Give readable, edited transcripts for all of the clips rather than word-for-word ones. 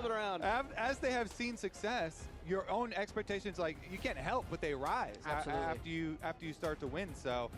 flip it around. As they have seen success, your own expectations, like, you can't help but they rise after you start to win. So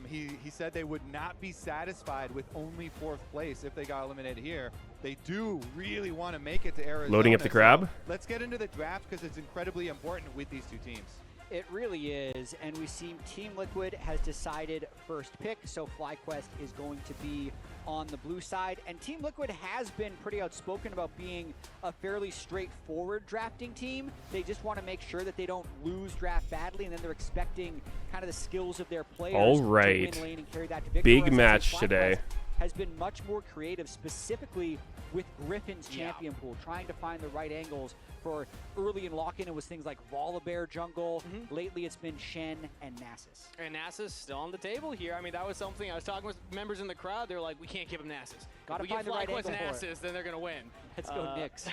he said they would not be satisfied with only 4th place if they got eliminated here. They do really want to make it to Arizona. Loading up the crab. So let's get into the draft because it's incredibly important with these 2 teams. It really is, and we see Team Liquid has decided first pick, so FlyQuest is going to be on the blue side. And Team Liquid has been pretty outspoken about being a fairly straightforward drafting team. They just want to make sure that they don't lose draft badly, and then they're expecting kind of the skills of their players All right. to win lane and carry that to victory. Big match today. Has been much more creative, specifically with Griffin's champion pool, trying to find the right angles for early in lock-in. It was things like Volibear jungle. Lately, it's been Shen and Nasus. And Nasus still on the table here. I mean, that was something I was talking with members in the crowd. They're like, we can't give him Nasus. Gotta if we find give the right FlyQuest angle for Nasus, then they're gonna win. Let's go Knicks.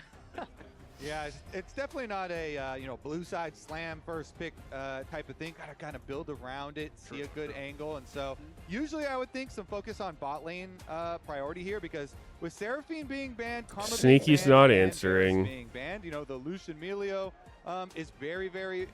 Yeah, it's definitely not a blue side slam first pick type of thing. Got to kind of build around it, see a good angle, and so usually I would think some focus on bot lane priority here because with Seraphine being banned, Karma Sneaky's being banned, not and answering. Varus being banned, the Lucian Melio is very, very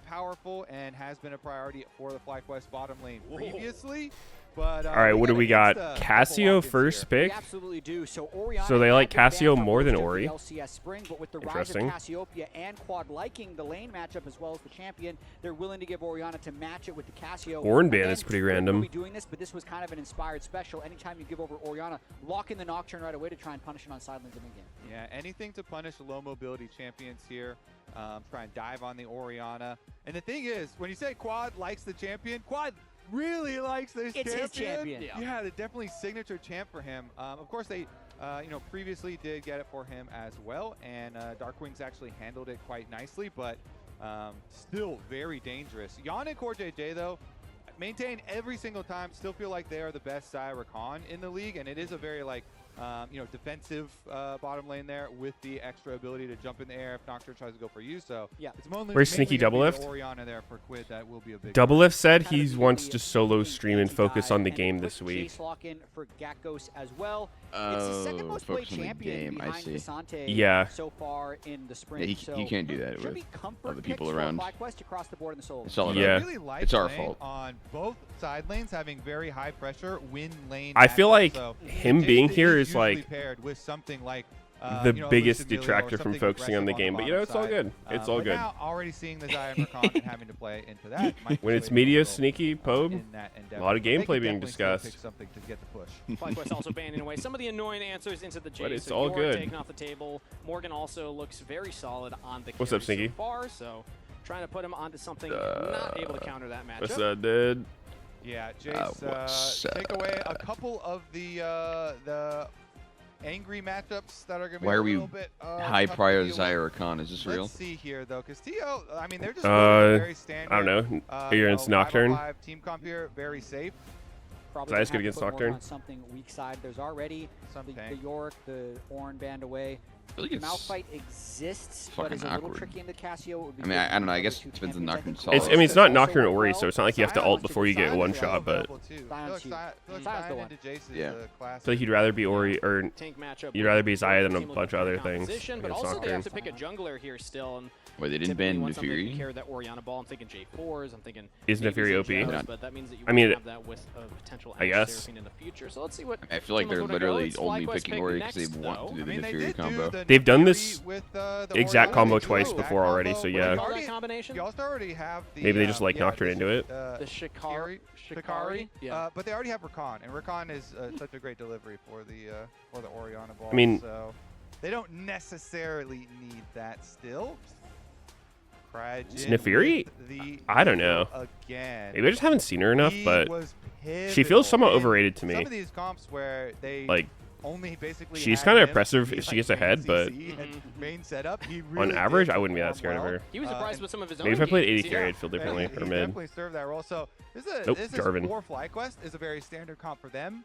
powerful and has been a priority for the FlyQuest bottom lane previously. But, all right, what do we got? Cassio first pick. We absolutely do. So Orianna So they like had been banned Cassio for more than most of Ori. the LCS spring, but with the rise of Interesting. Cassiopeia and Quad liking the lane matchup as well as the champion, they're willing to give Orianna to match it with the Cassio. Horn ban Again, is pretty Squid random. will be doing this, but this was kind of an inspired special. Anytime you give over Orianna, lock in the Nocturne right away to try and punish it on side lanes in the game. Yeah, anything to punish low mobility champions here. Try and dive on the Orianna. And the thing is, when you say Quad likes the champion, Quad really likes this champion. It's his champion. Yeah, they're definitely signature champ for him. Of course, they previously did get it for him as well, and Darkwing's actually handled it quite nicely, but still very dangerous. Yannick or JJ, though, maintain every single time, still feel like they are the best Xayah Rakan in the league, and it is a very, defensive bottom lane there with the extra ability to jump in the air if Nocturne tries to go for you. So yeah, it's mainly Where's Sneaky gonna be the Doublelift? Orianna there for Quid that will be a big Doublelift said he wants to solo stream and focus on the game this week. Chase lock-in for Gakkos as well. It's the second most played champion behind Visante Yeah. so far in the spring. Yeah, you can't do that should with be comfort other people picks around. for FlyQuest across the board in the solo. It's all Yeah. about Really like It's our playing fault. on both side lanes having very high pressure win lane. I feel matchups. like So him Jason being here is usually like paired with something like the you know, biggest Lucian Melio or detractor from something focusing on the aggressive game, but bottom it's all side. good. It's all But good. now already seeing the Xayah and Rakan and having to play into that. might When it's sway them a Meteos, little, Sneaky, Pobe, in that endeavor. a lot of But they gameplay can being definitely still discussed. pick something to get the push. FlyQuest also banning away some of the annoying answers into the J. But it's so all York good. taken off the table. Morgan also looks very solid on the What's carry up, Sneaky? so far, so trying to put him onto something not able to counter that matchup. What's up, dude? Yeah, Jace, take away a couple of the angry matchups that are going to be Why a are we little bit high tough to prior deal with. Xayah Rakan? Is this real? Let's see here, though, because TO, I mean, they're just running a very standard. I don't know. You're against 5-on-5 Nocturne. team comp here, very safe. Probably Xayah's gonna good have against to put more Nocturne. on something weak side. There's already Some the tank. York, the Ornn band away. I feel like it's Malphite exists, but fucking is a little awkward. tricky into Cassio. It would be I mean, good I don't know. I for guess the it two depends on champions. I Nocturne's think solid. I mean, it's not also Nocturne work Ori, well. so it's not like you have to Xayah ult wants before you get Xayah one is shot, but available too. Xayah's I feel huge. like Xayah's Xayah the one. into Jace is Yeah. the classic. I feel like you'd rather be Ori, or Tank matchup. you'd rather be Xayah than a Team looking bunch of for other things composition, But against also they have Nocturne. to pick a jungler here still. And Wait, they didn't typically ban want somebody to Nefiri? carry that Orianna ball. I'm thinking J4s. I'm thinking Is maybe Nefiri OP? Zeus, but that means that you I mean, won't have that with a potential I Ashe guess. Seraphine in the future. So let's see what. I feel like Team they're Liquid are gonna go. literally It's only FlyQuest picking pick Ori because they next, want though. to do I the mean, they Nefiri did do combo. the They've done Nefiri this with, the exact Orianna. combo They do twice that before already, combo so with yeah. the Call that Guardian. combination? You also already have the. Maybe they just like yeah, Nocturne into it. The Shikari. But they already have Rakan, and Rakan is such a great delivery for the Orianna ball. I mean- so they don't necessarily need that still. Is Nefiri? I don't know. Again. Maybe I just haven't seen her enough, He but was she feels somewhat pivotal in overrated to Some me. of these comps where they Like, only basically she's had kinda him oppressive be, if she like, gets main ahead, but CC and main setup, he on really average, did I wouldn't be that perform scared of well. her. He was surprised and with some of his own. Maybe if I played games, 80 carry, yeah. I'd feel Yeah, differently he for mid. definitely served that role. So this is Nope, this is Jarvan. for FlyQuest is a very standard comp for them.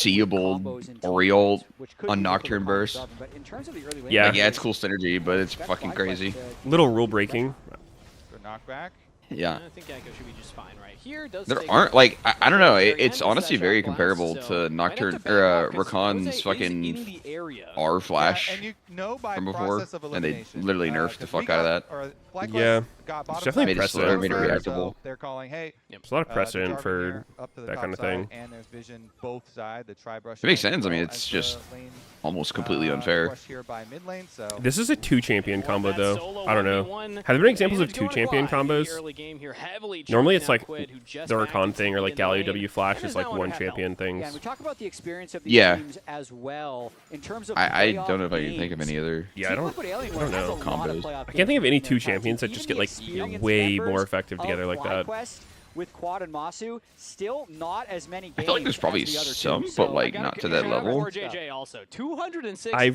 seeable Oriole on Nocturne Burst. Yeah. Like, yeah, it's cool synergy, but it's fucking crazy. Little rule breaking. Good knockback. Yeah. I think Gecko should be just fine right here. Does There take aren't, a- like, I don't know. very It's end, honestly Sasha very Blast, comparable so to might have Nocturne, back or off 'cause Rose Rakan's is in fucking the area. R flash Yeah, and you know by from before, process of and they elimination, literally nerfed the 'cause we fuck out of got- that. or FlyQuest Yeah. got bottom definitely side precedent made it first, reactable. so they're calling, hey, There's a lot of the precedent Jarvan for here up to the that top kind of side, thing. and there's vision both side. The tri-brush It makes as sense. I mean, well it's as just the lane, almost completely unfair. rush here by mid lane, so This is a 2-champion combo, That though. solo I don't know. 1v1 Have there been examples of advantage 2-champion going to Quad. combos? Early game here, heavily Normally choking it's out like Quid, who just the backed Rakan his thing, or team like in the Galio lane, W Flash and is is like now under 1-champion half things. Yeah, and we talk about the experience of these Yeah. teams as well in terms of I playoff don't know if I can think of games. any other. Yeah, I Team don't Liquid Alienware know. has a lot of Combos. playoff I can't think of any games two in their champions that past. just Even get like the experienced way more members effective of together like that. FlyQuest with Quad and Masu, still not as many games I feel like there's probably as the other some, two. but So like gotta not to give that a shout out level. for JJ also. 206. Ivern I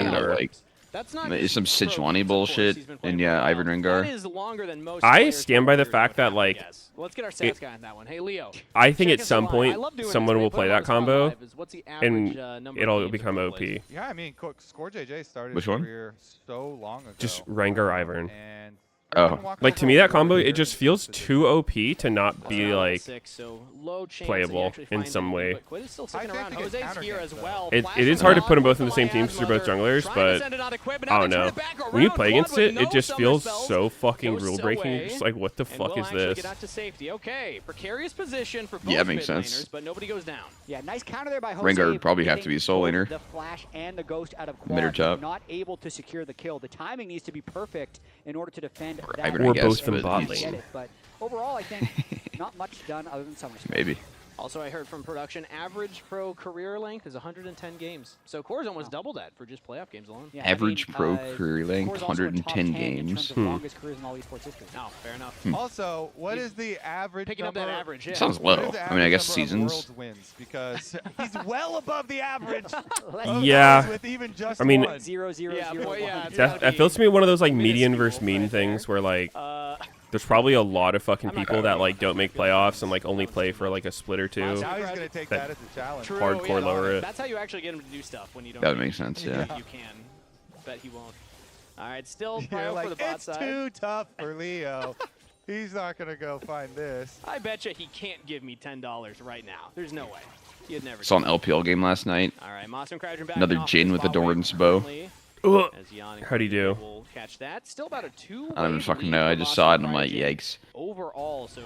don't know, Rengar. like That's not it's just some pro Sejuani games, of course. bullshit, He's been playing and for a yeah, while. Ivern Rengar. That is longer than most I players stand by the probably fact would that, have, like, I guess. Well, let's get our stats guy on that one. Hey, Leo. I think check at us some live. I point love doing someone this. will Put play him on that the spot combo, live. Is what's the average, and number of it'll games become that OP. plays? yeah, I mean, Score JJ started Which his one? career so long ago. Just Rengar Ivern. And Oh. Like, to me, that combo, it just feels too OP to not be, Level like, 6, so low chance that he playable actually in finds some anything, way. but Quid is still sticking think around. they get Jose's counter here games, as though. well. It Flash is from hard to God put them both with in the same the teams because they're both Miasma. junglers, Trying to but send it onto Quid, but I now don't they turn know. it back When you around. play Quad against with it, no it just summer feels spells. so fucking Goes rule breaking. away, You're just like, what the and fuck will is actually this? Get out to safety. Okay, precarious position for both Yeah, makes mid sense. laners, but nobody goes down. Yeah, nice counter there by Jose. Rengar would probably have to be a soul getting laner. both the Flash and the Ghost out of Mid or Quad, top. but not able to secure the kill. The timing needs to be perfect in order to defend Or that. Ivern, I Or guess, both from but bot he's- lane. Get it, but overall, I think not much done other than summer spells. Maybe. Also, I heard from production, average pro career length is 110 games. So Core's almost double that for just playoff games alone. Yeah, Average pro career length, Core's also in top 110 10 in terms games. of longest careers in all esports history. No, fair enough. Also, what He's is the average Picking up number? that average, yeah. Sounds What is low. the I mean, I guess average number of seasons. worlds wins because he's well above the average. Yeah. With even just I mean- one. 0-0-0-1. Yeah, boy, yeah. That feels to me one of those, like, median minuscule versus mean right things there. where, like, Uh, there's probably a lot of fucking I'm not people gonna that, argue like, that. don't make playoffs and, like, only play for, like, a split or two. Now he's going to take that as a challenge. True, Hardcore yeah, lower it. That's how you actually get him to do stuff when you don't. That would think make sense, yeah. You can. Bet he won't. All right, still You're prio like, for the bot it's side. too tough for Leo. He's not going to go find this. I bet you he can't give me $10 right now. There's no way. He'd never. Saw do an LPL game last night. All right, Moss and Crouching back. Another off Jhin the with the spot wave Doran's bow. currently, Ugh. as Jan and How'd he do? will catch that. Still about a 2. I don't even fucking know. I just saw it and I'm like, yikes. Overall, so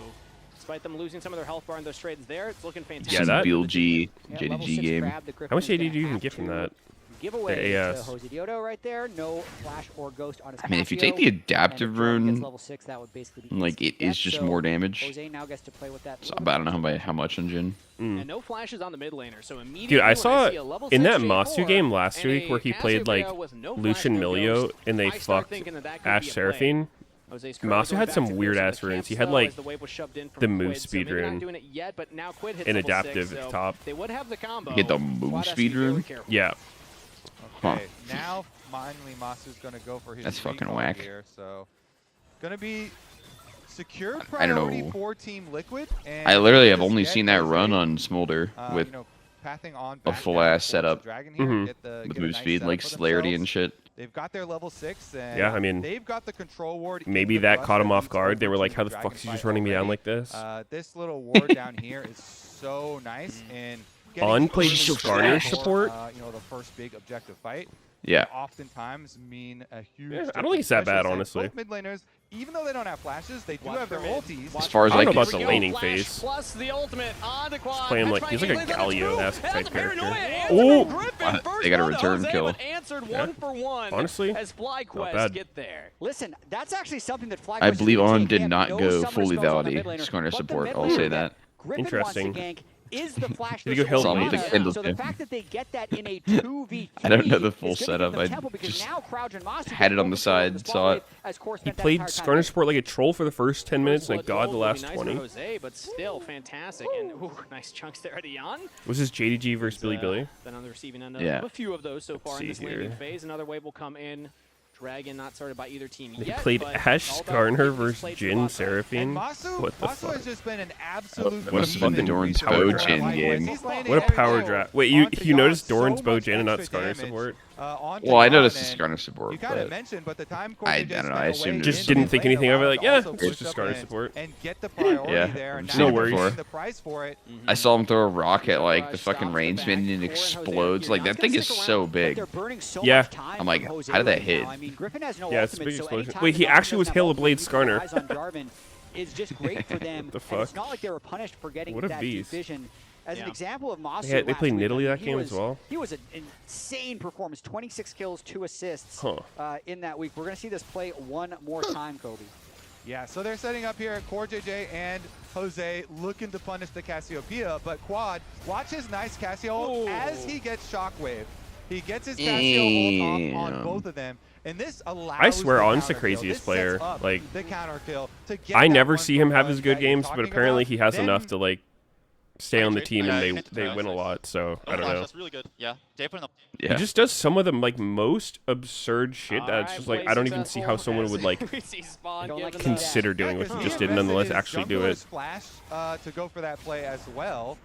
despite them losing some of their health bar in those trades there, it's looking fantastic. Yeah, Some that- BLG, Yeah, level JDG 6 game. grab, the Griffin How much is AD gonna do you even have get from to that? Give away The to AS. Jose Diodo right there. No Flash or Ghost on his I mean, if you Casio, take the adaptive and if Jordan gets rune, level 6, that would basically be like, it instant is death, just so more damage. Jose now gets to play with that. So, little but I bit don't know how much on Jhin. And no flashes on the mid laner, so immediately Dude, I when saw see a level in 6 that J4 Masu game last and week a where he played, Casio like, with no Lucian flash, no Milio, ghost, and they I start fucked thinking that could Ash be a play. Seraphine. Jose's currently Masu going had back some to weird closer ass to the runes. camp He had, cell like, as the wave was shoved in from the move Quid, so speed maybe not rune. doing it yet, but now Quid hits And level 6, adaptive so top. They would have the combo. Get the move Quad has to speed be very rune? careful. Yeah. Huh. Okay, now finally Masu's going to go for his That's fucking recall whack. here. So, going to be secure I don't priority know. for Team Liquid. And I literally have just only get seen that Jose, run on Smolder with you know, pathing on a back full down ass towards setup. the Dragon here, Mhm. get the, with get a move nice speed, setup like for celerity and themselves. shit. They've got their level 6, and Yeah, I mean, they've got the control ward. in Maybe the that rush caught him off leads guard. over They were to like, how the Dragon fuck is he fight just running me down already. like this? This little ward down here is so nice and getting On-plate early Skarner for, support? you know, the first big objective fight. Yeah. Oftentimes mean a huge. Yeah, I don't think it's that bad, difference, especially honestly. since Both mid laners, even though they don't have flashes, they do Watch have their for mid. ultis. Watch As far as I don't like know about the Here we go, laning Flash phase. Plus the ultimate on the quad. Play him like That's he's right, like a Galen, that's Galio-esque true. type How's the paranoia? character. Answer Ooh! from Griffin. First They got a one to return Jose, kill. but answered Yeah. 1-for-1. Honestly, as FlyQuest bad. get there. Listen, that's actually something that FlyQuest I believe is On doing. They did have not no go summer fully spells on the validate mid laner, Skarner but the support, mid I'll laner say that that. Griffin Interesting. wants to gank is the Flash. Did he go There's Hill Solana. lead? Endless So the game. fact that they get that in a 2v3 I don't know the full is gonna give setup. them I tempo because just now Crouch and Masu had get it on the full control of side, spot saw wave it. as Core He spent that played entire time Skarner support like a troll for the first 10 minutes and First like God the blood last goal will be 20. nice for Jose, but still fantastic. And ooh, nice chunks there to Jan. Was this JDG versus Billy Billy? Been on the receiving end Yeah. of a few of those so far in see this landing here. phase. Another wave will come in. Dragon not started by either team They yet. played but Ash all about Skarner getting versus played to Jhin the bot side. Seraphine. And Masu, What the Masu fuck? has just been an absolute. That must have been the beast Doran's in bow this Jhin fight. game. He's landing What a every power kill draft. Wait, you onto you noticed Jan, Doran's so bow much Jhin and not extra Skarner damage. support? onto Well, I Ron, noticed the and discard support, you kind of but mentioned, but the time I Corsair don't know, I assumed it Just was didn't something. think anything of it, like, yeah, it's just guarded guarded support. and get the priority Yeah, there. I've Now seen it you're before. paying the price for it. I saw him throw a rock at like the fucking range minion and it explodes. Like that thing is so big. Yeah. I'm like, how did that hit? I mean, Griffin has no Yeah, it's a ultimate, big so explosion. anytime Wait, the he Dark actually was doesn't Hail have of Blade ultimate, Skarner. eyes on Jarvan is just great for them. The And fuck? it's not like they were punished for getting What a that deep beast. vision. As an Yeah. example of Masu They last played week, Nidalee I mean, that he game was, as well? He was an insane performance, 26 kills, 2 assists Huh. in that week. We're going to see this play one more time, Kobe. Yeah, so they're setting up here. Core JJ and Jose looking to punish the Cassiopeia, but Quad, watch his nice Cassio ult as he gets Shockwave. He gets his Cassio ult off on both of them, and this allows I swear, the On's the counter craziest kill. This player. sets up Like, the counter kill to get I that never one see for him have one his good that you're games, but talking apparently about. he has Then enough to like stay on the team and they win a nice. lot. So I don't Flash, know. That's really good. Yeah. Jay put in the He Yeah. just does some of the like most absurd shit that's just like I don't even see how someone would like consider doing what he just did, and nonetheless actually do it. Splash to go for that play as well.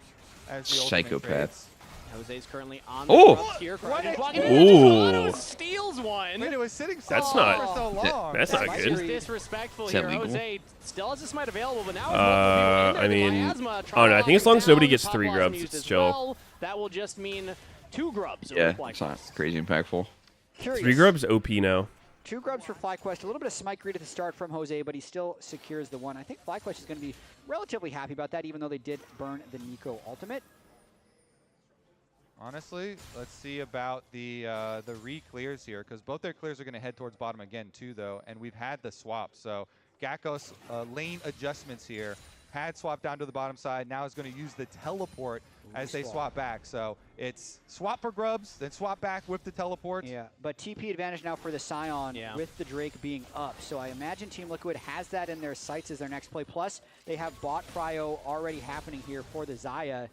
As the ultimate Psychopath. trades. Jose's currently on the Oh! front here. What Kraken a- blocking Ooh. it. Toronto steals one. Wait, it was sitting so That's long not- for so long. that's not That's good. just disrespectful Is that here. legal? Jose still has a smite available, but now I mean, oh no, I think as long as nobody gets 3 grubs, it's chill. Well, that will just mean 2 grubs. Yeah, over it's not FlyQuest. crazy impactful. Curious. 3 grubs OP now. 2 grubs for FlyQuest. A little bit of smite greed at the start from Jose, but he still secures the one. I think FlyQuest is going to be relatively happy about that, even though they did burn the Nico ultimate. Honestly, let's see about the re-clears here, because both their clears are going to head towards bottom again too, though, and we've had the swap. So Gakos lane adjustments here. Had swapped down to the bottom side, now is going to use the teleport as they swap back. So it's swap for grubs, then swap back with the teleport. Yeah, but TP advantage now for the Scion with the Drake being up. So I imagine Team Liquid has that in their sights as their next play. Plus, they have bot prio already happening here for the Xayah.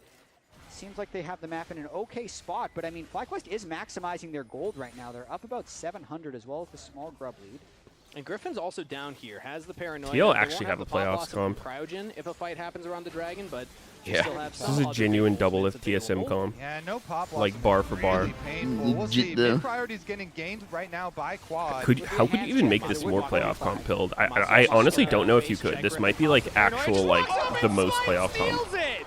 Seems like they have the map in an okay spot, but I mean, FlyQuest is maximizing their gold right now. They're up about 700 as well as the small grub lead. And Griffin's also down here, has the paranoia. TL They actually won't have a the pop playoffs loss of comp. Cryogen if a fight happens around the Dragon, but they Yeah. still have This some is a other genuine big double ultimates if that they will TSM hold. comp. Yeah, no pop loss. Like bar for bar. Really painful. We'll see. Legit, though. Mid priority is getting gained right now by Quad. How could you even make this more playoff comp build? I honestly don't know if you could. This might be like actual like the most playoff comp. Steals it!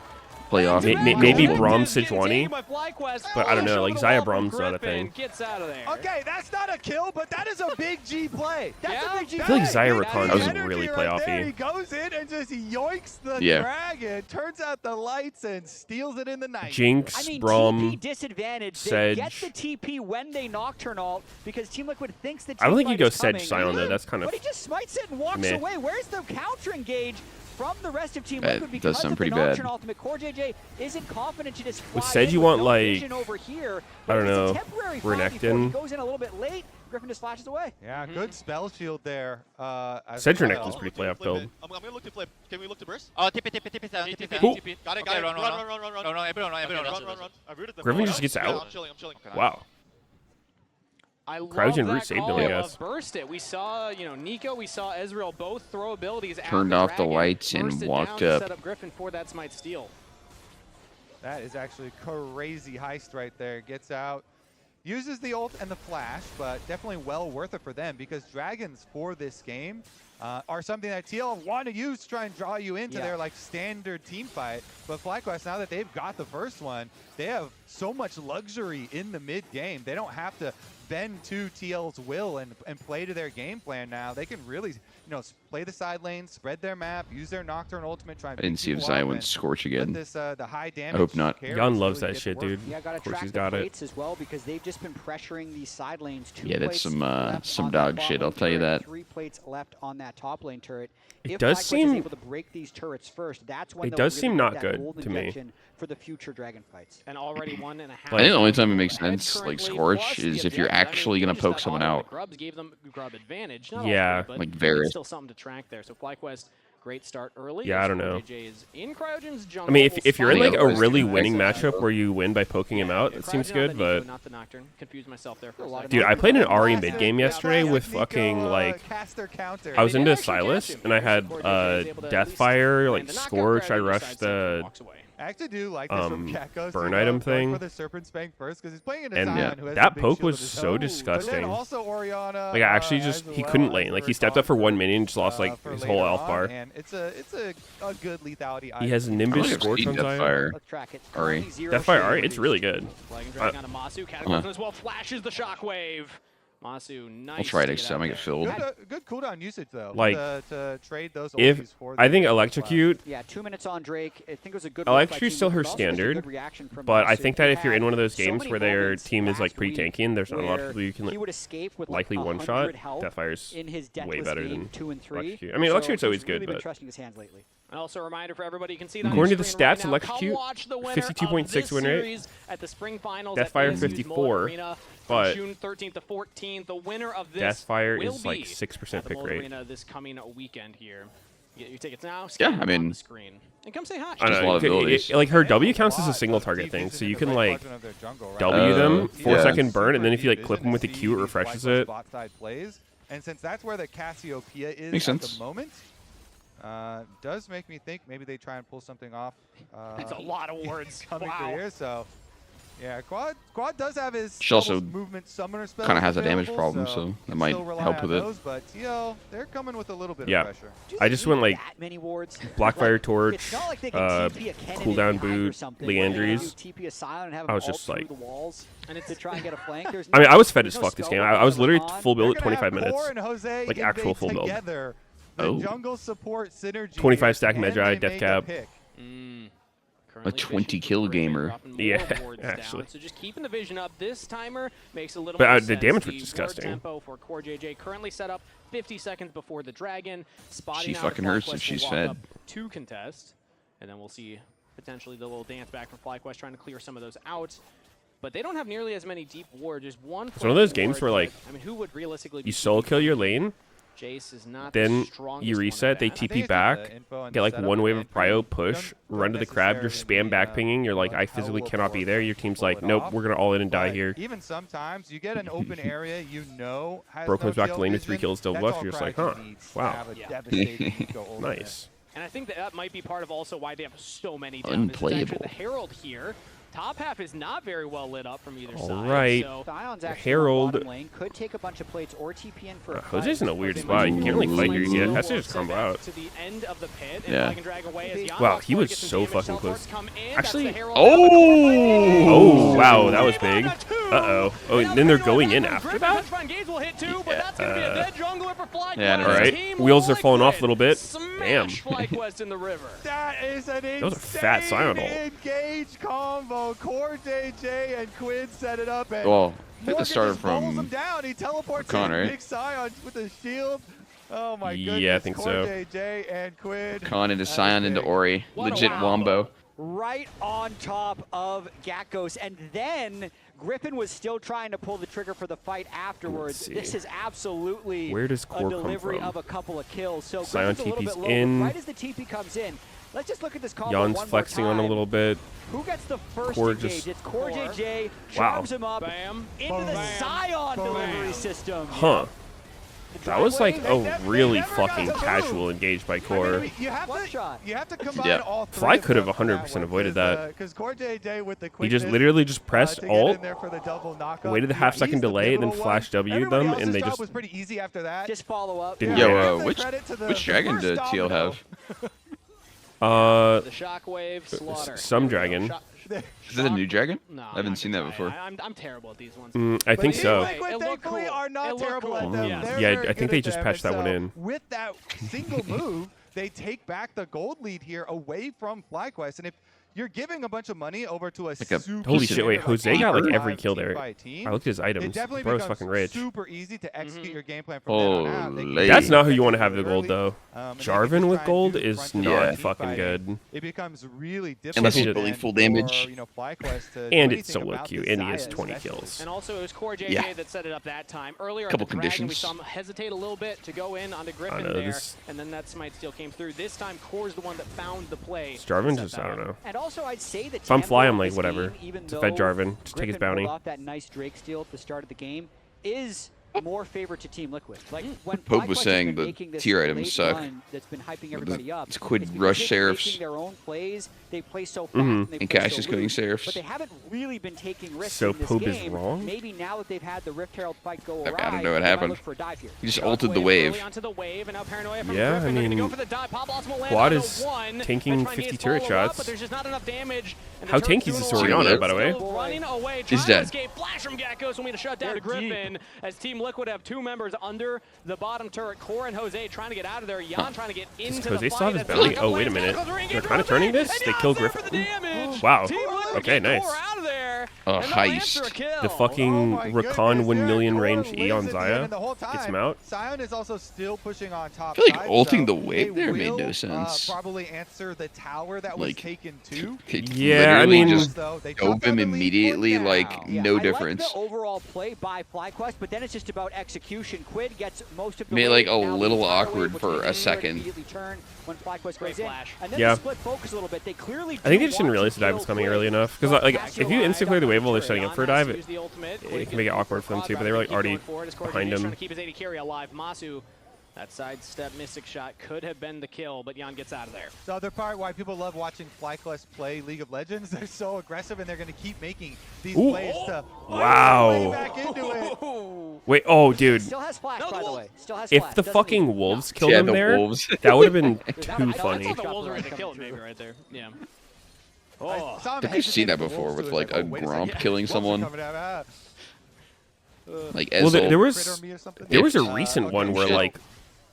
Playoff. Maybe gold. Braum Getting Sejuani, taken by FlyQuest. but I don't know, like Shoulder Xayah wall from Braum's not a Griffin. thing. Gets out of there. Okay, that's not a kill, but that is a big G play. That's Yeah? a big G I feel like play. Xayah Big Rakan was energy really right there. playoffy. He goes in and just yoinks the Yeah. dragon, turns out the lights, and steals it in the night. Jinx, I mean, Braum. TP disadvantage. They get Sedge. the TP when they Nocturne ult because Team Liquid thinks the I don't think team you go fight is coming. Sedge Sion though. That's kind of But he just smites it and walks meh. away. Where's the counter engage from the rest of Team That Liquid does because sound of the pretty bad. Nocturne ultimate? Core JJ isn't confident to just fly With Sedge, in you with want, no like, vision over here. I don't But it's a know, temporary fly before he Renekton. goes in a little bit late. Griffin just flashes away. Yeah, good spell shield there. Sedge Renekton's pretty playoff build. I'm gonna look to flip. Can we look to burst? Oh, TP down, TP, TP Cool. down. Got it, Okay, got it. run, Run, run, run, run, run, run. No, everyone, Okay, everyone. run, run. I rooted them. Griffin Oh, just gets yeah, out. I'm chilling, I'm chilling. Wow. I love Cryogen that root saved him, call I of guess. Burst it. We saw, Nico, we saw Ezreal both throw abilities at Turned the off the Dragon, lights and bursted walked down to up. set up Griffin for that smite steal. That is actually crazy heist right there. Gets out, uses the ult and the flash, but definitely well worth it for them because dragons for this game are something that TL want to use to try and draw you into their like standard team fight. But FlyQuest, now that they've got the first one, they have so much luxury in the mid game. They don't have to bend to TL's will and play to their game plan now. They can really, play the side lanes, spread their map, use their Nocturne ultimate, try and I didn't see if pick people Xayah up went and Scorch let again. this, the high damage I hope not. carries Jan loves really that get shit, to work. dude. Yeah, got to Of course track he's the got it. plates as well because they've just been pressuring these side lanes. 2 Yeah, that's plates some, left some on that dog bot shit, lane I'll tell you turret, that. 3 plates left on that top lane turret. It If does FlyQuest seem- is able to break these turrets first, that's when It they'll does really seem get not that good gold to me. injection for the future Dragon fights. And already 1.5. I think the only time it makes Head sense, like currently Scorch, plus the is if you're objective. actually I mean, gonna just poke that someone auto out. with Grubs gave them grub advantage. Not all Yeah. three, but Like Varus. still something to track there. So FlyQuest, great start early. Yeah, I don't know. JJ is in Cryogen's jungle. I mean, if you're in Spike like a was really kinda winning nice. matchup where you win by poking him out, it seems Cryogen on good, the Nico, but not the Nocturne. Confused myself there for A a lot second. of dude, I played an Ari Classic- mid game yesterday classic with Nico, fucking like caster counter. I was They into did actually Silas catch him. and I had Core JJ is able to at least Deathfire, land like the knockout Scorch. I grab, rushed decides to the walks away. I actually do like this from Gekko. burn item thing. For the Serpent Spank first, because he's playing in a And Zion who has that a big poke shield was of his so own. disgusting. But then also Orianna, Like, I actually just, he couldn't lane. Like, he stepped up for 1 minion and just lost, like, his whole health bar. And it's a good lethality. He has Nimbus Scorch on Zion. Let's track it. Ari. Deathfire Ari, it's really good. Flag and drag onto Masu. Catapult as well. Flashes the shockwave. Masu, nice. I'll try to next get out time I there. get filled. Good cooldown usage though. Like, to trade those if ultis for I think the Electrocute, Yeah, 2 minutes on Drake. I think it was a good. Electrocute's still her standard, but I think that if you're in one of those games where their team is like pretty tanky and there's not a lot of people you can he would escape with likely like one shot, 100 health Deathfire's in his way deathless better game than 2 and 3. Electrocute. I mean, Electrocute's always good, really been but trusting his hands lately. And also a reminder for everybody, you can see that according to the on screen right stats, now. Electrocute, Come watch the winner 52.6 of this win rate. series at the spring finals Deathfire at ASU's 54, Mullet Arena from but June 13th to 14th. The winner of this Deathfire will is like be 6% at the pick Mullet rate. Arena this coming weekend here. You get your tickets now. Yeah, scan I them mean- on the screen. And come say hi. I Just don't a lot of know, abilities. like her W counts as a single target thing, so you can like W Oh, them, 4 yeah. second burn, and then if you like clip them with the Q, it refreshes it. And since that's where the Cassiopeia is Makes at sense. the moment, does make me think maybe they try and pull something off. That's a lot of words. Coming Wow. through here, so yeah, Quad does have his She also movement summoner spell. Kind of has a damage problem, so that might help with it. those, but TL, they're coming with a little bit Yeah. of pressure. Do you I just went like that many wards? Blackfire Like, Torch, it's not like they can TP a Kennedy cooldown behind or boot, something, where they Leandries. do TP a Sion and have I them was all just through like- the walls and to try and get a flank. There's I mean, I was fed there's as no fuck this spell game. work I was going literally on. full build at They're gonna 25 have Core minutes. and Jose, like if actual they full build. together, the Oh. jungle support synergy 25 stack here, Magi, can they death make cap. pick? Currently 20 fishing kill for Griffin, gamer. dropping more Yeah, boards actually. down. So just keeping the vision up. This timer makes a little But, more the sense. damage was The disgusting. ward tempo for Core JJ currently set up 50 seconds before the dragon. Spotting She out fucking if hurts FlyQuest if she's will walk fed. up to contest, and then we'll see potentially the little dance back from FlyQuest trying to clear some of those out. But they don't have nearly as many deep wards. There's one. It's one of those games ward, where, like, but, I mean, who would realistically be You solo kill your lane, Jace is not then the strongest you one reset, of they that. TP back, get like one wave of prio, push, run to the crab, you're spam back pinging, you're like, I physically cannot be there. Your team's like, nope, we're going to all in and die But here. Even sometimes you get an open area you know has Bro no comes back to kill lane with 3 vision, kills still that's left, all you're just like, Kraken huh, needs to wow. have a Yeah. devastating eco ultimate. Nice. And I think that might be part of also why they have so many down. It's actually Unplayable. the Herald here. Top half is not very well lit up from either All side. right. So Sion's actually Herald- on bottom lane, could take a bunch of plates or TP in for a Jose's in a weird they spot. You might can't really move fight like here slow yet. Has to wolves just combo back out. to the end of the pit, and Yeah. Flag and drag away as Wow, Jan he was gets some so damage. fucking Teleports close. come in. Actually- That's the Herald Oh! Oh, wow, that was Griffin big. on a two. Uh-oh. Oh, Now and then they're Griffin going back in from after Griffin. that? Touchdown Gaze will hit too, but that's going to be a dead jungler for FlyQuest. Yeah, I don't know. Alright, Team wheels are falling off a Liquid little bit. Smash Damn. FlyQuest in the river. That is an insane was a fat Sion ult. engage combo. Core JJ and Quinn set it up. And Well, hit Morgan the starter just bubbles him from down. He teleports Con, in. right? Big Sion with a shield. Oh my Yeah, goodness. I think Core so. JJ and Quinn. Con into That is Sion into big. Ori. What a Legit wow. wombo. right on top of Gakkos, and then Griffin was still trying to pull the trigger for the fight afterwards. see. This is absolutely Where does a Core come delivery from? of a couple of kills. So Sion Griffin's a little TP's bit low, in. but right as the TP comes in, let's just look at this combo Jan's one flexing more on time. a little bit. Who gets the first Core engage? just- It's Core Core. JJ, Wow. charms him up Bam. into the Bam. Sion Bam. delivery system. Huh. The That was like driveway, a really never got fucking to move. casual engage by I Core. mean, you have One to, shot. you have to combine Yeah. all three. Fly of could have them for 100% one, avoided that. Because Core JJ with the He quickness, just literally just pressed to get alt, in there for the double knockup. waited the half-second He's the delay, and then pivotal flash one. W'd Everybody them, else's and they job just was pretty easy after that. Just follow up. didn't Yo, get it. definitely which credit to the dragon first did TL domino. have? The shockwave slaughter. some Here we go. dragon. Is that a new dragon? No, I haven't seen that before. I'm terrible at these ones. I think But so. Liquid, It looked thankfully, cool. are It not looked terrible cool. at them. Yes. They're Yeah, very I think good they at just them. patched that And one so in. With that single move, they take back the gold lead here away from FlyQuest. And if you're giving a bunch of money over to a a super Holy shit, wait, Jose got like every five kill team there. by team, I looked at his it items. definitely Bro's becomes fucking rich. super easy to execute Mhm. your game plan from then on out. They can Holy. That's get not who you want to executed have the gold, early, though. and they can Jarvan just with try and gold do is front not end fucking fighting. good. It becomes really Unless difficult. he's then really full for, damage. you know, FlyQuest to do And anything it's solo about queue, this and he has Zaya 20 especially. kills. And also, it was Core JJ Yeah. that set it up that time. Earlier Couple on the Dragon, we conditions. saw him hesitate a little bit to go in onto Griffin know, there, this- and then that Smite Steal came through. This time, Core's the one that found the play. Jarvan to set just, that I don't up. know. And also, I'd say that If I'm Fly, I'm tempo like, of this whatever. game, even It's a fed though Jarvan. Just take his Griffin bounty. pulled off that nice Drake steal at the start of the game, is more favor to Team Liquid. Like when Pope was FlyQuest has saying been the making this tier items late suck. run that's been hyping everybody up. It's Quid it's because rush they've been sheriffs. making their own plays. They play so fast Mhm. and they And play Cash so is going loose, sheriffs. but they haven't really been taking risks So in this Pope is game. wrong? Maybe now that they've had the Rift Herald fight go awry, I don't know what they might happened. look for a dive here. He just ulted the wave. Onto the wave, and now Paranoia from Yeah, I Griffin. They're gonna mean, go for the dive. Pop Blossom will land Quad onto is one. tanking They're trying to 50 get turret follow-up, shots. But there's just not enough damage. And the How turret's tanky is doing this a lot. Orianna, by the way? Still running away, He's trying to dead. escape. Flash from Gakkos when we to shut down Griffin. As Team Liquid have 2 members under the bottom turret. Core and Jose trying to get out of there. Jan trying to get into the Jose fight. still have his As belly? Gakkos Oh, wait a lands. minute. Gakkos ring They're into kind of Jose, turning this? and They Jan's kill there for Griffin. the damage. Wow. Team Liquid Okay, get nice. Core out of there. A And they'll answer heist. a kill. The fucking Oh my Rakan goodness, 1 yeah, million Core range lives E on at the end, Zaya. and the whole Gets time, him out. Sion is also still pushing on top I feel like side, ulting so the wave they there made no will, sense. Probably answer the tower that was Like, taken too. Yeah, I mean- They dove dropped down him the lead for immediately, now. like, Yeah, no I difference. like the overall play by FlyQuest, but then it's just about execution. Quid gets most of the Made it, wave, like, a now the little entire awkward wave, for which a means they second. immediately turn when FlyQuest Great goes in. flash. And then Yeah. they split focus a little bit. They clearly I think they do just didn't want realize to the dive kill was coming Quid, early enough. Because but like, Massio if you lied instant clear the on wave while they're turret. setting up for a dive, it can make it awkward for them too. But they were like already behind him. Trying to keep his AD carry alive. Masu, that sidestep mystic shot could have been the kill, but Jan gets out of there. The other part why people love watching FlyQuest play League of Legends, they're so aggressive and they're going to keep making these Ooh. plays to Wow. play back into it. Wait, oh, dude. Still has flash, by the way. Still has If flash. the Doesn't fucking need- wolves no. killed Yeah, him the there, wolves. that would have been I too thought funny. I thought the wolves were going to kill him maybe right there. Yeah. I Oh. saw him I think I've hesitate seen that with the before wolves, with too. like It's a oh, wait Gromp second. killing Wolves are someone. coming out. Like Well, Ezel. there Crit was on me or something? there was a Uh, recent okay, one where shit. like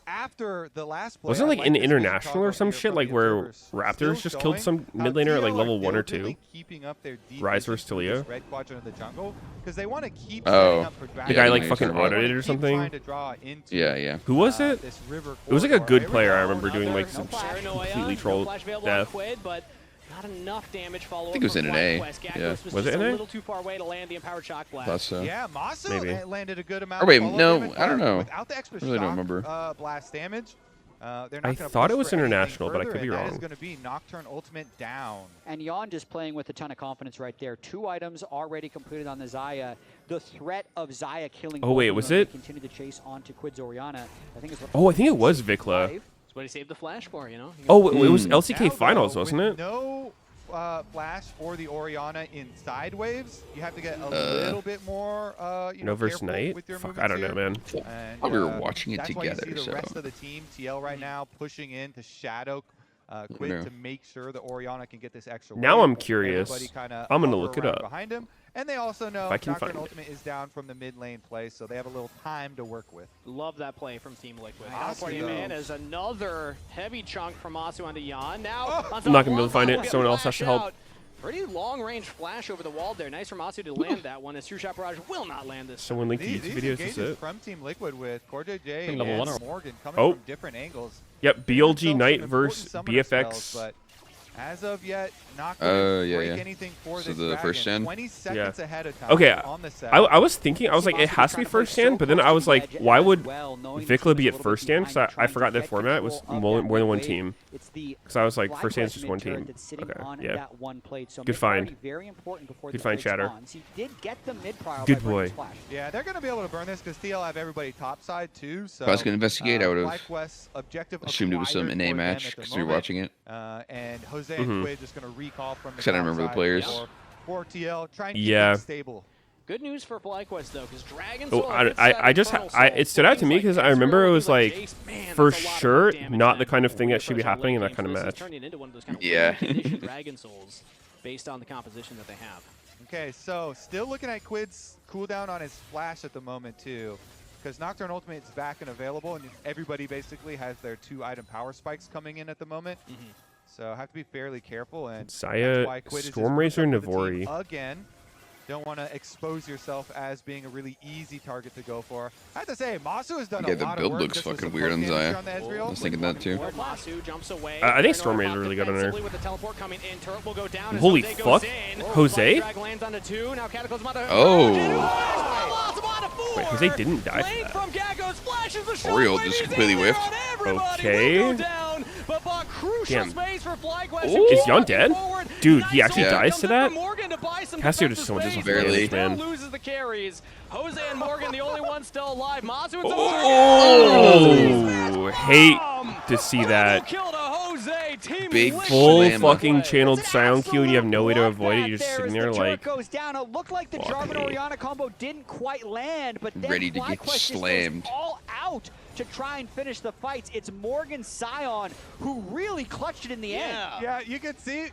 after the last play, wasn't I like like in this being international or toggled some here shit from like the where observers. Raptors Still just going. killed some mid laner at like TL level are 1 or 2. diligently keeping up their Rise defense versus through this Taliyah. red quadrant of the jungle because they want to keep Oh. setting up for The dragon. guy Yeah, like no, fucking you're talking about- autoed it or Keep something. trying to draw into, Yeah, yeah. Who was it? this river It was like a corridor. good Here we player. I go, remember doing like another- some Paranoia, completely no troll flash available on death. Quid, but not enough damage follow-up. I think it was from in an A, FlyQuest. Gakkos yeah. was Was just it in a A? little too far away to land the empowered shock blast. Thought so. Yeah, Masu Maybe. landed a good amount. Or wait, of follow no, damage, I don't but know. Without the extra Really don't shock, remember. blast damage, they're not I gonna thought push it was for anything international, but I further, could be and wrong. That is going to be Nocturne Ultimate down. And Jan just playing with a ton of confidence right there. 2 items already completed on the Zaya. The threat of Zaya killing. Oh, wait, both of was them, they it? Continue to chase onto Quid's Orianna. I think it's what. Oh, I think it was Vikla. Five. That's what he saved the flash for, you know? Oh, it was Hmm. LCK Now, finals, though, wasn't with it? No flash for the Orianna in side waves. You have to get a little bit more, No versus careful Knight? with your Fuck, I don't know, movements man. here. And, We were watching it that's together, why you see the so- rest of the team, TL right now, pushing in to shadow Quid know. to make sure the Orianna can get this extra Now wave. I'm curious. Everybody kinda I'm gonna hover look it around up. behind him. And they also know If I can Nocturne find it. Ultimate is down from the mid lane play, so they have a little time to work with. Love that play from Team Liquid. Masu, Teleporting him though. in as another heavy chunk from Masu onto Jan. Now, Oh. I'm not gonna be able to find it. Someone else has to help. Out. Pretty long range flash over the wall there. Nice for Masu to land that one. As True Shot Barrage will not land this. Someone linked the These YouTube videos. Is engages it? from Team Liquid with Core JJ and Level 1 or- Morgan coming Oh. from different angles. Yep, Giving BLG themselves Knight some versus important summoner BFX. spells, but as of yet, not going to yeah, break yeah. anything for So this the dragon. first stand? 20 seconds ahead of time Okay, on the set. I was thinking, I was like, it has to be first stand, but then I was like, why would Vikla be at first stand? Because I forgot the format was more than one team. Because I was like, first stand's just one team. Okay, yeah. Good find. Good find, Shatter. Good boy. Yeah, they're going to be able to burn this because TL have everybody topside too. So If I was going to investigate, I would have FlyQuest's objective assumed it was some acquired NA for them match at the because we were moment. watching it. And Jose and Quid just going to recall from the 'Cause I don't remember the topside players. for TL, trying to keep Yeah. things stable. Good news for FlyQuest though, because Dragon Oh, Soul. it stood out to me because I remember it was like, for sure, not the kind of thing that should be happening in that kind of match. Yeah. Dragon Souls, based on the composition that they have. Okay, so still looking at Quid's cooldown on his flash at the moment too, because Nocturne Ultimate is back and available, and everybody basically has their 2-item power spikes coming in at the moment. So have to be fairly careful. And Saya, that's why Quid is just Stormrazor, hooked up with the Navori. team again. Don't want to expose yourself as being a really easy target to go for. I have to say, Masu has done Yeah, a the lot build of work looks just with fucking some weird poke on damage Zaya. on the I Ezreal. was thinking that too. Masu jumps away. I think Paranoia Stormrazor really got on there. defensively with the teleport coming in. Turret will go down as Holy Jose fuck. goes in. Jose? Drag lands onto 2. Now Cataclysm onto Oh. Wait, Jose didn't die for Lane that. from Gakkos flashes the Oriole shockwave. just He's completely in there whiffed. on everybody. Okay. Will go down, but crucial Damn. space for FlyQuest. Oh. Is Jan dead? Dude, he actually Yeah. dies to that? Morgan to buy some Casio defensive just so much space. disadvantage, Still man. loses the carries. Jose and Morgan, the only ones still alive. Mazu and Oh, hate to see that. Kill to Jose. Team Big Liquid. Full slammer. fucking channeled It's an sound cue, and you have no way to absolute avoid it. bloodbath You're just there sitting as there the like, turret goes down. It looked like the fuck Jarvan me. Orianna combo didn't quite land, but then Ready to get FlyQuest just goes slammed. all out to try and finish the fights. It's Morgan Sion who really clutched it in the end. Yeah, you can see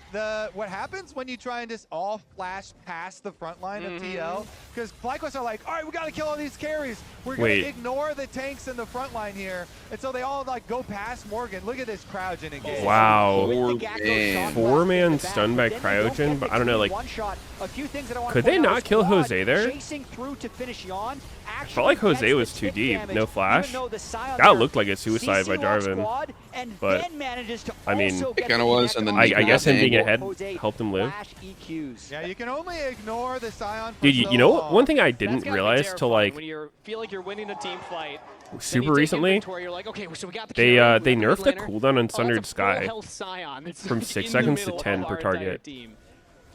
what happens when you try and just all flash past the front line of TL. Because FlyQuest are like, all right, we got to kill all these carries. We're going to ignore the tanks in the front line here. And so they all like go past Morgan. Look at this cryogen engage. wow. With the Gakko shot Four-man blast in the stunned by back, but then they don't cryogen, get but the I don't know, team like, one shot. A few things that I want could to they point out not is kill Quad Jose there? chasing through to finish Yon. Felt like Jose Actually was gets too the deep. damage, No even flash. though the Sion That there looked like a suicide by CC locks Jarvan. Quad, and but, then manages to I mean, also It get kinda the was, connect and then on they I guess him being angle. ahead Jose helped him live. flash EQs. Yeah, you can only ignore the Scion for Dude, so you know long. one thing I That's didn't gotta be realize till terrifying like when you feel like you're winning a team fight. super recently, You're like, okay, so we got the they carry, we they got nerfed the mid laner. cooldown on Oh, that's a Sundered full Sky health Scion. It's from like 6 in the seconds to middle of 10 our per entire target. team.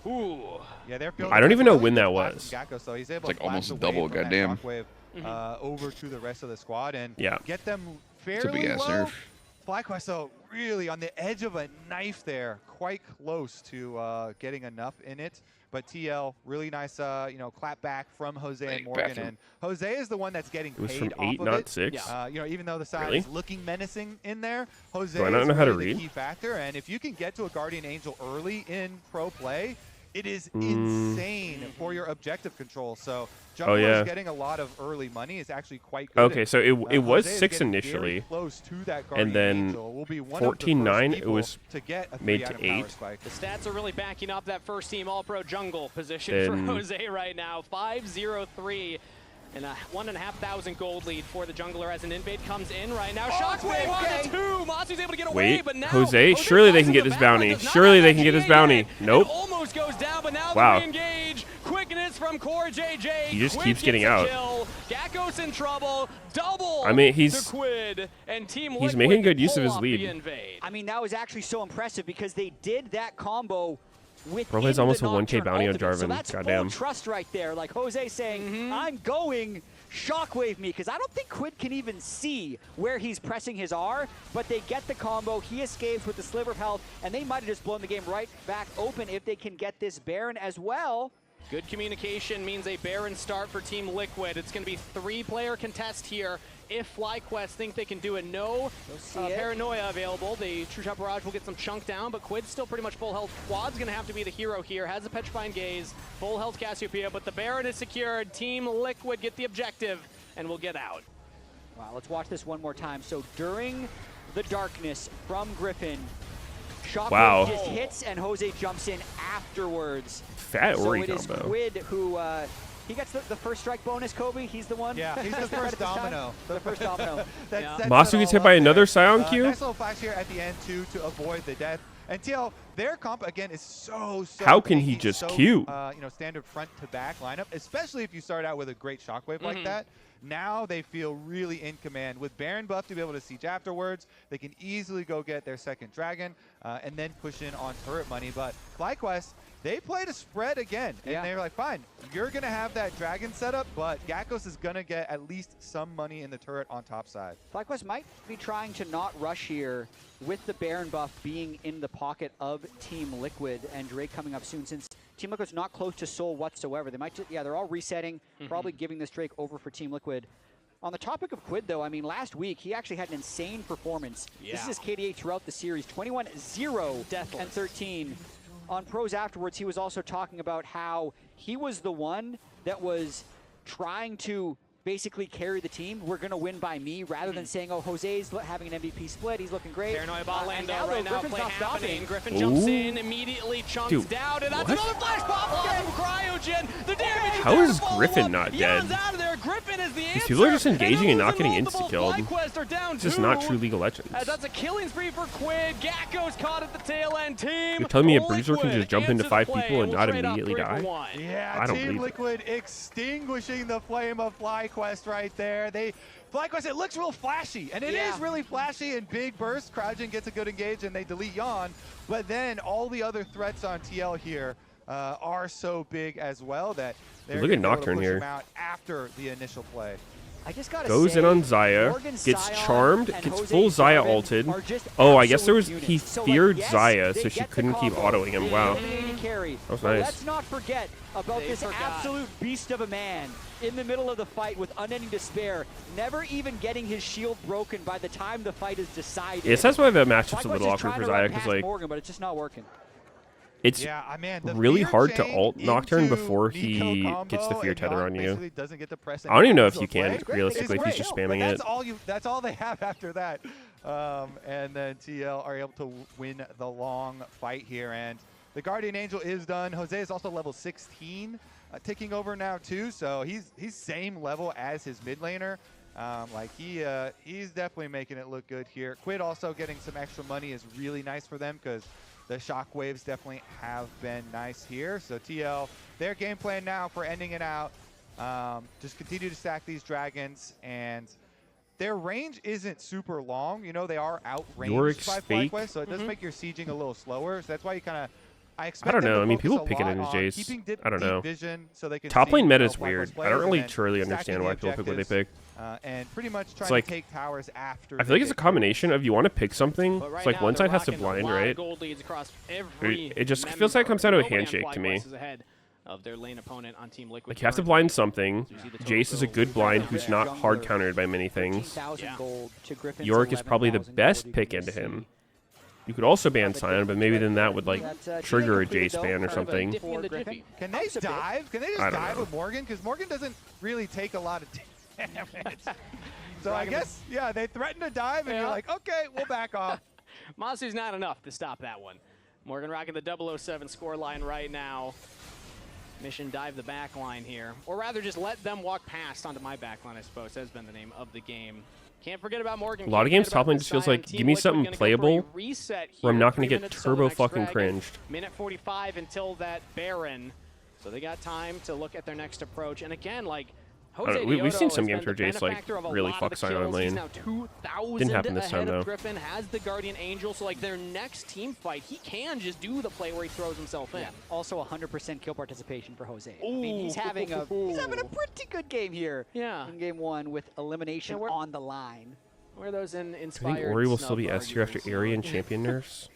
Ooh. Yeah, they're I don't even know when that flash was. from Gakko, so he's able It's like to flash almost away double, from that goddamn. shockwave, over to the rest of the squad and Yeah. get them It's a fairly big-ass low. nerf. FlyQuest, though, really on the edge of a knife there, quite close to getting enough in it. But TL, really nice, clap back from Jose and Thank Morgan. bathroom. And Jose is the one that's getting It was paid from off 8, of not it. 6. Even though the side Really? is looking menacing in there, Jose Do I not is know how to really the read? key factor. And if you can get to a Guardian Angel early in pro play, it is Mm. insane for your objective control. So Jungle yeah. is getting a lot of early money. Is actually quite good. Okay, so it was Jose is 6 getting very initially. close to that Guardian And then Angel. Will be one of the 14-9, first it people was to get a made to 3-item power 8. spike. The stats are really backing up that first team All-Pro jungle position Then- for Jose right now. 5-0-3 and a 1,500 gold lead for the jungler as an invade comes in right now. Shockwave on the 2. Masu's able to get away, Wait, but now Jose, surely they falls can in get the this back bounty. line, does not Surely have they that can get this GA bounty. yet. Nope. It almost goes down, but now Wow. the re-engage. Quickness from Core JJ. He just Quid keeps getting gets a out. Kill. Gakko's in trouble. Double. I mean, to he's Quid and Team he's Liquid making good use pull of his off lead. the invade. I mean, that was actually so impressive because they did that combo with Bro has almost a 1K Nocturne bounty on ultimate. So Jarvan. that's Goddamn. full trust right there. Like Jose saying, I'm going shockwave me, because I don't think Quid can even see where he's pressing his R, but they get the combo. He escapes with the sliver of health, and they might have just blown the game right back open if they can get this Baron as well. Good communication means a Baron start for Team Liquid. It's going to be 3-player contest here. If FlyQuest think they can do it, no Paranoia available. The True Shot Barrage will get some chunk down, but Quid's still pretty much full health. Quad's going to have to be the hero here. Has a Petrifying Gaze, full health Cassiopeia, but the Baron is secured. Team Liquid get the objective, and will get out. Wow, let's watch this one more time. So during the darkness from Griffin, Shockwave just hits and Jose jumps in afterwards. Fat So Ori it is combo. Quid who, he gets the first strike bonus, Kobe. He's the one. Yeah, he's the first domino. The first domino. Yeah. Masu gets hit by another Scion Q? Nice little flash here at the end, too, to avoid the death. And TL, their comp, again, is so How can he tanky, just so, Q? Standard front-to-back lineup, especially if you start out with a great shockwave like that. Now they feel really in command. With Baron buff to be able to siege afterwards, they can easily go get their second dragon and then push in on turret money. But FlyQuest, they played a spread again, and they were like, fine, you're going to have that dragon setup, but Gakkos is going to get at least some money in the turret on top side. FlyQuest might be trying to not rush here with the Baron buff being in the pocket of Team Liquid and Drake coming up soon, since Team Liquid's not close to Soul whatsoever. They might just, they're all resetting, probably giving this Drake over for Team Liquid. On the topic of Quid, though, I mean, last week he actually had an insane performance. This is his KDA throughout the series, 21-0 and 13. On Pros afterwards, he was also talking about how he was the one that was trying to basically carry the team. We're going to win by me, rather than saying, oh, Jose's having an MVP split. He's looking great. Paranoia bot lane and though right now, Griffin's play not happening. stopping. Griffin jumps in, immediately chunks Dude, down, and that's what? another flash pop off of Cryogen. The damage is How there is to follow Griffin up. not Yon's dead? out of there. Griffin is the answer. people are just engaging and not they're getting losing insta-killed. multiple. FlyQuest are down It's just 2. not true League of Legends. As that's a killing spree for Quid. Gakko's caught at the tail end. Team You're telling me a Liquid bruiser can just jump into answers 5 the play. people and We'll not trade up immediately 3 for die? 1. Yeah, I don't Team believe it. Liquid extinguishing the flame of FlyQuest right there. FlyQuest, it looks real flashy, and it is really flashy in big bursts. Cryogen gets a good engage, and they delete Yon. But then all the other threats on TL here, are so big as well that they're Look at gonna be able to Nocturne push here. them out after the initial play. I just gotta Goes say, in on Xayah, Morgan gets Sion charmed, and gets Jose full Xayah Jarvan ulted. are just Oh, I guess there absolute was he units. So, feared yes, Xayah, they so she get the couldn't keep combo. autoing him. They Wow. get the AD carry. That was But nice. let's not forget about They this forgot. absolute beast of a man in the middle of the fight with unending despair, never even getting his shield broken by the time the fight is decided. Yes, that's why that matchup's a FlyQuest little is awkward trying for to run Xayah, because past like Morgan, but it's just not working. it's Yeah, man, the really fear hard to chain ult Nocturne into before Nico he combo gets the fear and tether Doc on you. basically doesn't get to press I don't even know if any you can play. realistically if he's It's just great, spamming but it. that's all they have after that. And then TL are able to win the long fight here. And the Guardian Angel is done. Jose is also level 16, ticking over now too. So he's same level as his mid laner. He's definitely making it look good here. Quid also getting some extra money is really nice for them because the shockwaves definitely have been nice here. So TL, their game plan now for ending it out, just continue to stack these dragons, and their range isn't super long. You know, they are outranged Yorick's by fake. FlyQuest, so it does make your sieging a little slower. So that's why you kind of, I expect I don't them to know. I mean, focus people a pick it lot in as on Jace. keeping I don't know. deep vision so they can Top see lane meta how is FlyQuest weird. plays, I don't and really then truly stacking understand the why people pick what they objectives, pick. and pretty much trying like- to take towers after. I feel like it's a combination of you want to pick something. But right It's like now, one they're side has to rocking a blind, lot of right? gold leads across every It just feels like it comes down to a handshake to me. FlyQuest is ahead of their lane opponent on Team Liquid. Like you have to blind something. Jace is a good blind who's not hard countered by many things. 13,000 Yeah. gold to Griffin's Yorick is probably the 11,000 best gold. pick You can into see him. You could also ban Sion, but maybe then that would like That's, trigger a completed, Jace though, ban or for something. Diffie and the Griffin. Diffie. Can they Helps a bit. dive? Can they just I don't dive know. with Morgan? Because Morgan doesn't really take a lot of damage. So I Dragon- guess, yeah, they threaten to dive, and Yeah. you're like, okay, we'll back off. Masu's not enough to stop that one. Morgan rocking the 007 score line right now. Mission dive the back line here. Or rather just let them walk past onto my back line, I suppose. That's been the name of the game. Can't forget about Morgan. A lot of games top lane just feels like, give me something playable where I'm not going to get turbo fucking cringed. Minute 45 until that Baron. So they got time to look at their next approach. And again, like, Jose We've Dioto seen some has games been where the Jace, like, benefactor of a really lot of fucks the Sion kills. He's lane. now 2,000 Didn't happen this ahead time, of though. Griffin, has the Guardian Angel, so like their next team fight, he can just do the play where he throws himself in. Yeah. Also 100% kill participation for Jose. I mean, he's having a pretty good game here. Yeah. In game one with elimination Yeah, on the line. Where are those I inspired think Ori will still snub be S tier after arguments? Ari and champion nerfs.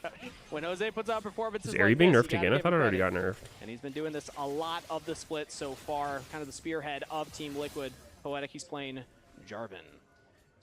When Jose puts out performances Is Ari like being this, nerfed you gotta again? I give thought it him already got credit. nerfed. And he's been doing this a lot of the split so far, kind of the spearhead of Team Liquid. Poetic, he's playing Jarvan.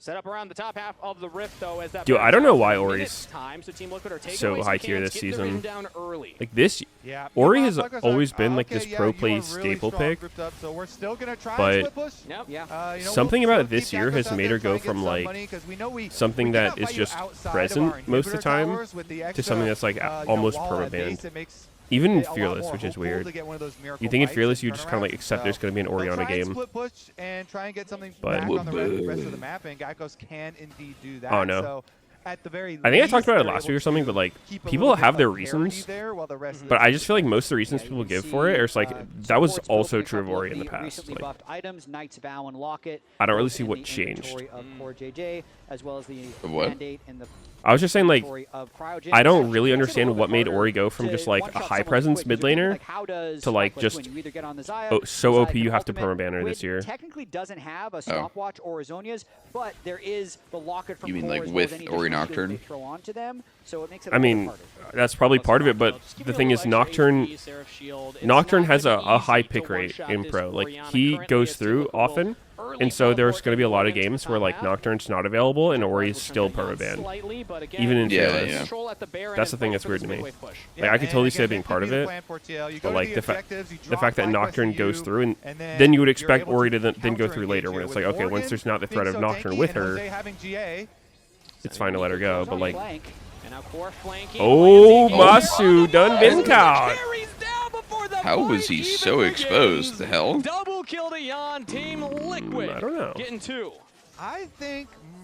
Set up around the top half of the rift, though, as that. Dude, I don't know why Ori's Ori's time, so Team Liquid are taking so away some high tier camps, this getting their vision season. down early. Like this, Yeah. Ori Yeah, has FlyQuest are always been like okay, this yeah, pro you play are really staple strong pick. grouped up, so we're still gonna try but- and split push. Yep. Yeah. You know, Something we'll about still this keep year Dakos has out made there, her try go and get from some like money, 'cause we know we something cannot that is fight you just outside of present our most of the inhibitor time towers with the to extra, something that's like you know, almost wall at perma-banned. base. It makes Even in it a lot Fearless, more which is hopeful weird. to get one of those miracle You think in fights Fearless and you just kind of like turnarounds. accept there's So going to be an they'll Orianna try and game. split push and try and get something But- back on the rest of the map, and Geikos can indeed do that. Oh, no. So at the very I think I talked least, about it they're last able week or something, to but like keep a people little bit have their of parity reasons. there while the rest of But the I just feel like most of the reasons Yeah, you people can give for it see, are just like that was supports will also pick true up of Ori in the the past. recently Like, buffed items, Knight's Vow and Locket. I don't really both see in what the changed. inventory of Core JJ, as well as the What? mandate in the I was just saying like inventory of Cryogen. I don't It really makes it a understand little what bit made harder Ori go from to just like a one-shot high someone presence quick, mid 'cause you're thinking, laner like, how does to like FlyQuest just win? You either get on the Xayah, so Xayah OP can you have to ultimate. permaban her this Quid year. Technically doesn't have a stopwatch or a Zonia's, but there is the Locket from You mean, Core like, as well as with any Ori additional skills Nocturne? they throw onto them, so it makes it I a little mean, bit harder. that's probably part of it, but Just give the me a thing little is extra Nocturne HP, Seraph Shield. It's Nocturne not has gonna a be high easy to pick rate one-shot in this pro. Like Orianna. he Currently, goes it's through typical often, early and so there's teleport going to be a lot of into the games where like top half. Nocturne's not available and Ori's still Down perma-banned. slightly, but again, Even in Yeah, Fearless. yeah. control at the Baron That's the and thing fight that's for weird this to me. midway push. Like, I could totally see again, that being could part be of the it, plan for TL. You but go like to the objectives, you the draw fact that FlyQuest Nocturne to goes you, through and and then you would you're expect able Ori to to then go through counter-engage later here when it's with like, okay, once Morgan there's not the being threat of so Nocturne tanky with and her, Jose having GA. it's fine to let her go. But like, Flank. And now Core flanking. oh, Lands Masu done been caught. Carries down before the How was fight he even so exposed? begins. The hell? Double kill to Jan, Team Liquid. I don't know. Getting two. I think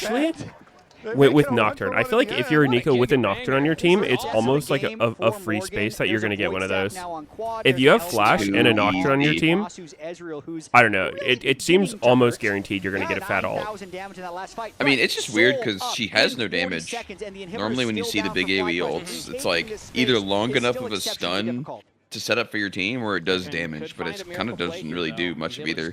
Ashley? with Nocturne. I feel like if you're a Nico with a Nocturne on your team, it's almost like a free space that you're going to get one of those. If you have Flash and a Nocturne on your team, I don't know. It seems almost guaranteed you're going to get a fat ult. I mean, it's just weird because she has no damage. Normally when you see the big AoE ults, it's like either long enough of a stun to set up for your team or it does damage, but it kind of doesn't really do much of either.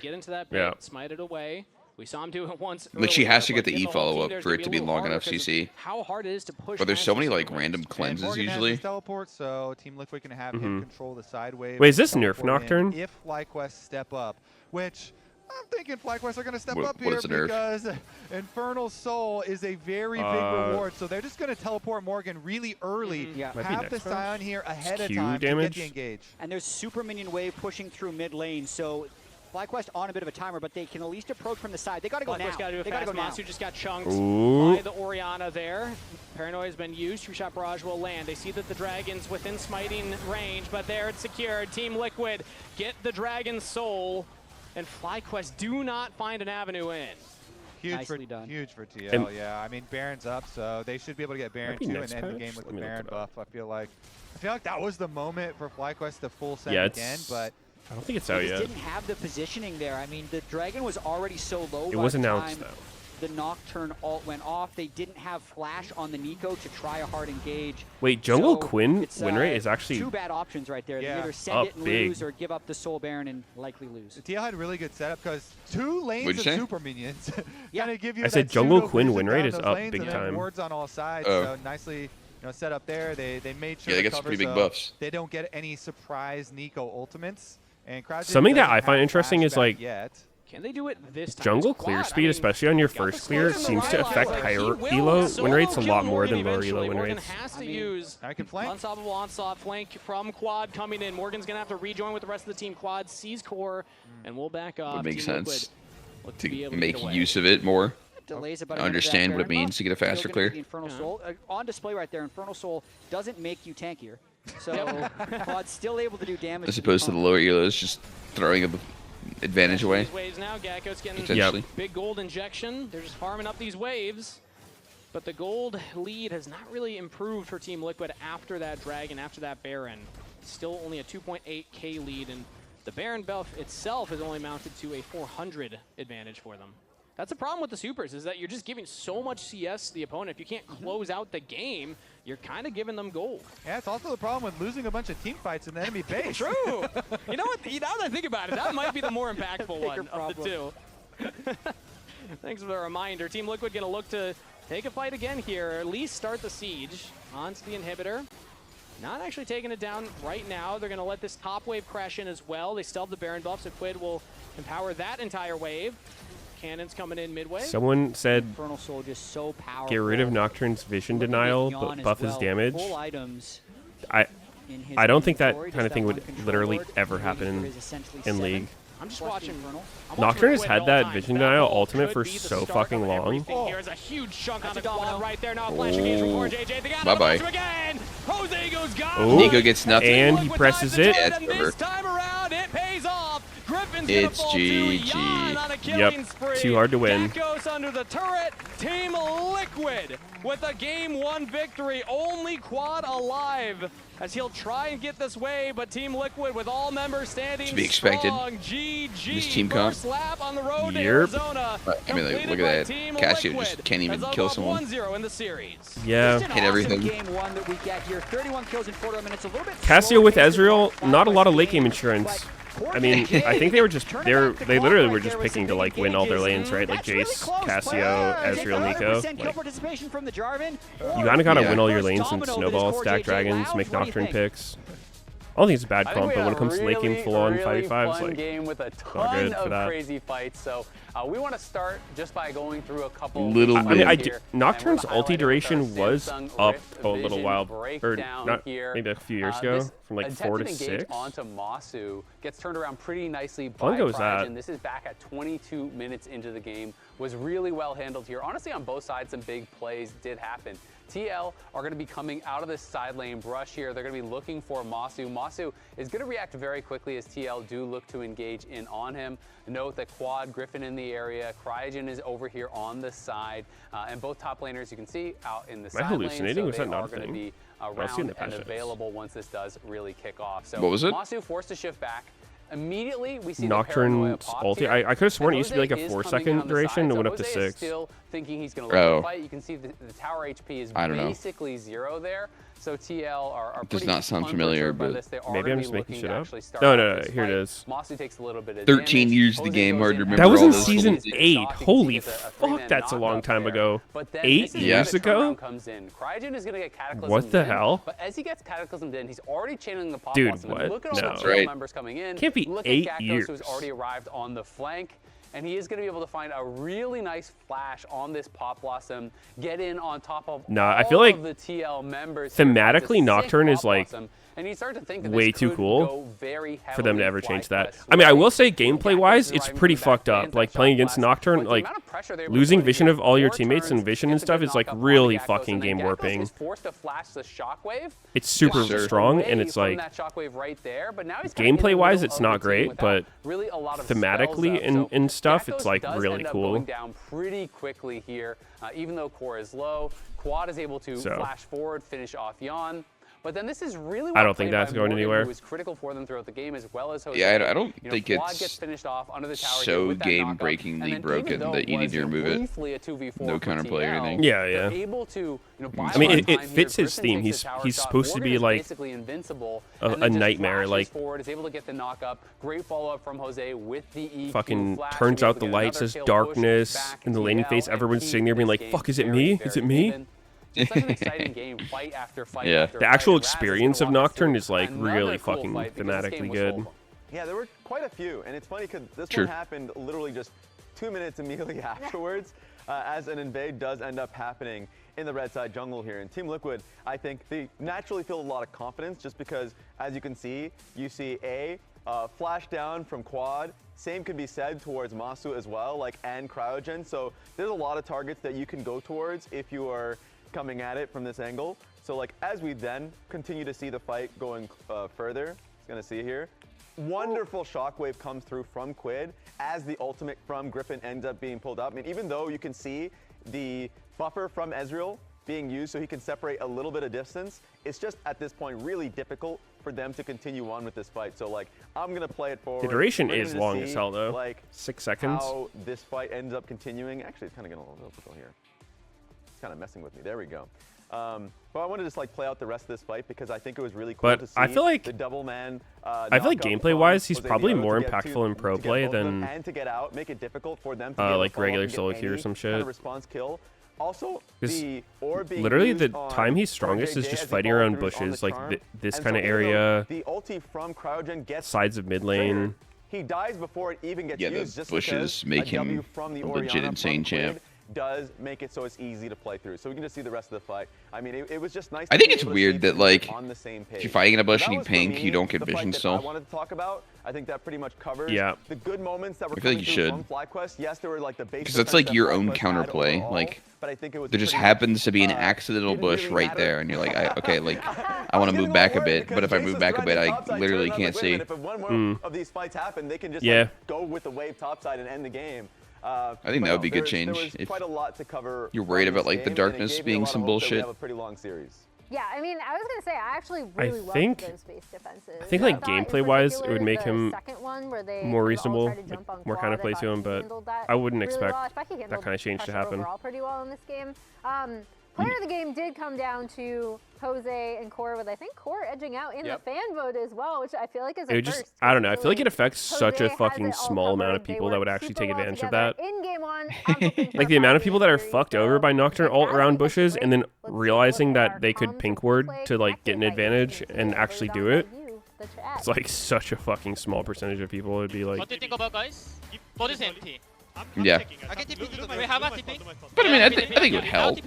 Yeah. Smite it away. We saw him do it once. Like she has to get the E follow-up for it to be long enough CC. How hard it is to push. But there's so many like random cleanses usually. Teleport, so Team Liquid can have him control the side wave. Wait, is this nerf Nocturne? If FlyQuest step up, which I'm thinking FlyQuest are going to step up what here is the nerf? because Infernal Soul is a very big reward. So they're just going to teleport Morgan really early. Have the Scion here ahead of time to get the engage. And there's super minion wave pushing through mid lane, so FlyQuest on a bit of a timer, but they can at least approach from the side. They got to go now. They got to go now. Masu just got chunked by the Orianna there. Paranoia has been used. Two-shot barrage will land. They see that the Dragon's within smiting range, but there it's secured. Team Liquid get the Dragon's soul, and FlyQuest do not find an avenue in. Huge for TL, yeah. I mean, Baron's up, so they should be able to get Baron too and end the game with the Baron buff. I feel like that was the moment for FlyQuest to full send again, but I don't think it's out yet. Didn't have the positioning there. I mean, the Dragon was already so low. It was announced though. The Nocturne ult went off. They didn't have Flash on the Nico to try a hard engage. Wait, Jungle Quinn win rate is actually two bad options right there. They either send it and lose or give up the Soul Baron and likely lose. TL had a really good setup because 2 lanes of super minions kind of give you. I said Jungle Quinn win rate is up big time. Wards on all sides, so nicely set up there. They made sure they got some pretty big buffs. They don't get any surprise Nico ultimates. And something that I find interesting is like can they do it this time? Jungle clear speed, especially on your first clear, seems to affect higher elo win rates a lot more than lower elo win rates. Has to use unstoppable onslaught flank from Quad coming in. Morgan's gonna have to rejoin with the rest of the team. Quad sees core, and we'll back off. Would make sense to make use of it more. Understand what it means to get a faster clear. Infernal Soul on display right there. Infernal Soul doesn't make you tankier, so Quad's still able to do damage. As opposed to the lower elos just throwing a advantage away. Waves now. Gecko's getting big gold injection. They're just farming up these waves. But the gold lead has not really improved for Team Liquid after that Dragon, after that Baron. Still only a 2.8k lead, and the Baron buff itself has only mounted to a 400 advantage for them. That's the problem with the supers, is that you're just giving so much CS to the opponent. If you can't close out the game, you're kind of giving them gold. Yeah, it's also the problem with losing a bunch of team fights in the enemy base. True. You know what? Now that I think about it, that might be the more impactful one of the two. Thanks for the reminder. Team Liquid going to look to take a fight again here, or at least start the siege onto the inhibitor. Not actually taking it down right now. They're going to let this top wave crash in as well. They still have the Baron buff, so Quid will empower that entire wave. Cannons coming in midway. Someone said Infernal Soul just so powerful. Get rid of Nocturne's vision denial, but buff his damage. I don't think that kind of thing would literally ever happen in League. I'm just watching. Nocturne has had that vision denial ultimate for so fucking long. Here's a huge chunk on the quad right there. Now flash engage from core JJ. They got bye-bye. again. Jose goes gone. Nico gets nothing. And he presses it. Yeah, it's this time around, it pays off. Griffin's it's GG. Yep, too hard to win. Goes under the turret. Team Liquid with a game 1 victory. Only Quad alive as he'll try and get this way, but Team Liquid with all members standing to be expected. Strong. GG. This team comp. Lap on the road to Arizona. I mean, like, look at that. Cassio just can't even kill someone. 1-0 in the series. Yeah. Hit everything. Game 1 that we get here. 31 kills in 4 minutes. A little bit Cassio with Ezreal, not a lot of late game insurance. I mean, I think they were just they literally were just picking to like win all their lanes, right? Like Jace, Cassio, Ezreal, Nico. Like, you kind of gotta win all your lanes and snowball, stack dragons, make Nocturne picks. I don't think it's a bad comp, but when it comes to late game full-on 5v5, it's like game with a ton of crazy fights. So we want to start just by going through a couple. I mean, Nocturne's ulti duration was up a little while, or not, maybe a few years ago. from like 4 to 6. Onto Masu gets turned around pretty nicely How long by ago was that? Cryogen. This is back at 22 minutes into the game. Was really well handled here. Honestly, on both sides, some big plays did happen. TL are going to be coming out of this side lane brush here. They're going to be looking for Masu. Masu is going to react very quickly as TL do look to engage in on him. Note that Quad, Griffin in the area. Cryogen is over here on the side. And both top laners, you can see, out in the side lane. Am I hallucinating? So Was that they not are a going to thing? be I've seen around the and patches. available once this does really kick off. So What was it? Masu forced to shift back. Immediately, we see Nocturne's ulti. I could have sworn it used to be like a 4-second duration and went up to 6. Still thinking he's going to lose the fight. You can see the tower HP is I don't know. basically 0 there. So TL are Does pretty not sound familiar, unperturbed by but this. They are maybe gonna I'm be just making looking shit to up. actually start No, off no, this here it fight. is. Masu takes a little bit of 13 damage. years of the Jose game, goes hard in, to remember That was all in this season shit. 8. You can see Holy it's a fuck, three-man that's a long knockup time there. ago. But then 8 this is years where the ago? turnaround comes in. Cryogen is going to get cataclysmed What the in, hell? But as he gets cataclysmed in, he's already channeling the pop Dude, blossom. And what? look at all No. the That's TL right. members coming in. Can't be Look 8 at Gakos, years. who's already arrived on the flank. And he is going to be able to find a really nice flash on this pop blossom, get in on top of Nah, I all feel like of the TL members. thematically, It's a sick Nocturne is, pop like, blossom, and you start to think that way this too could cool go very for them to heavily ever change that. FlyQuest I mean, I will way. say gameplay-wise, it's Arriving pretty from the back fucked up. fans, Like, that playing shot against blast, Nocturne, but the like, amount of pressure they were losing putting vision in of all your 4 teammates and turns, vision and gets a stuff good is, like, knock up on really Gakos, fucking and then game Gakos warping. is forced to flash the shockwave. It's super Flashes strong, away and it's, from like, that shockwave right there, but now he's kinda in the gameplay-wise, middle it's of not the team great, without but really a lot of thematically spells up. and So stuff, it's, Gakos like, does really end up cool. going down pretty quickly here, even though core is low. Quad is able to flash forward, finish off Yon. But then this is really I don't think that's going anywhere. Who was critical for them throughout the game as well as Jose. Yeah, I don't think Quad it's gets finished off under the tower here so with that knockup. game-breakingly And then broken even though that you it need to was remove it. briefly a 2v4 No for counterplay or TL, anything. Yeah, they're yeah. able to, buy I mean, some it time fits here. his Griffin theme. takes the tower He's shot. supposed to Morgan be, is like, basically invincible, a and then just nightmare, flashes like, forward, is able to get the knockup. Great follow-up from Jose with the EQ fucking flash, turns able out to the get lights another as kill, darkness push back in the laning TL, phase. and Everyone's keep sitting there being this like, game fuck, is it very, me? very Is it me? even. It's such an exciting game, fight after fight Yeah. after The fight, actual and Raz is gonna experience of walk us Nocturne through is, like, another really cool fucking fight because this game thematically was good. full. Yeah, there were quite a few, and it's funny because this Sure. one happened literally just 2 minutes immediately afterwards, as an invade does end up happening in the red side jungle here. And Team Liquid, I think they naturally feel a lot of confidence just because, as you can see, you see a flash down from Quad. Same could be said towards Masu as well, like, and Cryogen. So there's a lot of targets that you can go towards if you are coming at it from this angle. So, like, as we then continue to see the fight going further, it's gonna see here. Wonderful shockwave comes through from Quid as the ultimate from Griffin ends up being pulled up. I mean, even though you can see the buffer from Ezreal being used so he can separate a little bit of distance, it's just at this point really difficult for them to continue on with this fight. So, like, I'm gonna play it forward. The duration We're is gonna long see, as hell, though. Like, 6 seconds. how this fight ends up continuing. Actually, it's kind of getting a little difficult here. It's kind of messing with me. There we go. But I want to just, like, play out the rest of this fight because I think it was really cool But to see I feel like the double man. I feel like gameplay-wise, he's probably more impactful in pro play than and to get out, make it difficult for them to be able to like follow up regular and get solo queue or any some kind of shit. response kill. Also, 'Cause the orb being literally used the on time he's strongest is RJJ just as he fighting follows around through on bushes, the like charm. this And kind so of even though area, the ulti from Cryogen gets sides of mid triggered, lane. he dies before it even gets Yeah, the used. Just bushes because make a W him from the a legit Orianna insane from Quid champ. does make it so it's easy to play through. So we can just see the rest of the fight. I mean, it was just nice. I to think be it's able to weird see that, things like, on the same page. if you're fighting in a bush That and you was, for pink, you me, don't get the vision fight that still. I wanted to talk about. I think that pretty much covers the good moments that were I feel like coming you through should. from FlyQuest. Yes, there were, like, the base Because that's defense like your that own FlyQuest had counterplay. overall, Like, but I think it was there just pretty happens to be an much, accidental didn't bush really right matter. there, and you're like, okay, like, I want to move back a bit, but if I move back a bit, I literally can't see. If one more of these fights happen, they can just Yeah. like, go with the wave topside and end the game. I think but that would be a good there change was if quite a lot to cover you're worried on about, this like, the game, and it darkness gave me a being lot of some hope that we bullshit. have a pretty long series. Yeah, I mean, I was gonna say I actually really loved think- those base defenses. I think, like, thought in gameplay-wise, it would particular make the him second one where they more all reasonable, tried to jump on more quad, I counterplay thought to him, he but handled that I wouldn't really expect well. Becky that handled kind of change to pressure happen. overall pretty well in this game. Player of the game did come down to Jose and Core, with I think Core edging out in the fan vote as well, which I feel like is a It would just, first. I don't know. I feel like it affects Jose such a has fucking it all small amount of covered. They people that would work actually super take well advantage of together. that. In game one, I'm hoping for Like the amount of people that are 5v3, fucked over by so Nocturne all that's around gonna be bushes great. and then Let's see what realizing our that they could comms pink will ward play to like get an connected by advantage UCC, and but actually it's do on it. you, the chat. It's like such a fucking small percentage of people would be like. What do you think about guys? Bot is empty. Yeah. I get TP. We have a TP. But I mean, I think it would help.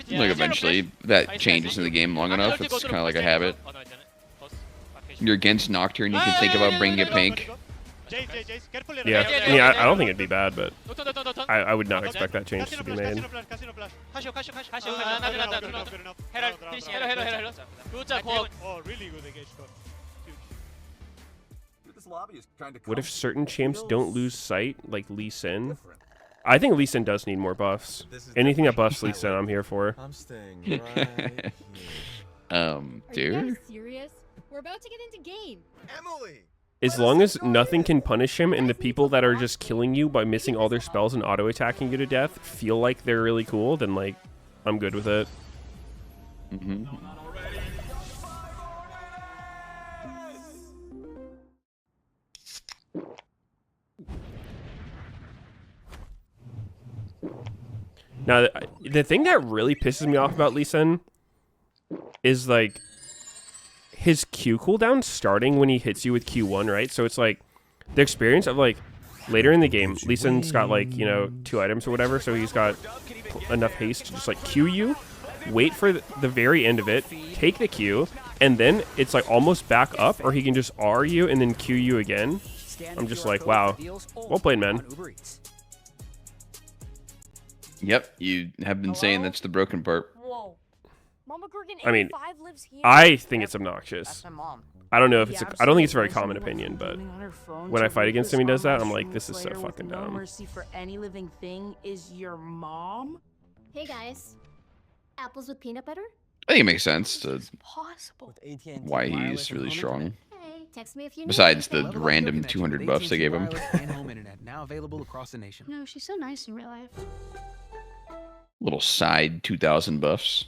Yeah. Like, eventually, that changes in the game long enough. It's kind of like a habit. Oh, no, I didn't. Close. Okay, you're against Nocturne, you can think about bringing a pink. Yeah, I mean, I don't think it'd be bad, but I would not expect that change to be made. What if certain champs don't lose sight, like Lee Sin? I think Lee Sin does need more buffs. Anything that buffs Lee Sin, I'm here for. I'm staying right Dude. Are you guys serious? We're about to get into game. Emily! As long as nothing can punish him and the people that are just killing you by missing all their spells and auto-attacking you to death feel like they're really cool, then, like, I'm good with it. Now, the thing that really pisses me off about Lee Sin is, like, his Q cooldown starting when he hits you with Q1, right? So it's, like, the experience of, like, later in the game, Lee Sin's got, like, you know, 2 items or whatever, so he's got enough haste to just, like, Q you, wait for the very end of it, take the Q, and then it's, like, almost back up, or he can just R you and then Q you again. I'm just like, wow. Well played, man. Yep, you have been saying that's the broken part. Whoa. Mama Gorgon I mean, 85 lives here. I think it's obnoxious. That's my mom. I don't know if it's I don't think it's a very common opinion, but when I fight against him, he does that. I'm like, this is so fucking dumb. Mercy for any living thing is your mom. Hey guys, apples with peanut butter? I think it makes sense to Possible. why he's really strong. Hey, text me if you need Besides the anything. random 200 buffs they gave him. home internet now available across the nation. No, she's so nice in real life. Little side 2,000 buffs.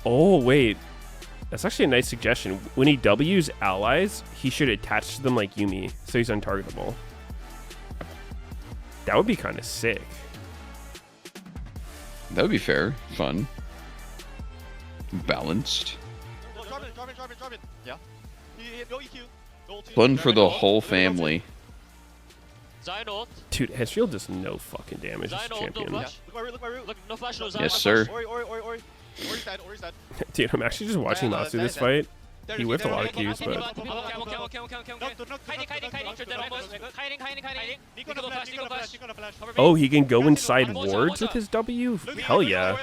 Oh, wait. That's actually a nice suggestion. When he W's allies, he should attach to them like Yumi, so he's untargetable. That would be kind of sick. That would be fair. Fun. Balanced. Drop it. Yeah. No EQ. Fun for the whole family. Dude, Hezfield does no fucking damage as a champion. Look my root. Look, no flash, no Yes, sir. Ori. Ori's dead. Dude, I'm actually just watching Matsu this fight. He whipped a lot of Qs, but... Oh, he can go inside wards with his W? Hell yeah.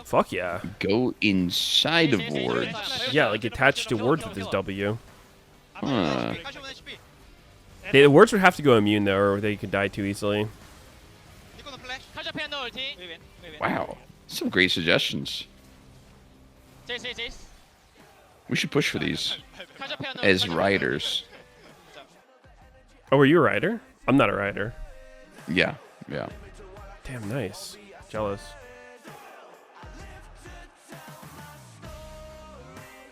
Fuck yeah. Go inside of wards? Yeah, like attached to wards with his W. Huh. The wards would have to go immune, though, or they could die too easily. Wow. Some great suggestions. We should push for these as riders. Oh, are you a rider? I'm not a rider. Yeah. Damn, nice. Jealous.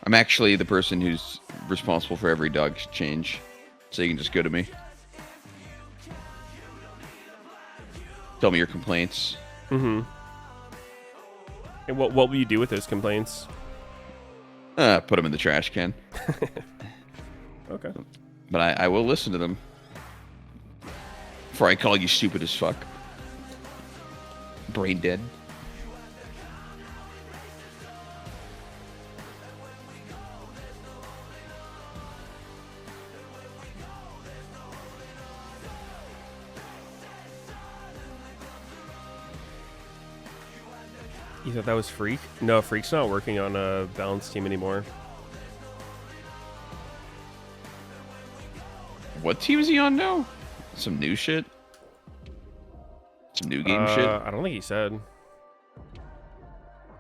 I'm actually the person who's responsible for every dog change, so you can just go to me. Tell me your complaints. Mm-hmm. And what will you do with those complaints? Put them in the trash can. Okay. But I will listen to them. Before I call you stupid as fuck. Brain dead. You thought that was Freak? No, Freak's not working on a balanced team anymore. What team is he on now? Some new shit? Some new game shit? I don't think he said.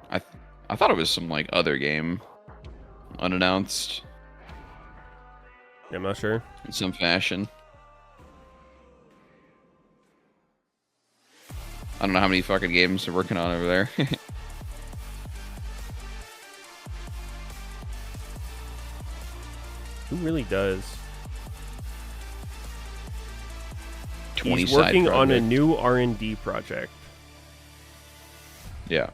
I thought it was some like other game. Unannounced. Yeah, I'm not sure. In some fashion. I don't know how many fucking games they're working on over there. Who really does? 20 He's side working on a project. new R&D project. Yeah.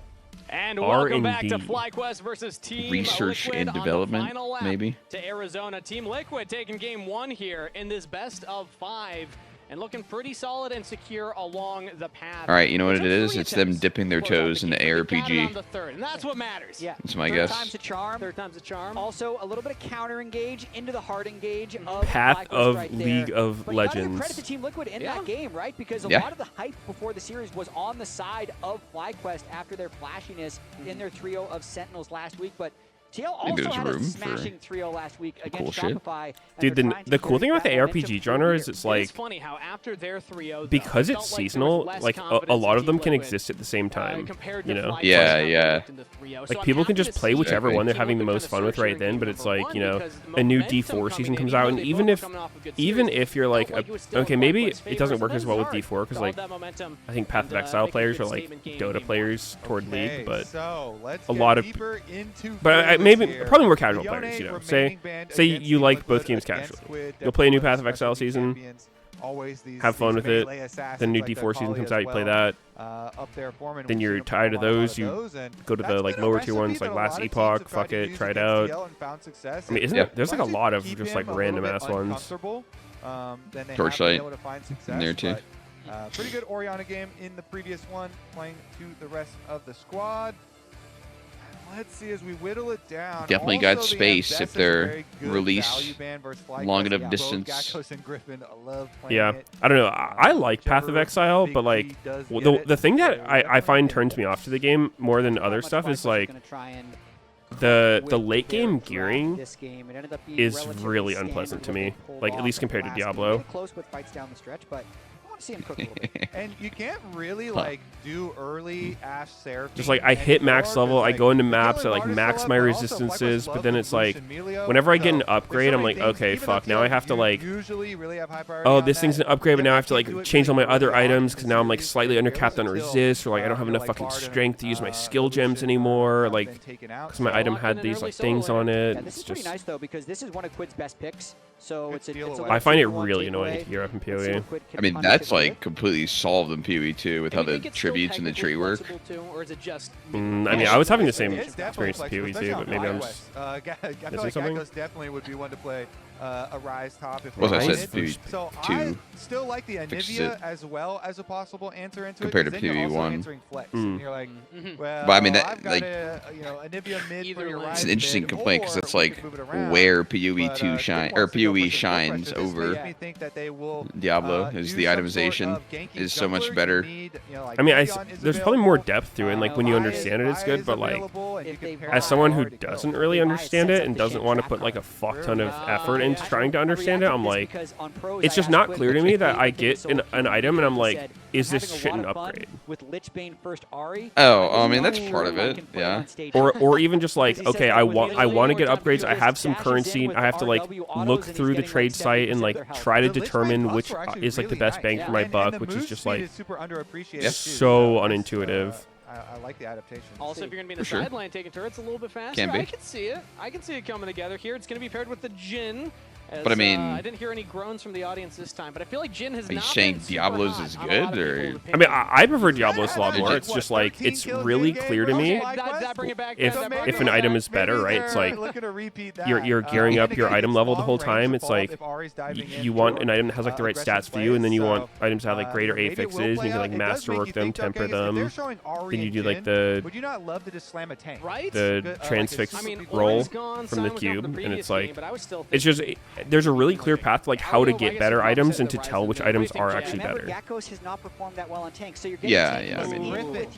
And welcome back to R&D. FlyQuest versus Team Research Liquid and on the development, final lap maybe? to Arizona. Team Liquid taking game 1 here in this best of 5 and looking pretty solid and secure along the path. All right, you know what it is? It's them dipping their toes into ARPG. On the third, and that's what matters. Yeah, that's my third guess. Time's a charm. Third time's a charm. Also, a little bit of counter engage into the hard engage of Path of right League there. of But Legends. you gotta give credit to Team Liquid in that game, right? Because a lot of the hype before the series was on the side of FlyQuest after their flashiness in their trio of Sentinels last week. But TL also had a smashing trio last week against Shopify. Dude, the cool thing about the ARPG genre is it's like, funny how after their 3-0, because it's seasonal, like a lot of them can exist at the same time, you know? Yeah. Like people can just play whichever one they're having the most fun with right then, but it's like, you know, a new D4 season comes out, and even if you're like, okay, maybe it doesn't work as well with D4, because like, I think Path of Exile players are like Dota players toward League, but a lot of, probably more casual players, you know. Say you like both games casually. You'll play a new Path of Exile season, have fun with it. Then new D4 season comes out, you play that. Then you're tired of those, you go to the like lower tier ones like Last Epoch, fuck it, try it out. I mean, there's like a lot of just like random ass ones. Torchlight in there too. Pretty good Orianna game in the previous one, playing to the rest of the squad. Let's see as we whittle it down. Definitely got space if they're released long enough distance. Yeah, I don't know. I like Path of Exile, but like the thing that I find turns me off to the game more than other stuff is like the late game gearing is really unpleasant to me. Like at least compared to Diablo. See him cook a little bit. And you can't really like do early Ash Seraphine. Just like I hit max level, I go into maps, I like max my resistances, but then it's like whenever I get an upgrade, I'm like, okay, fuck, now I have to like, oh, this thing's an upgrade, but now I have to like change all my other items because now I'm like slightly undercapped on resist, or like I don't have enough fucking strength to use my skill gems anymore, like because my item had these like things on it. This is pretty nice though because this is one of Quid's best picks. So it's I find it really annoying to gear up in PoE. I mean, that's like completely solved in PoE too, with how the tributes and the tree work. I mean, I was having the same experience in PoE too, but maybe I'm just missing something. Definitely would be one to play a Rise top. If I said PoE so 2. I still like the Anivia as well as a possible answer into compared it. to PoE 1. And you're like, well, but I mean, that like Anivia mid for your Rise it's an interesting complaint because it's like where PoE 2 shine or PoE shines over Diablo is the itemization is so much better. I mean, there's probably more depth to it, and like when you understand it, it's good. But like, as someone who doesn't really understand it and doesn't want to put like a fuck ton of effort into trying to understand it, I'm like, it's just not clear to me that I get an item and I'm like, is this shit an upgrade? Oh, I mean that's part of it, yeah. Or even just like, okay, I want to get upgrades. I have some currency. I have to like look through the trade site and like try to determine which is like the best bang for my buck, which is just like so unintuitive. I like the adaptation. Also, if you're going to be in the sideline taking turrets a little bit faster, Can be. I can see it. I can see it coming together here. It's going to be paired with the Jhin. As, but I mean, I didn't hear any groans from the audience this time, but I feel like Jhin has not. Are you not saying Diablo's is good, or? I mean, I prefer Diablo's a lot more. It's just like it's really clear to me if an item is better, right? It's like you're gearing up your item level the whole time. It's like you want an item that has like the right stats for you, and then you want items that have like greater affixes, and you can like masterwork them, temper them. Then you do like the transfix roll from the cube, and it's like it's just. There's a really clear path to like how to get better items and to tell which items are actually better. Yeah, I mean,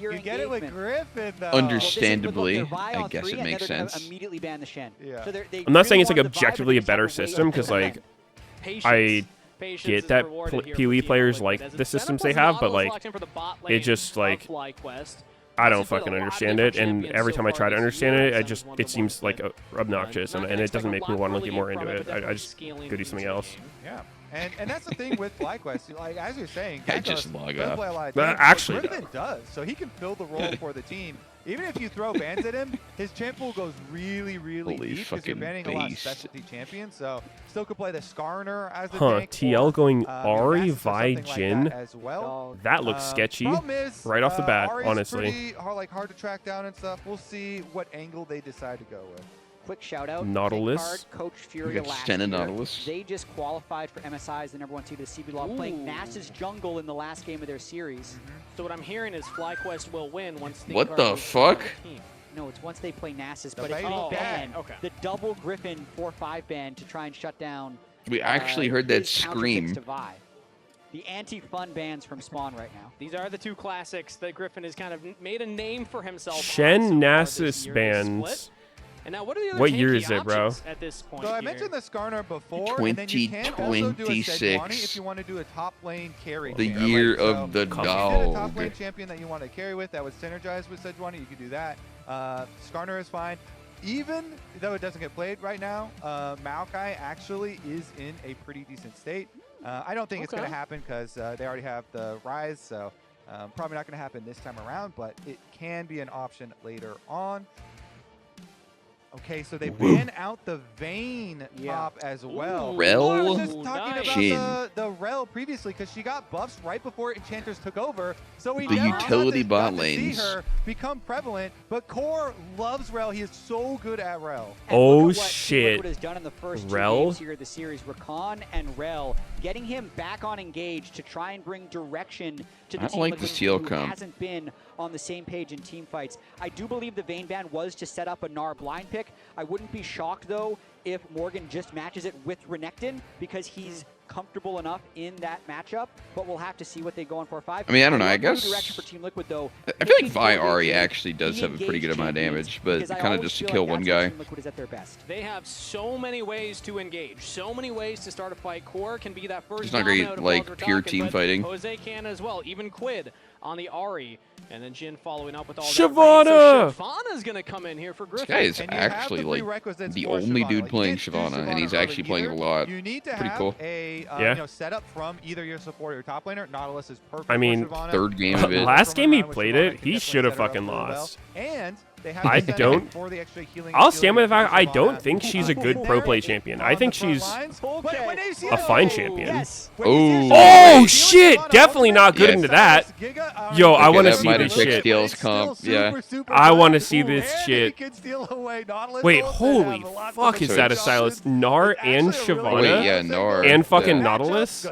you get it with Griffin, though. Understandably, I guess it makes sense. I'm not saying it's like objectively a better system because like I get that PoE players like the systems they have, but like it just like I don't fucking understand it, and every time I try to understand it, it seems like obnoxious, and it doesn't make me want to get more into it. I just go do something else. Yeah, and that's the thing with FlyQuest. Like as you're saying, I just log up. Actually, Griffin does, so he can fill the role for the team. Even if you throw bans at him, his champ pool goes really deep because you're banning a lot of specialty champions. So still could play the Skarner as the tank. TL going Ahri, Vi, Jhin. That looks sketchy right off the bat, honestly. Hard to track down and stuff. We'll see what angle they decide to go with. quick shout out. Nautilus. Coach Fury We got last Shen and year. Nautilus. They just qualified for MSI as the #1 seed of the CBLOL, playing Nasa's jungle in the last game of their series. So what I'm hearing is FlyQuest will win once the What the fuck? No, it's once they play Nasa's, but The it's the baby ban, okay. the double Griffin 4-5 ban to try and shut down. We actually heard that his counterpicks scream. to Vi. The anti-fun bans from Spawn right now. These are the two classics that Griffin has kind of made a name for himself. Shen Nasus bans. And now what are the other What year tanky is it, bro? options at this point So I here? mentioned the Skarner before, and then you can also do a 2026. if you want to do a top lane carry. The champion. year So of the if you did a top dog. lane champion that you want to carry with that would synergize with Sejuani, you could do that. Skarner is fine. Even though it doesn't get played right now, Maokai actually is in a pretty decent state. I don't think it's going to happen because they already have the Rise, so probably not going to happen this time around, but it can be an option later on. Okay, so they ban out the Vayne top as well. Rel I was just talking Jhin. about the Rel previously because she got buffs right before Enchantress took over. So we The never utility got bot to see lanes. her become prevalent, but Core loves Rel. He is so good at Rel. And Oh, look at what shit. Liquid has done in the first two Rel? games here of the series. Rakan and Rel getting him back on Engage to try and bring direction to the I team like against the TL who comp. hasn't been on the same page in team fights. I do believe the Vayne ban was to set up a Gnar blind pick. I wouldn't be shocked though if Morgan just matches it with Renekton because he's comfortable enough in that matchup, but we'll have to see what they go on 4-5. I mean, I don't know. I love the guess direction for Team Liquid, though. I feel like Making Vi sure Ari they actually does be have a pretty good engaged amount of champions, damage, but because I kind of always just to feel kill like one that's how guy. Team Liquid is at their best. They have so many ways to engage, so many ways to start a fight. Core can be that first It's not domino great, to like, Baldur pure Talkin, team but fighting. Jose can as well, even Quid on the Ari. And then Jhin following up with all Shyvana! that. So Shyvana's going to come in here for This Griffin. guy is And you have actually the like prerequisites the for only Shyvana. dude Like, playing you can't do Shyvana, and he's Shyvana actually early playing it a either. lot. You need to Pretty have cool. a Yeah. setup from either your support or top laner. Nautilus is perfect. I mean, for Shyvana. third game of it. Last game he With played Shyvana, it, you can he definitely should have set her up fucking really well. lost. And they have I the setup don't- for the extra healing I'll shield stand with the fact I Shyvana. don't think she's a good pro play champion. I think she's a fine champion. Yes. Oh. Oh shit! Definitely not good into that. Yo, I Okay, want to that see might this have checked shit. Steel's comp. Yeah. I want to see this shit. Wait, holy fuck, is that a Silas? Gnar and Shyvana? Wait, yeah, Gnar. And fucking Yeah. Nautilus?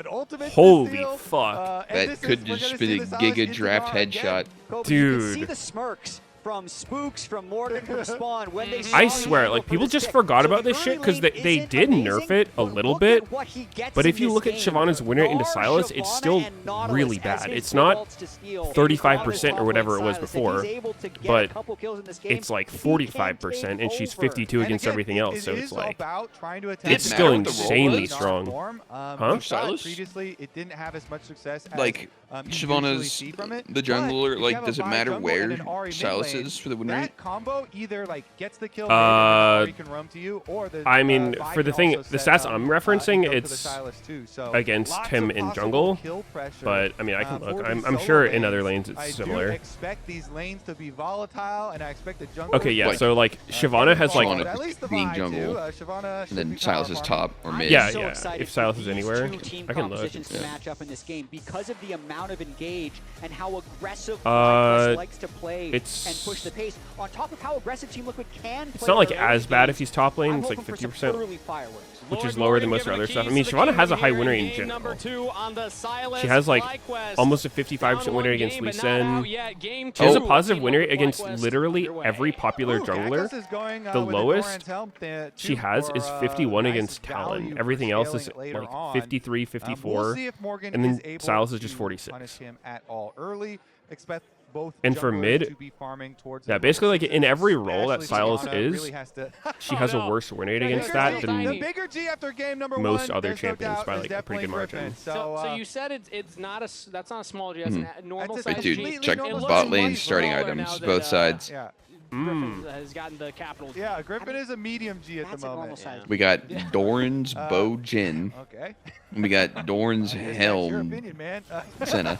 Holy fuck. That could just be the Giga Draft headshot. Kobe, you can see Dude. the smirks from Spooks, from Morgan, from Spawn when they I saw swear, him like, for people this just pick. forgot So about the this shit early because they lane did isn't nerf amazing, it a but little look bit. at what he gets But in if you this look at game. Shyvana's win rate into Gnar, Silas, it's Shyvana, still and Nautilus really as bad. his It's not defaults to steal. 35% or Top whatever it lane was Silas. If before, he's able to get but a couple kills in this game, it's like he can 45%, and she's take 52 over. against everything else, so it's like, Did it's it still matter what the role insanely was? strong. Huh? Silas? Previously, it didn't have as much success as Like, you usually Shyvana's see from it, the but jungler, if you like, have a does it Vi matter jungle and where an Ahri mid Silas lane, is for the win rate? that combo either like gets the kill mid and then Ahri can roam to you, or the I mean, Vi for the can thing, also the set stats up, I'm referencing, go to the it's Sylas too. So against lots him of in possible jungle, kill pressure, but I mean, I can look. for I'm these sure solo in other lanes. lanes I it's do similar. expect these lanes to be volatile, and I expect the jungle. Okay, yeah, Like, so like Shyvana has like, Shyvana at least the being Vi jungle, too. Shyvana and should then be Silas is power top or farming. mid. yeah, so yeah. excited If for Silas is these anywhere, two team I can look. compositions to Yeah. match up in this game because of the amount of engage and how aggressive Uh, FlyQuest likes to play it's- and push the pace. On top of how aggressive Team Liquid can play. It's not like their early as bad games, if he's top lane. I'm It's like hoping for some 50%, early fireworks. which is Lord lower than Morgan most of her giving other the stuff. I keys mean, to the Shyvana has a game high here win rate in game general. number 2 on the Silas She has like FlyQuest. almost a 55% Down win rate one against game, Lee but not out Sin. yet. Game She has a two, positive Team win rate Liquid against FlyQuest literally underway. every popular Ooh, jungler. Cactus is going, The with lowest Doran's help there, she too, has is for, 51 nice against value Talon. for Everything else is scaling later like on. 53, 54. We'll see if Morgan and then is able Silas is just to 46. punish him at all early. Expect both And for junglers mid, to be farming towards yeah, the basically like in every especially role that Silas Shyvana is, really has to she has a worse win rate against bigger that G- than the bigger G after game number most one, other there's no champions doubt, by is like a pretty definitely good margin. Griffin. So you said it's not a that's not a small G, that's a normal That's a size Dude, G. check normal bot size lane G. starting Now items, that, both sides. Yeah, Griffin has gotten the capital. yeah. Griffin is a medium G at the That's a normal moment. size. We got Doran's Bow Jhin. Okay. And we got Doran's That's your Helm opinion, man. Senna.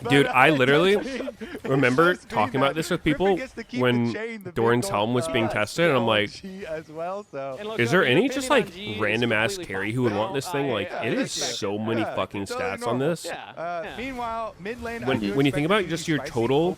Dude, I literally it does remember mean talking that about this with Griffin people gets to keep the when chain, the big Doran's gold, helm was being tested, and I'm like, G as well, so. And look, is there your any opinion just on like G is random ass completely carry fine. who would No, want this thing? Like, I it is respect so many Yeah, fucking totally stats on normal. this. Yeah. Meanwhile, mid lane. When you think about just your total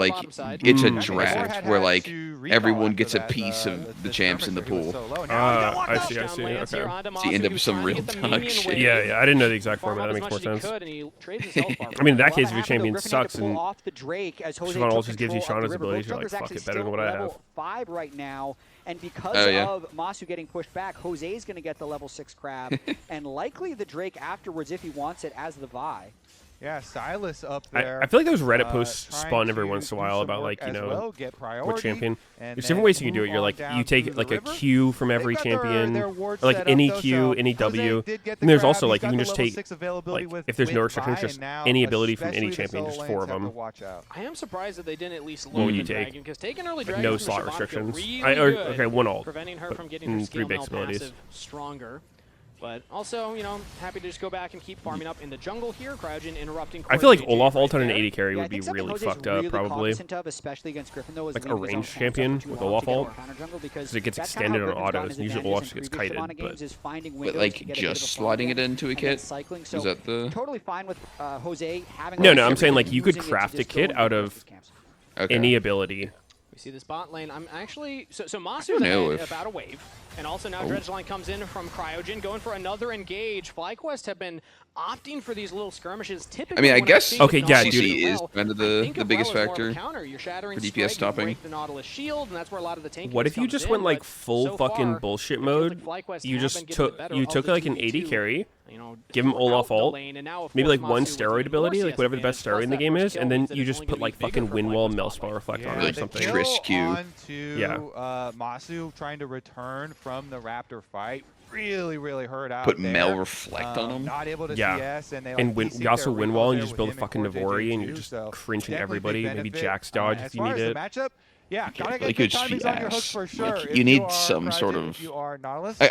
like it's a draft where like everyone gets a piece of the champs in the pool. I see. Okay. So you end up with some real dog shit. Yeah. I didn't know the exact format. That makes more sense. I mean, in that case, if your champion sucks and Siobhan ult just gives you Shauna's abilities, you're like, fuck it, better than what I have. 5 right now, and because of Masu getting pushed back, Jose is going to get the level 6 crab, and likely the Drake afterwards if he wants it as the Vi. Yeah, Silas up there. I feel like those Reddit posts spawn every once in a while about like, you know, what champion. There's different ways you can do it. You're like, you take like a Q from every champion, or like any Q, any W. And there's also like, you can just take, like, if there's no restrictions, just any ability from any champion, just 4 of them. I am surprised that they didn't at least What would you the take? Dragon, because taking early Like Dragon no from slot Shyvana restrictions. really Okay, good, one ult. preventing her from getting her 3 scale base mail abilities. passive stronger. But also, you know, happy to just go back and keep farming up in the jungle here. Cryogen interrupting. I feel like Olaf ult on an 80 carry would be really fucked up, probably. Especially against Griffin, though, Like a ranged champion with Olaf ult, because it gets extended on autos. And usually Olaf just gets kited, but like just sliding it into a kit. Is that the? Totally fine with Jose having. No, I'm saying like you could craft a kit out of any ability. We see this bot lane. I'm actually so Masu is about a wave, and also now Dredgeline comes in from Cryogen, going for another engage. FlyQuest have been opting for these little skirmishes. Typically, I mean, I guess CC is kind of the biggest factor for DPS stopping. What if you just went like full fucking bullshit mode? You just took like an 80 carry, give him Olaf ult, maybe like 1 steroid ability, like whatever the best steroid in the game is, and then you just put like fucking Windwall and Maelstrom Reflect on it or something. Masu trying to return from the Raptor fight. Really hurt out. Put Mel Reflect on him. Not able to CS, and they you also Windwall and you just build a fucking Navori and you're just crinching everybody. Maybe Jax dodge if you need it. Yeah, like you need some sort of.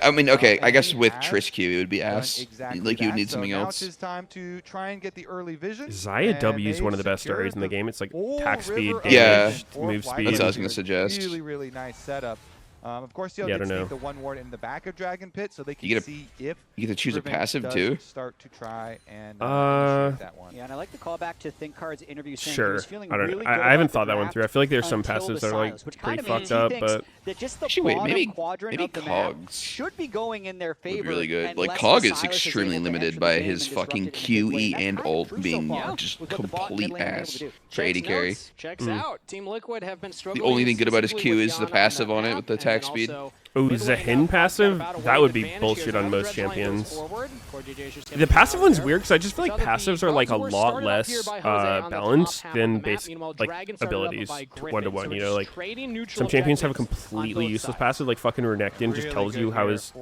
I mean, okay, I guess with Triss Q it would be ass. Like you would need something else. It's time to try and get the early vision. Xayah W is one of the best stories in the game. It's like attack speed, damage, move speed. That's what I was gonna suggest. Really nice setup. Of course, you'll get the one ward in the back of Dragon Pit, so they can see if you get to choose a passive too. Start to try and that one. Yeah, and I like the callback to ThinkCard's interview saying he was feeling really good. I haven't thought that one through. I feel like there's some passives that are like pretty fucked up, but actually, maybe Cogs should be going in their favor. Really good. Like Cog is extremely limited by his fucking QE and ult being just complete ass for 80 carry. Checks out. Team Liquid have been struggling. The only thing good about his Q is the passive on it with the attack speed. Oh, Zahin passive? That would be bullshit on most champions. The passive one's weird because I just feel like passives are like a lot less balanced than basic like abilities 1-to-1. You know, like some champions have a completely useless passive, like fucking Renekton just tells you how his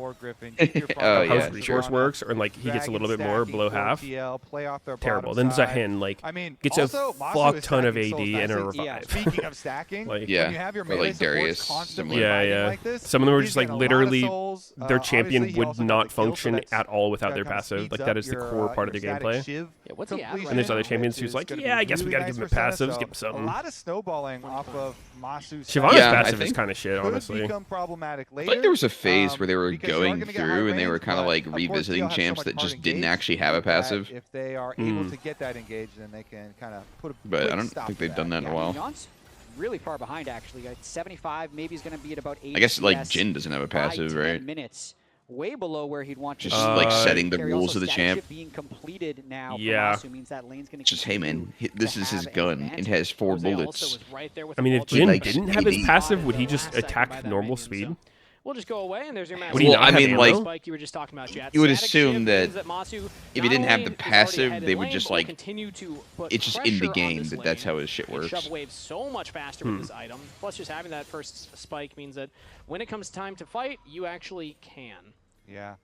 resource works, or like he gets a little bit more below half. Terrible. Then Zahin like gets a fuck ton of AD and a revive. Speaking of stacking, like or like Darius. Some of them were just like literally their champion would not function at all without their passive. Like that is the core part of their gameplay. And there's other champions who's like, yeah, I guess we gotta give them passives, give them something. A lot of snowballing off of Masu's. Shyvana's passive is kind of shit, honestly. I feel like there was a phase where they were going through and they were kind of like revisiting champs that just didn't actually have a passive. If they are able to get that engaged, then they can kind of put a But I don't think they've done that in a while. Really far behind, actually. At 75, maybe he's going to be at about 80. I guess like Jin doesn't have a passive, right? Minutes, way below where he'd want to. Just like setting the rules of the champ. Being completed now. Yeah. Means that lane's going to just hey man, this is his gun. It has 4 bullets. I mean, if Jin didn't have his passive, would he just attack normal speed? We'll just go away, and there's your match. Well, I mean, like, Spike you were just talking about, Jet. You would assume that if he didn't have the passive, they would just like, it's just in the game that that's how his shit works. Shove wave so much faster with this item. Plus, just having that first spike means that when it comes time to fight, you actually can. Yeah.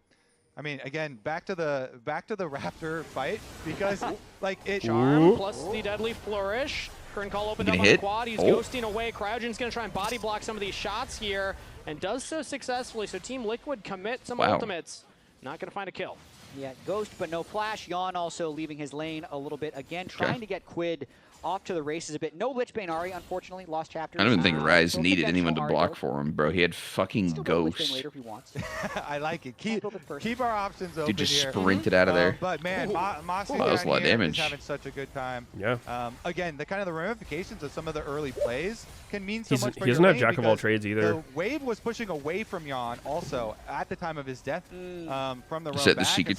I mean, again, back to the Raptor fight, because like it. Charm plus the deadly flourish. Current call opened up on the quad. He's ghosting away. Cryogen's going to try and body block some of these shots here, and does so successfully. So Team Liquid commit some ultimates. Not going to find a kill. Yeah, ghost, but no flash. Yawn also leaving his lane a little bit. Again, trying to get Quid off to the races a bit. No Lichbane Ari, unfortunately. Lost chapters. I don't even think Ryze needed anyone to block for him, bro. He had fucking Ghost. Later if he wants. I like it. Keep our options open. Dude just sprinted out of there. But man, Masu that was a lot of damage. Is having such a good time. Yeah. Again, the kind of the ramifications of some of the early plays can mean so much for He doesn't have jack of all trades either. The wave was pushing away from Yawn also at the time of his death from the Is that the secret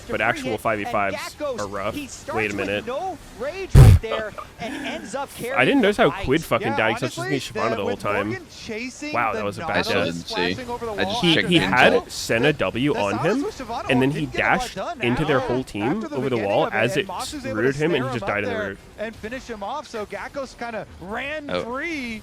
sick, but actual 5v5s are rough. Wait a minute. No rage right there and ends up I didn't notice how Quid fucking Yeah, died because I was honestly, just Shyvana the whole time. Wow, that was a bad Nautilus death. flashing over the wall He after had that. Senna W on him, and then he dashed into their whole team over the wall as it rooted him, and he just died in the root. And finish him off, so Gakkos kind of ran free.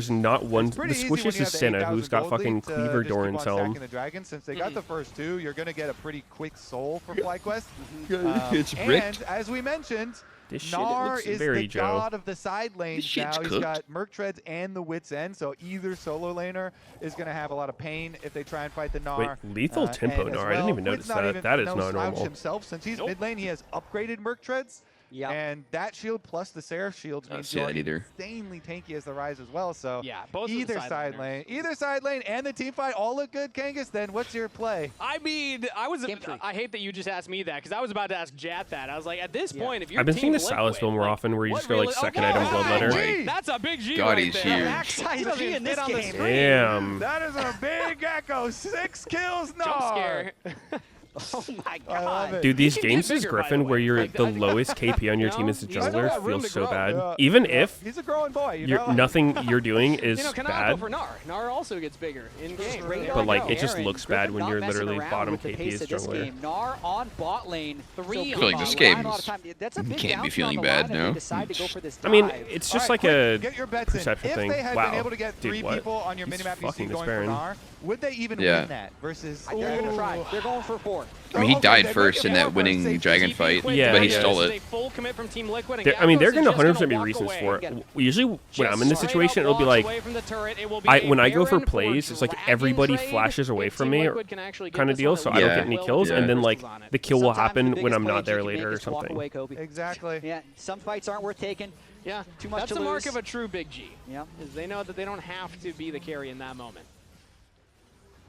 there's not one. The pretty easy when Squishes you is have the Senna, 8,000 who's got gold fucking lead to Cleaver, just Doran, keep on Selm. stacking the dragon. Since they got the first 2, you're going to get a pretty quick soul for FlyQuest. It's bricked. And as we mentioned, This shit, it Gnar looks is very the Joe. god of the side lanes shit's now. He's cooked. got Merc Treads and the Wit's End, so either solo laner is going to have a lot of pain if they try and fight the Gnar. Wait, lethal tempo and as Gnar? I didn't even Wit's notice that. even That is no not slouch normal. himself. Since he's mid lane, he has upgraded Merc Treads. Yeah. And that shield plus the Seraph shields Don't means see you're that either. insanely tanky as the Rise as well. So Yeah, both of the either side lane, either side lane and the team fight all look good, Kangas. Then what's your play? I mean, I hate that you just asked me that because I was about to ask Jat that. I was like, at this point, if you're I've been seeing Team the Silas Liquid, build more like, often, where you what just go like really- second oh, item wow, Bloodletter. That's a big G God, right he's there. huge. Backside He doesn't G even in fit this on the game. screen. Damn. That is a big echo. 6 kills, Jump Gnar. scare. Oh my god. Dude, these games as Griffin where you're the lowest KP on your team as a jungler feels so bad. Even if he's a growing boy, nothing you're doing is bad. For Gnar. Gnar also gets bigger in game. But like, it just looks bad when you're literally bottom KP as a jungler. Gnar on bot lane, 3 I feel like this game can't be feeling bad now. I mean, it's just like a If perception thing. they had Wow. been able to get 3 Dude, people on your He's minimap you see fucking going this for Baron. Gnar, would they even win that versus? They're going to try. They're going for 4. I mean, he died first in that winning dragon fight, but he stole it. I mean, they're going to 100% be reasons for it. Usually, when I'm in this situation, it'll be like, when I go for plays, it's like everybody flashes away from me, kind of deal, so I don't get any kills, and then like the kill will happen when I'm not there later or something. Exactly. Yeah, some fights aren't worth taking. Yeah, too much that's to the mark lose. of a true big G. Yeah, is they know that they don't have to be the carry in that moment.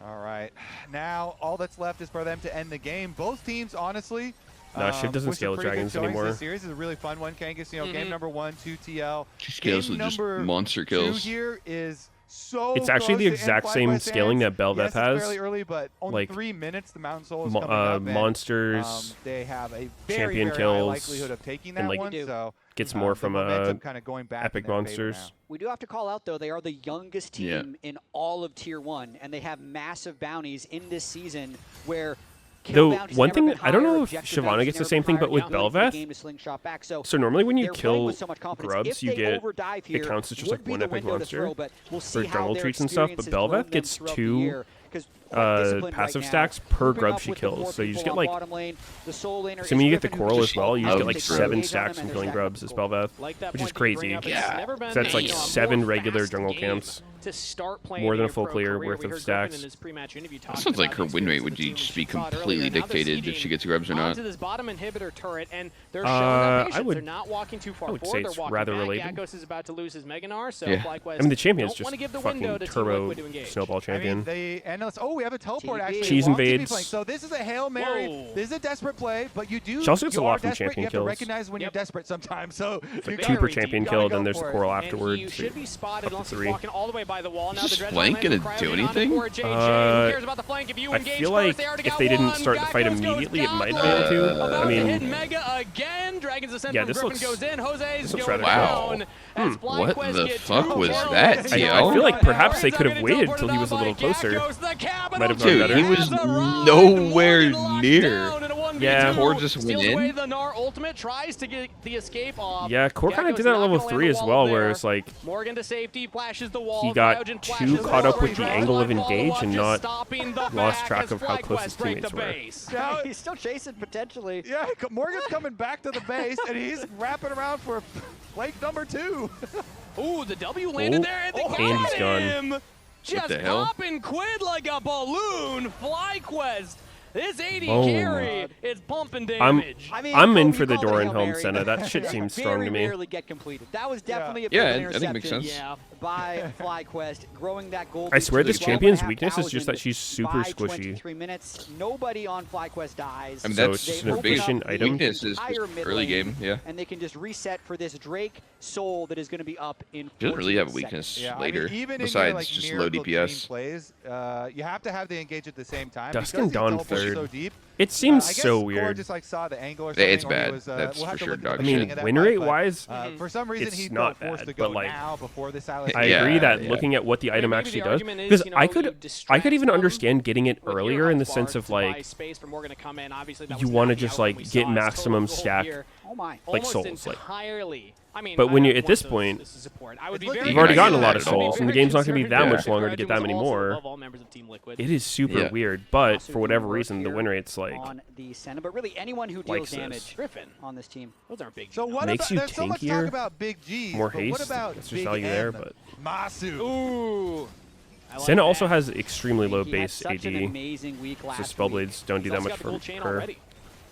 All right, now all that's left is for them to end the game. Both teams, honestly. No, Shiv doesn't scale with dragons anymore. This series is a really fun one, Kangas. You know, game number 1, 2 TL. She scales with just monster kills. 2 here is so it's actually the exact same scaling that Bel'Veth has. Fairly early, but only like 3 minutes, the Mountain Soul is coming up, monsters, they have a champion very kills, high likelihood of taking that and like one. So gets more from kind of going back epic monsters. We do have to call out, though, they are the youngest team in all of Tier 1, and they have massive bounties in this season where though one thing, I don't know if Shyvana gets the same thing, but with Bel'Veth, so normally when you kill grubs, you get, it counts as just like one epic monster for jungle treats and stuff, but Bel'Veth gets 2 passive stacks per grub she kills, so you just get like, assuming you get the coral as well, you just get like 7 stacks from killing grubs as Bel'Veth, which is crazy. So that's like 7 regular jungle camps. To start playing more than a full clear worth of stacks. That sounds like her win rate would just be completely dictated if she gets grubs or not. This bottom inhibitor turret, and they're showing I would, they're not walking too far I would forward. say it's rather related. Yakos is about to lose his Mega Gnar, so yeah. FlyQuest I mean, the champion's just fucking turbo snowball champion. I mean, we have a teleport actually. Cheese invades. So this is a Hail Mary. Whoa. This is a desperate play, but you do. She also gets a lot from champion you have kills. to recognize when you're desperate sometimes. So it's like 2 per champion kill, then there's the coral afterwards. You should be spotted up to unless he's 3. walking all the way by the wall. Now the flank gonna do anything? I feel like if they didn't start the fight immediately, it might be able to. I mean, Mega again. Dragon's Ascent yeah, from this Griffin looks, goes in. Jose's going rather down. What the fuck was that, TL? I feel like perhaps they could have waited until he was a little closer. Might have gone Dude, better. he was nowhere near. Yeah. Core just went in. Yeah, Core kind of did that at level 3 as well, where it's like Morgan to safety, flashes the wall. he got too caught up with the angle of engage and not lost track of how close his teammates were. Yeah, he's still chasing potentially. Yeah, Morgan's coming back to the base, and he's wrapping around for flank number 2. Ooh, the W landed there, and he's gone. Just popping Quid like a balloon. FlyQuest. This AD Boom. carry is pumping damage. I'm in for the Doran Helm Senna. That shit seems strong to me. Rarely get completed. That was definitely a I think it makes sense. By FlyQuest, growing that gold. I swear this champion's weakness is just that she's super squishy. 23 minutes. Nobody on FlyQuest dies. I mean, so that's it's just an efficient item. Weakness is just early game, yeah. And they can just reset for this Drake Soul that is going to be up in 14 She doesn't really have a weakness later, besides just low DPS. Plays, you have to have the engage at the same time. Dusk and Dawn third. So deep, it seems I guess so Core weird. just like saw the angle or something, it's or bad. Was, That's we'll for sure dog I mean, win rate wise, for some reason it's he not felt forced bad, to go but like, now before this I agree that looking at what the item actually does, because I could even understand getting it earlier in the sense of like, you want to just like get maximum stack, like souls, like. But when you're at this point, you've already gotten a lot of souls, and the game's not going to be that much longer to get that many more. It is super weird, but for whatever reason, the win rate's like on the Senna, but really anyone who deals damage on this team. Those aren't big. So what makes about, you there's so much talk tankier, about big G's, more but haste. What about That's just big value M? there, but Masu. Ooh. Senna also has extremely low base AD, so last Spellblades don't do that much for her.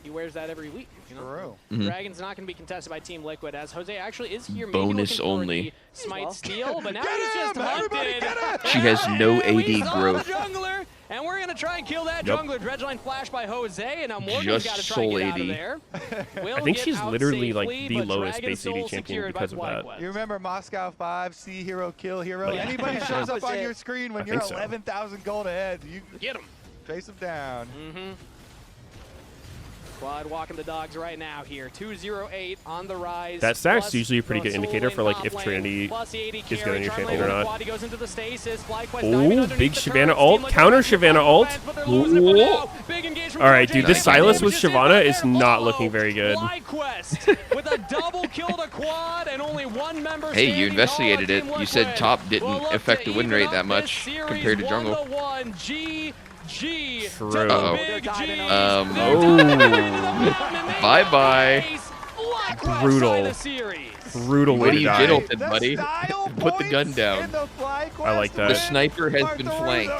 He wears that every week. You know? Mhm. Dragon's not going to be contested by Team Liquid, as Jose actually is here. Bonus only. Smite steal, but now he's just hunted. She has no AD growth. Jungler, and we're going to try and kill that Yep. jungler. Dredgeline flash by Jose, and now Morgan's Just got to try and get soul out of AD. there. I think she's literally like the lowest base AD champion because of that. You remember Moscow 5, see hero, kill hero? Yeah. Anybody shows up on your screen when I you're think so. 11,000 gold ahead, you get him. chase them down. Squad walking the dogs right now here. 2-0-8 on the rise. That stack's usually a pretty good indicator for like if Trinity is good on your champion or not. Oh, big Shyvana ult. Counter Shyvana ult. All right, dude, this Sylas with Shyvana is not looking very good. With a double kill to quad and only one member. Hey, you investigated it. You said top didn't affect the win rate that much compared to jungle. True. Bye-bye. Brutal. Brutal way to die. What ulted, buddy? Put the gun down. I like that. The sniper has been flanked.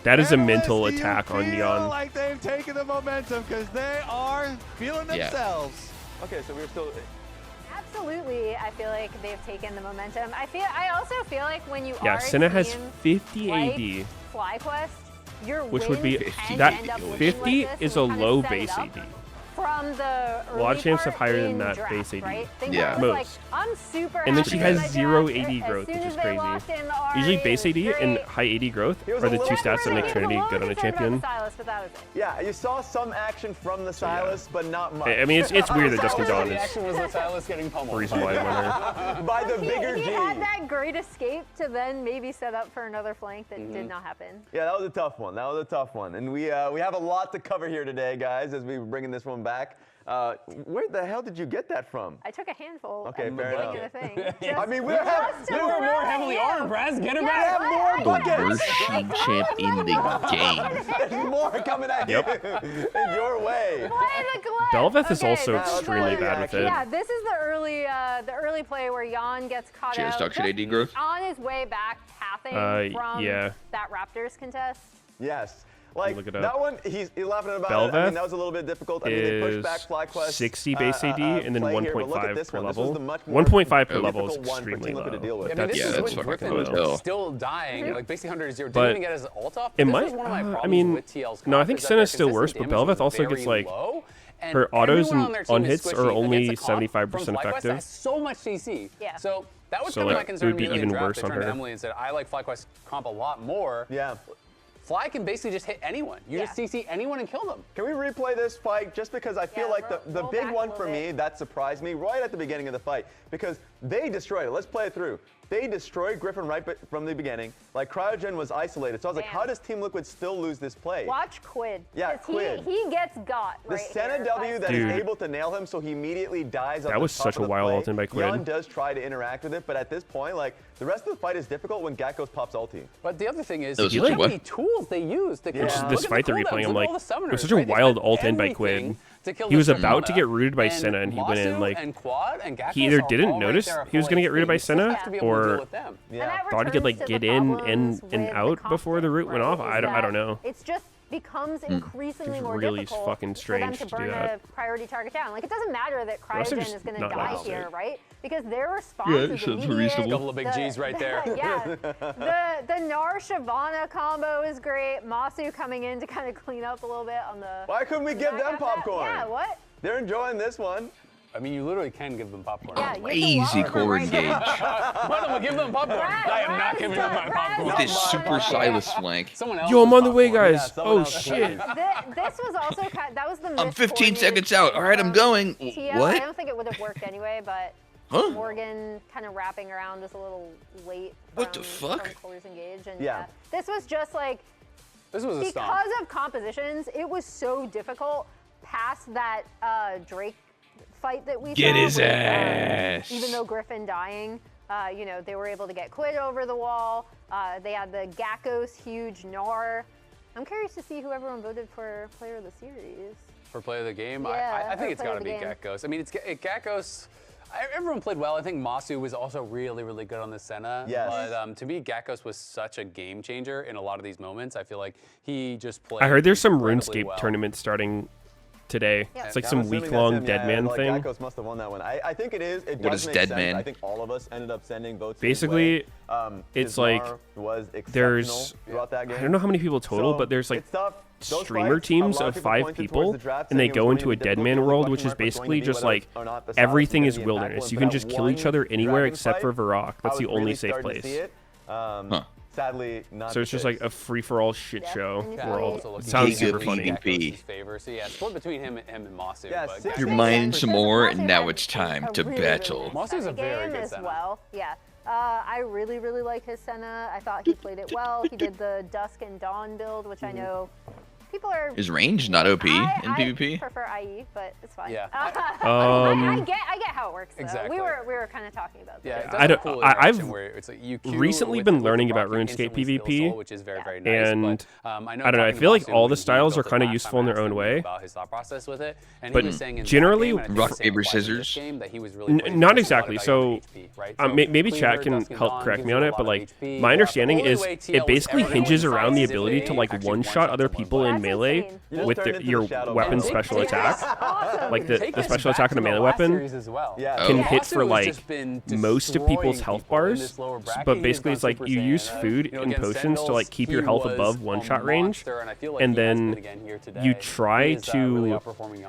That is a mental attack on Neon. Neon. Like they've taken the momentum because they are feeling themselves. Okay, so we're still. Absolutely, I feel like they've taken the momentum. I also feel like when you Yeah, are Senna has team 50 like AD. FlyQuest, your Which would be wins can that end up looking 50 like this, is a and you kind of low set it base up AD. From the A lot of champs have part higher in than that draft, base AD. right? Think Yeah. that was Most. Like, I'm super And then happy she with has my 0 draft. AD As growth, soon which as is they crazy. locked in the RA, Usually it base was AD and great. high AD growth He was are a the little two stats that make He was Trinity little good on a concerned about champion. the Sylas, but that was it. Yeah, you saw some action from the Sylas, but not much. I mean, it's weird that Dustin John The is action was the Sylas getting the pummeled. reason why I won her. By the bigger He G. had that great escape to then maybe set up for another flank that did not happen. Yeah, that was a tough one. That was a tough one. And we have a lot to cover here today, guys, as we're bringing this one back. Where the hell did you get that from? I took a handful. Okay, and fair put it enough. in a thing. I mean, we Just to We're more throw heavily it, armed, Braz. Get her Yeah, back. have more The buckets. worst champ in the game. There's more coming at you in your way. Play the clip. Belveth is Okay, also this is extremely the- bad with it. Yeah, this is the early play where Jan gets caught She has out. toxic just AD growth? on his way back, pathing from yeah. that Raptors contest. Yes. Like, Look it up. that one, he's laughing about it. I mean, Belveth that was a little bit difficult. I mean, they pushed is back FlyQuest. 60 base AD and then play here, but look at 1.5 this per one. This was level. the much more 1.5 per level is difficult one for extremely Team Liquid to deal low. with. I mean, this Yeah, is that's when fucking Griffin low as hell. still dying, like basically 100-0. But Didn't even get his ult off. it This might- is one of my I problems mean, with TL's no, I comp think is that Senna's their still worse, consistent but damage was Belveth also gets, very like, low, and her autos everyone on their team on is hits are squishy only against the comp 75% from FlyQuest effective. has so much CC. Yeah. So that was So, kind of my like, it concern would be immediately in even draft. worse I on turned to her. Emily and said, I like FlyQuest comp a lot more. Yeah. Fly can basically just hit anyone. You just CC anyone and kill them. Can we replay this fight just because I feel like the roll big back a one little for me bit. that surprised me right at the beginning of the fight because they destroyed it. Let's play it through. They destroyed Griffin right from the beginning. Like, Cryogen was isolated. So I was like, Damn. how does Team Liquid still lose this play? Watch Quid. Yeah, 'cause Quid. He gets got The right Senna here. W that is Dude. able to nail him so he immediately dies on That the was top such of a the wild play. ult in by Quid. Jan does try to interact with it, but at this point, like, the rest of the fight is difficult when Gakkos pops ulti. But the other thing is, That was look such a how many what? tools they use to kill. Which is Look this at fight the they're replaying, cooldowns, I'm look at like, all the it summoners, was such a right? They wild spent ult in by Quid. anything to kill He was this about to Shyvana, get rooted by Senna and he went in, Masu like, and Quad and Gakkos he either are didn't all right notice there he was for, going to like, get rooted by things. You just Senna, have to be able to deal or with them. And Yeah. that thought he could, like, returns to get the in problems and with the out before the root went conflict, off. right, I is don't that know. It's just becomes increasingly It's more really difficult fucking for them strange to to do burn that. a priority target down. Like, it doesn't matter that rest are Cryogen just is going to not die that here, sick. right? Because their response Yeah, is sounds immediate. reasonable. Couple of big Gs right there. Yeah. The Gnar Shyvana combo is great. Masu coming in to kind of clean up a little bit on the. Why couldn't we give back them after that. popcorn? Yeah, what? They're enjoying this one. I mean, you literally can give them popcorn. Yeah, you Crazy can core right engage. there. Why don't we give them popcorn? I am not giving them my popcorn. With this super Silas flank. Someone else Yo, I'm on the way, popcorn. guys. someone Oh, else has shit. This was also that was the. I'm 15 miscoordinated seconds out. All right, I'm from going. TL. I What? don't think it would have worked anyway, but Huh? Morgan kind of wrapping around was a little late. What the from fuck? Core's engage, and Yeah. this was just like This was a stomp. because of compositions. It was so difficult past that Drake fight that we Get saw. his with, ass. even though Griffin dying, you know, they were able to get Quid over the wall. They had the Gakkos huge Gnar. I'm curious to see who everyone voted for Player of the Series. For play of the game, Yeah, I think for it's play got of to the be game. Gakkos. I mean, Gakkos. Everyone played well. I think Masu was also really, really good on the Senna. Yes. But to me, Gakkos was such a game changer in a lot of these moments. I feel like he just played. I heard there's some incredibly RuneScape well. tournament starting today. Yeah. It's like I'm some assuming week-long that's him, dead man like, thing. Gakkos must have won that one. I think it is. It What does is make dead sense. man? I think all of us ended up sending votes. Basically, his way. it's his like Gnar was there's exceptional throughout that game. I don't know how many people total, So, but there's like it's tough. Those streamer fights, teams a lot of people 5 pointed people, towards the draft and they saying it go was into a going to be dead difficult. man The only world, question which is mark was going basically to be just whether like or not the Sylas everything was is gonna be impactful. wilderness. And You for can that just kill one each other anywhere dragon except for fight, Varrock. I That's the was only really safe starting to place. see it. Sadly, not. So it's just like a free-for-all shit show. Yeah. World. Sounds super funny. Favor. So yeah, split between him and Masu. Yeah, but You're mining some more, and now it's time to battle. Masu's a very good as Senna. well. Yeah. I really, really like his Senna. I thought he played it well. He did the Dusk and Dawn build, which I know people are. Is range not OP in PvP? I prefer IE, but it's fine. Yeah. I get how it works. Though. Exactly. We were kind of talking about that. Yeah, I don't. cool I've it's like recently been learning about RuneScape PvP, which is very, very nice, and but, I don't know. I feel like all the styles are kind of useful in their own way. About his thought process with it, and but he was saying in generally, that game, and I think rock the same paper applies in this scissors. game, that he was really not exactly. So, HP, right? maybe chat can help correct me on it, but like my understanding is it basically hinges around the ability to like one-shot other people in melee with your weapon's special attack. Like the special attack on a melee weapon can hit for like most of people's health bars, but basically it's like you use food and potions to like keep your health above one-shot range, and then you try to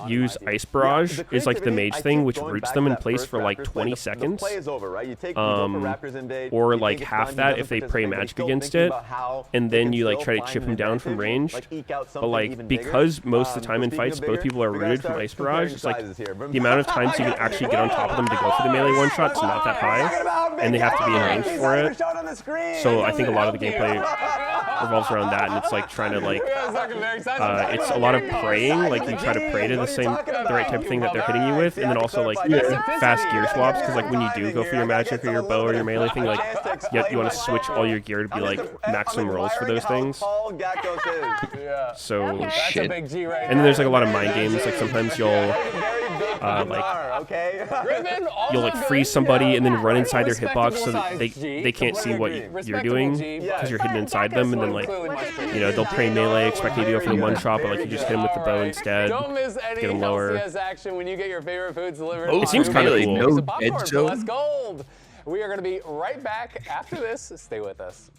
use Ice Barrage is like the mage thing, which roots them in place for like 20 seconds, or like half that if they pray magic against it, and then you like try to chip them down from range. But like because most of the time in fights both people are rooted from Ice Barrage, it's like the amount of times you can actually get on top of them to go for the melee one-shot is not that high, and they have to be in range for it. So I think a lot of the gameplay revolves around that, and it's like trying to like it's a lot of praying, like you try to pray to the right type of thing that they're hitting you with, and then also like fast gear swaps, because like when you do go for your magic or your bow or your melee thing, like you want to switch all your gear to be like maximum rolls for those things. So That's a big G right and then there's like a lot of mind games, like sometimes you'll you'll like freeze somebody and then run inside their hitbox so that they can't see what you're doing because you're hidden inside them, and then like they'll pray melee expecting you to go for the one shot, but like you just hit them with the bow instead. Don't miss any get them lower. LCS action when you get your favorite foods delivered. It seems kind of cool. No dead zone. Let's gold. We are going to be right back after this. Stay with us.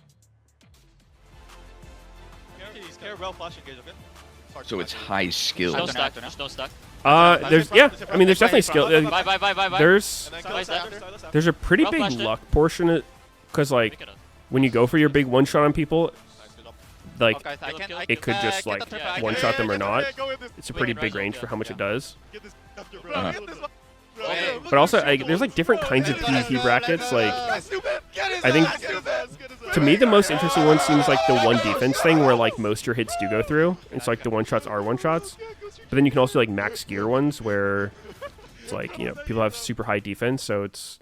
So it's high skill. No stuck. There's no stuck. There's definitely skill. Bye. There's a pretty big luck portion, because like when you go for your big one shot on people, like it could just like one shot them or not. It's a pretty big range for how much it does. But also, there's like different kinds of PvP brackets. Like, I think to me the most interesting one seems like the one defense thing, where like most of your hits do go through. It's like the one shots are one shots, but then you can also like max gear ones where it's like people have super high defense, so it's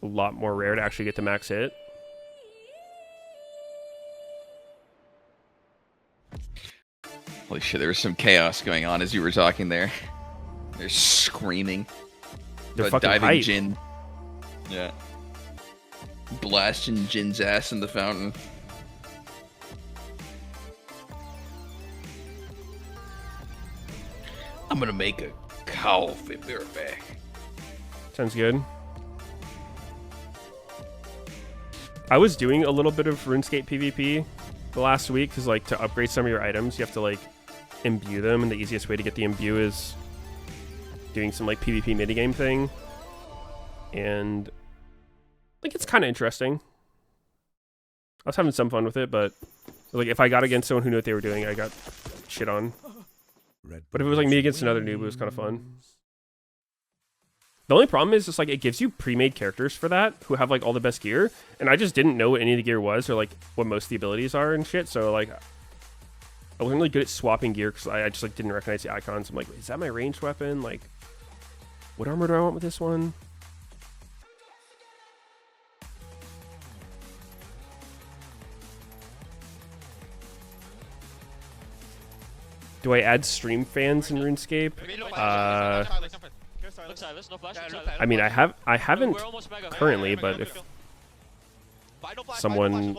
a lot more rare to actually get the max hit. Holy shit! There was some chaos going on as you were talking there. They're screaming. They're fucking diving hype. Jin. Yeah. Blasting Jin's ass in the fountain. I'm gonna make a coffee. Be right back. Sounds good. I was doing a little bit of RuneScape PvP the last week, because like to upgrade some of your items, you have to like imbue them, and the easiest way to get the imbue is doing some like PvP minigame thing, and like it's kind of interesting. I was having some fun with it, but like if I got against someone who knew what they were doing, I got shit on. But if it was like me against another noob, it was kind of fun. The only problem is just like it gives you pre-made characters for that who have like all the best gear, and I just didn't know what any of the gear was or like what most of the abilities are and shit. So like I wasn't really good at swapping gear because I just like didn't recognize the icons. I'm like, is that my ranged weapon? Like, what armor do I want with this one? Do I add stream fans in RuneScape? I mean, I haven't currently, but if someone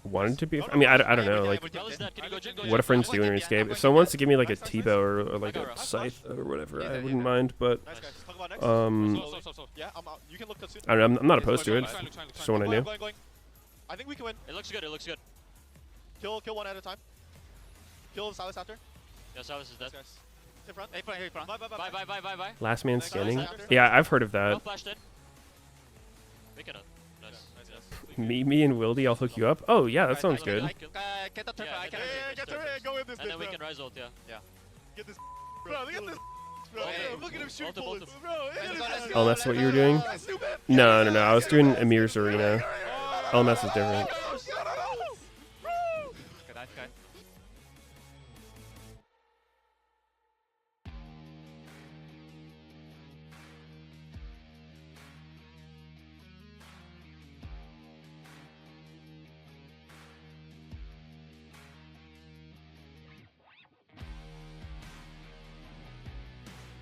wanted to be, I mean, I don't know, like, what do friends do in RuneScape? If someone wants to give me like a T-bow or like a scythe or whatever, I wouldn't mind, but I don't know, I'm not opposed to it. Just someone I knew. I think we can win. It looks good. It looks good. Kill one at a time. Kill Silas after. Yeah, Silas is dead. In front. Hey, front. Bye. Last man scanning. Yeah, I've heard of that. Flashed in. Pick it up. Nice. Meet me and Wildy, I'll hook you up. Oh yeah, that sounds good. Get the turret. Get the turret. Go in this. And then we can rise ult, yeah. Get this. Bro, look at this. Bro, look at him shoot bullets. Bro, Oh, that's what you were doing? No. I was doing Amir's arena. LMS is different.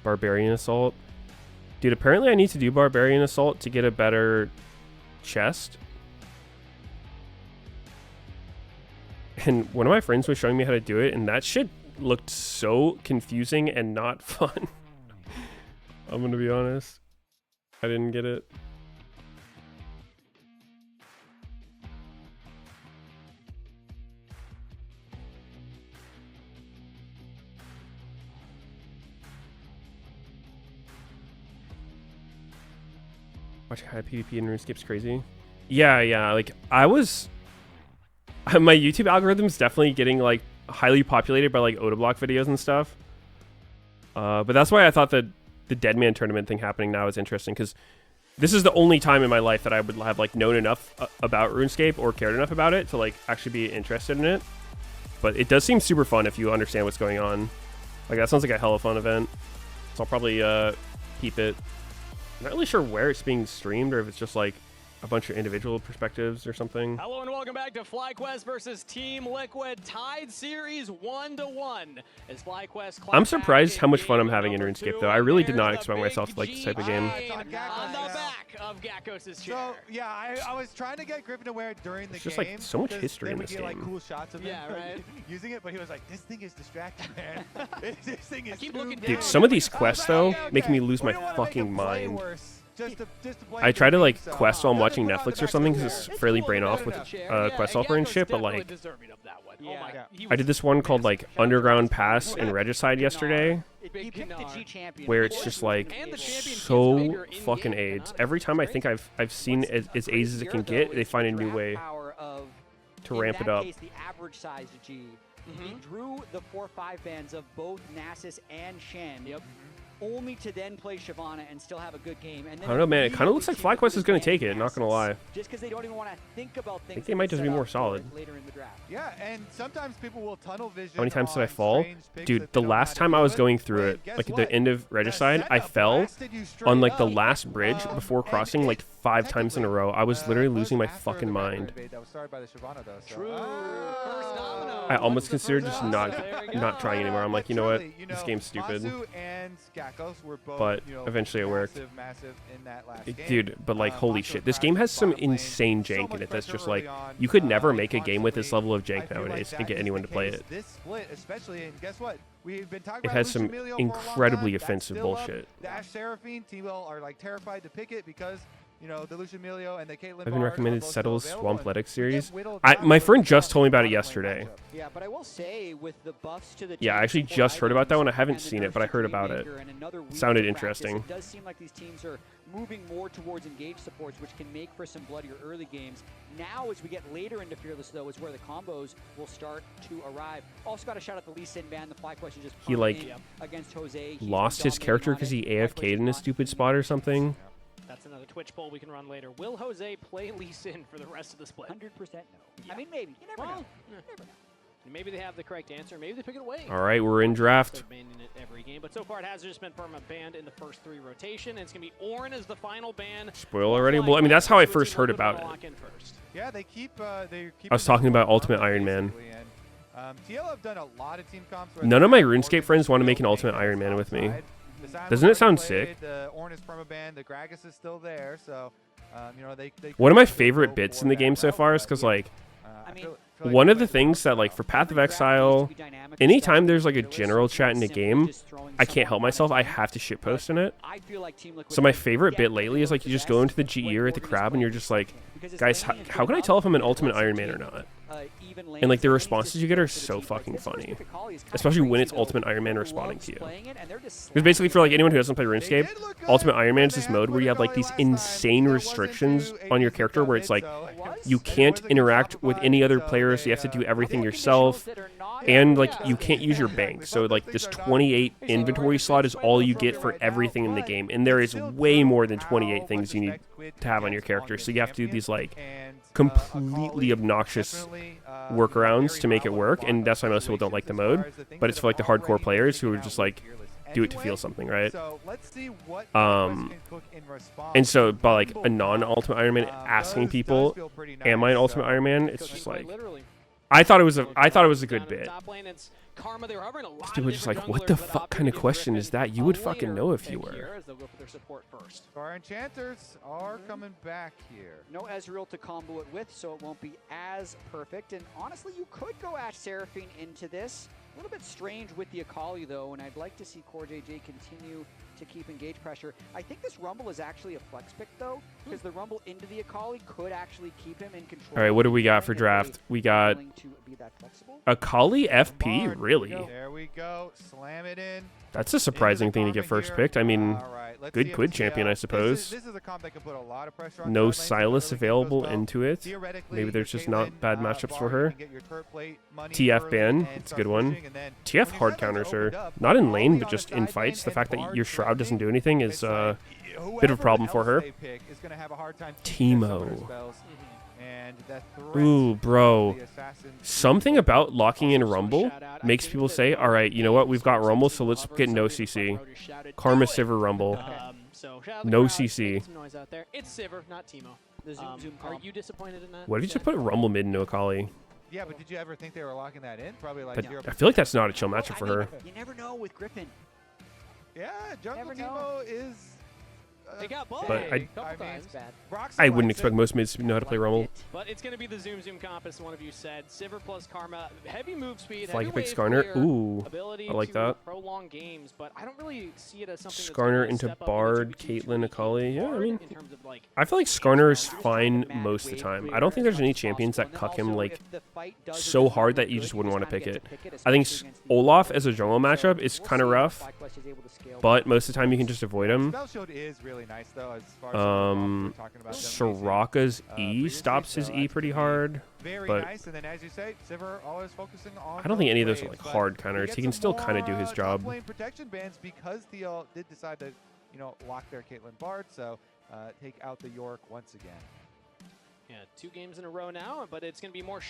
Barbarian Assault. Dude, apparently I need to do Barbarian Assault to get a better chest. And one of my friends was showing me how to do it, and that shit looked so confusing and not fun. I'm gonna be honest. I didn't get it. Watching high PvP in RuneScape's crazy. Yeah. Like, I was... My YouTube algorithm's definitely getting, like, highly populated by, like, Odablock videos and stuff. But that's why I thought that the Deadman tournament thing happening now is interesting, because this is the only time in my life that I would have, like, known enough about RuneScape or cared enough about it to, like, actually be interested in it. But it does seem super fun if you understand what's going on. Like, that sounds like a hella fun event. So I'll probably keep it. I'm not really sure where it's being streamed or if it's just like a bunch of individual perspectives or something. Hello and welcome back to FlyQuest versus Team Liquid, tied series 1-1. As FlyQuest I'm surprised how much fun I'm having in RuneScape, though. I really did not expect myself to like this type of game. On the back of Gakkos' chair. So yeah, I was trying to get Griffin to wear it during the There's just game. like so much history in this get, game. Like cool shots of him right? using it, but he was like, "This thing is distracting, man. This thing is." Dude, some of these quests though make me lose my fucking mind. I try to like quest while I'm watching Netflix or something because it's fairly brain off with quest helper and shit, but like I did this one called like Underground Pass and Regicide yesterday where it's just like so fucking AIDS. Every time I think I've seen as AIDS as it can get, they find a new way to ramp it up. The average size G. He drew the 4/5 bands of both Nasus and Shen. Only to then play Shyvana and still have a good game. And then I don't know, man. It kind of looks like FlyQuest is going to take it, not going to lie. Just because they don't even want to think about things. I think they might just be more solid. Later in the draft. Yeah, and sometimes people will tunnel vision. How many times did I fall? Dude, the last time I was going through it, like at the end of Regicide, I fell on like the last bridge before crossing like 5 times in a row. I was literally losing my fucking mind. I almost considered just not trying anymore. I'm like, you know what? This game's stupid. But eventually it worked. Dude, but like, holy shit. This game has some insane jank in it that's just like, you could never make a game with this level of jank nowadays and get anyone to play it. It has some incredibly offensive bullshit. The Ash Seraphine, T-Will are like terrified to pick it because, you know, the Lucian Melio and the Caitlyn. I've been recommended Settle's Swampletics series. My friend just told me about it yesterday. Yeah, but I will say with the buffs to the yeah, I actually just heard about that one. I haven't seen it, but I heard about it. It sounded interesting. It does seem like these teams are moving more towards engaged supports, which can make for some bloodier early games. Now, as we get later into Fearless, though, is where the combos will start to arrive. Also got a shout out the Lee Sin ban. The fly question just he like against Jose. Lost his character because he AFK'd in a stupid spot or something. That's another Twitch poll we can run later. Will Jose play Lee Sin for the rest of the split? 100% no. Yeah. I mean, maybe. You never know. You never know. Maybe they have the correct answer. Maybe they pick it away. All right, we're in draft. Every game, but so far it has just been perma banned in the first 3 rotation. And it's gonna be Ornn as the final ban. Spoil already? Well, I mean, that's how I first heard about it. Yeah, they keep. I was talking about Ultimate Iron Man. TL have done a lot of team comps. None of my RuneScape friends want to make an Ultimate Iron Man with me. Doesn't it sound sick? The Ornn is perma-banned. The Gragas is still there, so you know they one of my favorite bits in the game so far is because like one of the things that like for Path of Exile, anytime there's like a general chat in a game, I can't help myself. I have to shitpost in it. So my favorite bit lately is like you just go into the GE or at the crab and you're just like, guys, how can I tell if I'm an Ultimate Iron Man or not? even lane. And like the responses you get are so fucking funny, especially when it's Ultimate Iron Man responding to you. Because basically for like anyone who doesn't play RuneScape, Ultimate Iron Man is this mode where you have like these insane restrictions on your character where it's like you can't interact with any other players, so you have to do everything yourself, and like you can't use your bank. So like this 28 inventory slot is all you get for everything in the game, and there is way more than 28 things you need to have on your character. So you have to do these like completely obnoxious workarounds to make it work, and that's why most people don't like the mode. But it's for like the hardcore players who are just like do it to feel something, right? And so by like a non-Ultimate Iron Man asking people, "Am I an Ultimate Iron Man?" It's just like I thought it was a good bit. This dude was just like, what the fuck kind of question is that? You would fucking know if you were. Our enchanters are coming back here. No Ezreal to combo it with, so it won't be as perfect. And honestly, you could go Ash Seraphine into this. A little bit strange with the Akali, though, and I'd like to see CoreJJ continue to keep engage pressure. I think this Rumble is actually a flex pick, though, because the Rumble into the Akali could actually keep him in control. All right, what do we got for draft? We got Akali FP, really? There we go. Slam it in. That's a surprising thing to get first picked. I mean, good Quid champion, I suppose. This is a comp that can put a lot of pressure on no Silas available into it. Maybe there's just not bad matchups for her. TF ban, it's a good one. TF hard counters are not in lane, but just in fights. The fact that your Shroud doesn't do anything is a bit of a problem for her. Teemo. Ooh, bro. Something about locking in Rumble makes people say, all right, you know what? We've got Rumble, so let's get no CC. Karma Sivir Rumble. No CC. It's Sivir, not Teemo. Are you disappointed in that? What did you put Rumble mid into Akali? Yeah, but did you ever think they were locking that in? Probably like But I feel like that's not a chill matchup for her. You never know with Griffin. Yeah, Jungle Teemo is... They got both. But I wouldn't expect most mids to know how to play Rumble. But it's going to be the Zoom Comp, as one of you said. Sivir plus Karma, heavy move speed, Flag heavy pick wave Skarner. clear, Ooh, ability I like to that. prolong games, but I don't really see it as something Skarner into Bard, Caitlyn, Akali. Yeah, I mean, I feel like Skarner is fine most of the time. I don't think there's any champions that cuck him like so hard that you just wouldn't want to pick it. I think Olaf as a jungle matchup is kind of rough, but most of the time you can just avoid him. Soraka's E stops his E pretty hard, but I don't think any of those are like hard counters. He can still kind of do his job. Protection bans because TL did decide to, you know, lock their Caitlyn Bard, so take out the York once again. Yeah, 2 games in a row now, but it's going to be more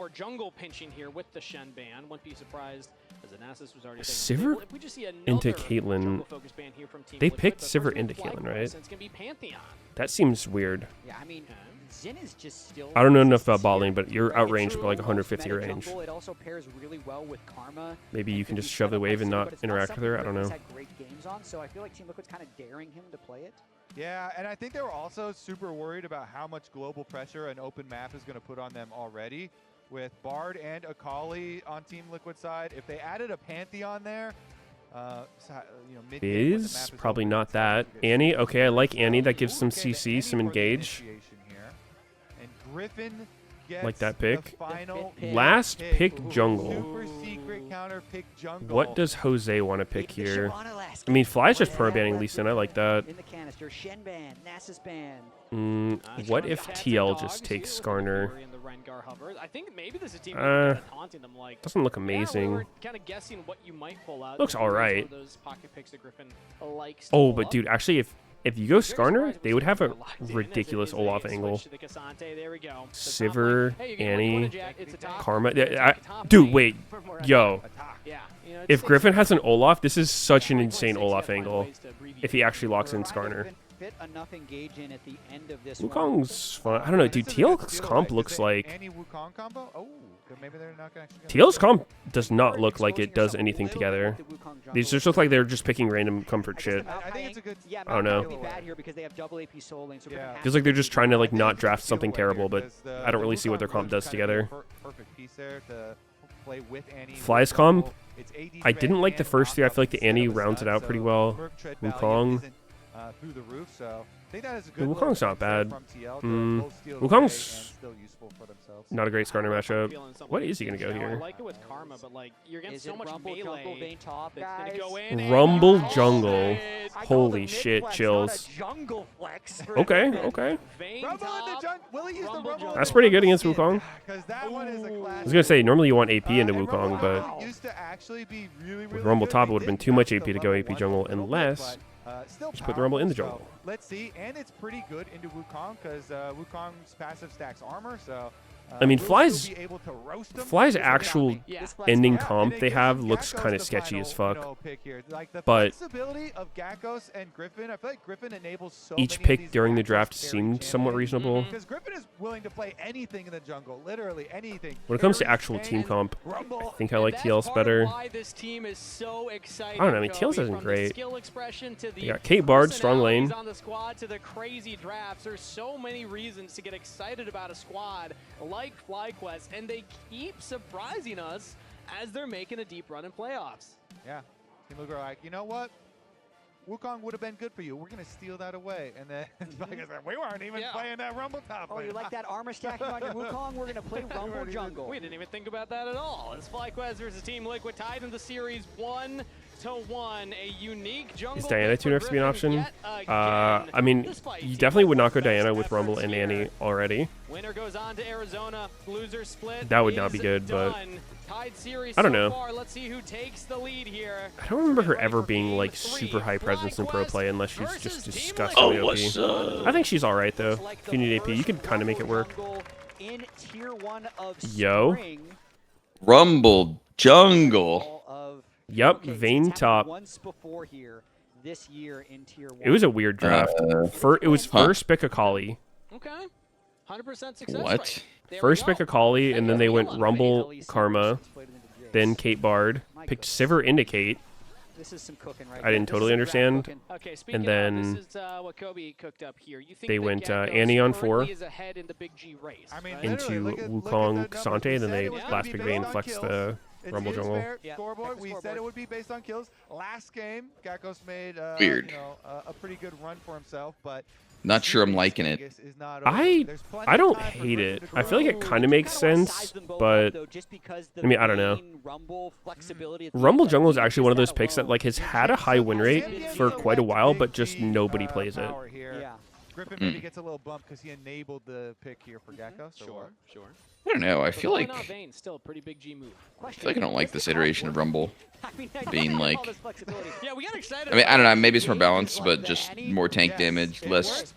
jungle pinching here with the Shen ban. Wouldn't be surprised, as Anasis was already saying. Sivir into Caitlyn. They picked Sivir into Caitlyn, right? It's going to be Pantheon. That seems weird. Yeah, I mean, Xin is just still... I don't know enough about bot lane, but you're outranged by like 150 range. It also pairs really well with Karma. Maybe you can just shove the wave and not interact with her. I don't know. Had great games on, so I feel like Team Liquid's kind of daring him to play it. Yeah, and I think they were also super worried about how much global pressure an open map is going to put on them already. With Bard and Akali on Team Liquid side, if they added a Pantheon there, Biz? Probably not that. Annie? Okay, I like Annie. That gives some CC, some engage. And Griffin like that pick. Last pick jungle. What does Jose want to pick here? I mean, Fly's just pro-banning Lee Sin. I like that. What if TL just takes Skarner? Doesn't look amazing. Looks alright. Oh, but dude, actually, if you go Skarner, they would have a ridiculous Olaf angle. Sivir, Annie, Karma. Dude, wait. Yo. If Griffin has an Olaf, this is such an insane Olaf angle. If he actually locks in Skarner. Wukong's fun. I don't know, dude. TL's comp looks like... TL's comp does not look like it does anything together. These just look like they're just picking random comfort shit. I don't know. Feels like they're just trying to like not draft something terrible, but I don't really see what their comp does together. Fly's comp, I didn't like the first 3. I feel like the Annie rounds it out pretty well. Wukong. through the roof. So I think that is a good Wukong's not bad. from TL to both steal it away Wukong's and still useful for themselves. not a great starter matchup. What is he going to go I here? like it with Karma, but like you're getting so much Rumble, melee. jungle, Vayne top, It's gonna guys? go in and Rumble out. jungle. I call Holy it shit, mid-flex, chills. not a jungle flex for Okay, Griffin. okay. Vayne Rumble in the top, jungle. Will he use the Rumble Rumble? jungle. That's pretty good against Wukong. Because that one is a classic. I was going to say, normally you want AP into And Wukong, Rumble but jungle used to actually be really, with really Rumble good. top, They it would have been did too much nerf AP the to go level AP one jungle, a little bit, unless but, still just put the Rumble in the powerful, jungle. so let's see, and it's pretty good into Wukong because Wukong's passive stacks armor. So I mean, we'll Fly's still be able to roast him. Fly's This is actual Tommy. Yeah. ending Yeah, comp and it they gives have Gakkos looks kind of the sketchy as final, fuck. pick here. Like the But flexibility of Gakkos and Griffin, I feel like Griffin enables so each many of pick these during the Gakkos draft carry seemed somewhat champions. reasonable. Because Griffin is willing to play anything in the jungle, literally anything. When it comes to Carry, actual team tank, comp, Rumble. I think I like That's TL's part of better. why this team is so exciting, I don't know, I mean, Kobe, TL's isn't from the great. skill expression to the You got Kate Bard, strong lane. personalities on the squad to the crazy drafts. There's so many reasons to get excited about a squad like FlyQuest, and they keep surprising us as they're making a deep run in playoffs. Yeah. Team Luger like, you know what? Wukong would have been good for you. We're going to steal that away. And then we weren't even playing that Rumble top Oh, lane. you like that armor stacking on your Wukong? We're going to play Rumble jungle. We didn't even think about that at all. It's FlyQuest versus Team Liquid tied in the series 1-1. A unique jungle. Is Diana pick for 2 nerfs to be an Griffin option? yet I mean, This fight you seems definitely like would the not go best Diana with Rumble efforts and here. Annie already. Winner goes on to Arizona. Loser split. That would not be is good, but done. Tied series I don't so know. far. Let's see who takes the lead here. I don't remember her Right ever for being game like 3. super high presence in pro FlyQuest play unless she's versus just Team disgustingly Liquid. OP. I think she's alright though. If you need AP, you can kind of make it work. In tier 1 of Yo. spring Rumble jungle. of Yep, okay, so Vayne it's happened top. once before here this year in tier 1. It was a weird draft. It was first pick Akali, Okay. 100% success What? rate. There first we pick go. Akali, and then they went Rumble, LCS Karma, Watch played into Jace. then Kate Bard, picked Sivir into Kate. This is some cooking right I didn't there. This totally is some understand. cooking. Okay, speaking then of, this is what Kobe cooked up here. You think they that went, Gakkos Annie on currently 4. is ahead in the Big G race, I mean, right? literally, Into look at the Wukong, numbers. Kasante, We and then said they it was gonna last be pick based Vayne on flexed kills. the It's Rumble his jungle. fair Yeah, scoreboard. check the We said scoreboard. it would be based on kills. Last game, Gakkos made Weird. a pretty good run for himself, but Not sure I'm liking it. Vegas is not over. I There's plenty I of don't time for hate Griffin it. to I feel like it grow. kind of makes Kinda wanna sense, size them both but up, though, just because the I mean, I don't know. Vayne Rumble flexibility at the Rumble end, jungle is I think actually one of those that picks that alone- like has had a high win rate for quite a while, but just nobody plays it. Yeah. Griffin maybe gets a little bump because he enabled the pick here for Gakkos. Sure. I don't know. I feel Why like not Vayne? Still a pretty big G move. I feel like I don't like this iteration of Rumble being like. Yeah, we got excited. I mean, I don't know. about Maybe it's more Vayne balanced, as but well. just more tank damage, less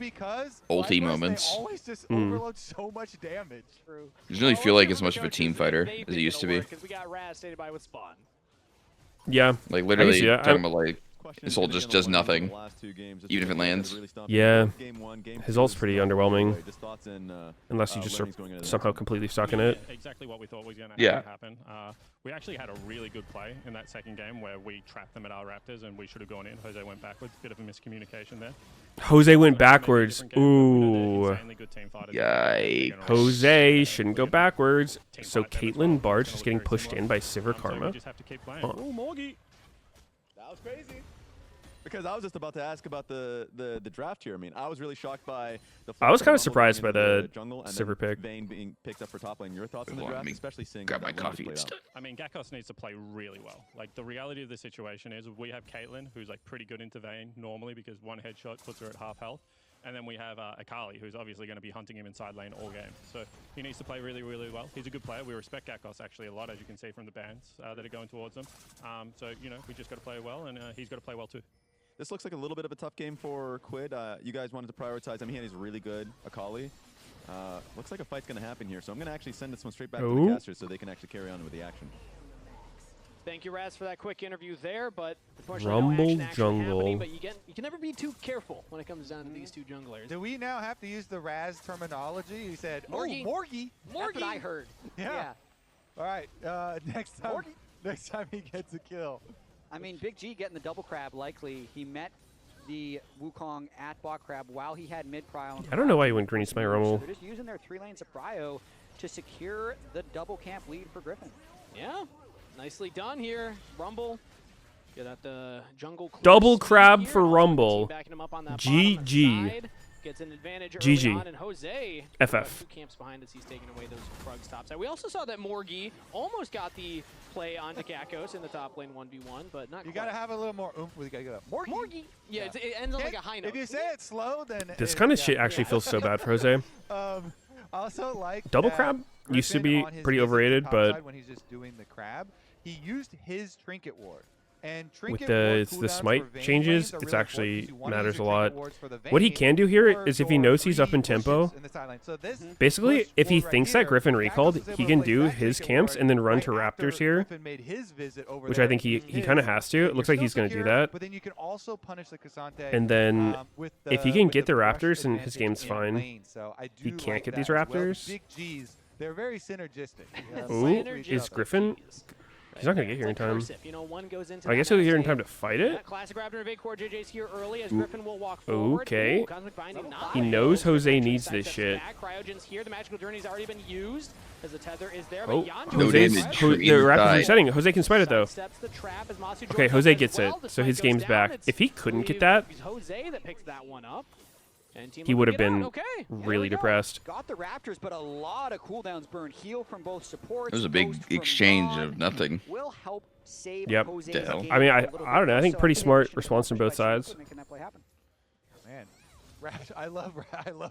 ulti moments. Always just Mm. overload so much damage. Doesn't really feel like as much of a team fighter as it used to be. Because we got Raz stated by with Spawn. Yeah, Like I literally can see that. talking about like this ult just does nothing, even if it lands. Yeah, his ult's pretty underwhelming, unless you just are somehow completely stuck in it. Exactly what we thought was going to Yeah. happen. We actually had a really good play in that second game where we trapped them at our Raptors and we should have gone in. Jose went backwards. Bit of a miscommunication there. Jose went backwards. Ooh. Insanely good team fighters. Yikes. Jose shouldn't go backwards. So Caitlyn Bard's just getting very pushed in by Sivir So we Karma. just have to keep playing. Huh. Oh, Morgie. That was crazy. Because I was just about to ask about the draft here. I mean, I was really shocked by the. I was flex kinda Rumble surprised going by into the jungle and Sivir then pick. Vayne being picked up for top lane. Your thoughts on the Hold on, draft, let me especially seeing grab how my that Rumble coffee played and out. stuff. I mean, Gakkos needs to play really well. Like, the reality of the situation is we have Caitlyn, who's, like, pretty good into Vayne normally because one headshot puts her at half health. And then we have Akali, who's obviously going to be hunting him inside lane all game. So he needs to play really, really well. He's a good player. We respect Gakkos actually a lot, as you can see from the bans that are going towards him. So, you know, we just got to play well, and he's got to play well too. This looks like a little bit of a tough game for Quid. You guys wanted to prioritize. I mean, he's really good. Akali. Looks like a fight's going to happen here. So I'm going to actually send this one straight back to Ooh. the casters so they can actually carry on with the action. Thank you, Raz, for that quick interview there. But unfortunately, Rumble no action actually jungle. happening, but you can never be too careful when it comes down to these two junglers. Do we now have to use the Raz terminology? He said, Morgie. "Oh, Morgie." That's what I heard. Yeah. All right. Next time he gets a kill. I mean, Big G getting the double crab likely. He met the Wukong at bot crab while he had mid prio. I don't know why he went green Smite Rumble. So they're just using their 3 lanes of prio to secure the double camp lead for Griffin. Yeah, nicely done here. Rumble Yeah, that the jungle Double crab for Rumble. GG. Gets an advantage GG. early on, and Jose FF. 2 camps behind as he's taking away those Krugs topside. We also saw that Morgie almost got the play onto Gakkos in the top lane 1v1, but not You quite. gotta have a little more oomph when you gotta go up. Morgie. Yeah, it ends on like a high note. If you say it slow, then This kind of shit actually feels so bad for Jose. Also, like Double crab used to be Griffin on his pretty visit to overrated, top but side when he's just doing the crab, he used his trinket ward. And with trinket the ward cooldowns smite for Vayne changes, lanes are it's really actually important 'cause you wanna matters use a your lot. trinket wards for the What he Vayne can do here for is if he your knows he's up in 3 tempo, pushes in the sideline. So this basically, push if he ward right thinks that here, Griffin Gakkos recalled, was able he to can place do that his trinket camps ward and then run right to after Raptors here, Griffin made his visit over which there I think he his. kind of has to. It You're looks like still he's going to do secure, that. But then you can also punish the Cassante. And then with if he the- can with get the brush Raptors, then his advantage game's in fine. lane. So I He do can't like get that these as well. The Raptors. Big G's, they're very synergistic. Ooh, is Griffin? He's not going to get here in time. You know, one goes into I guess he'll get here in time to fight it. Classic Raptor invade core. JJ's here early as Griffin will walk forward. Okay. Ooh, Cosmic Binding not He failed. knows Jose Actually needs this sidesteps shit. back. Cryogen's here. The magical journey's already been used as the tether is there. Oh, But Yanjo No Jose's, damage the for Raptors inside. resetting. Jose can smite it though. Sidesteps the trap as Masu Okay, joins Jose up as gets well. it, The so smite his goes game's down. back. It's- If he couldn't get believe that, it's Jose that picks that one up. And Team he would have Liquid get been out. Okay. really depressed. Got the Raptors, but a lot of cooldowns burn. Heal from both supports. It was a big Ghost from exchange Dawn of nothing. will help save Yep. Jose's The hell? game I mean, a I little bit don't know. I more. think So pretty think smart should response from be both by Team sides. Liquid making that play happen. Man, I love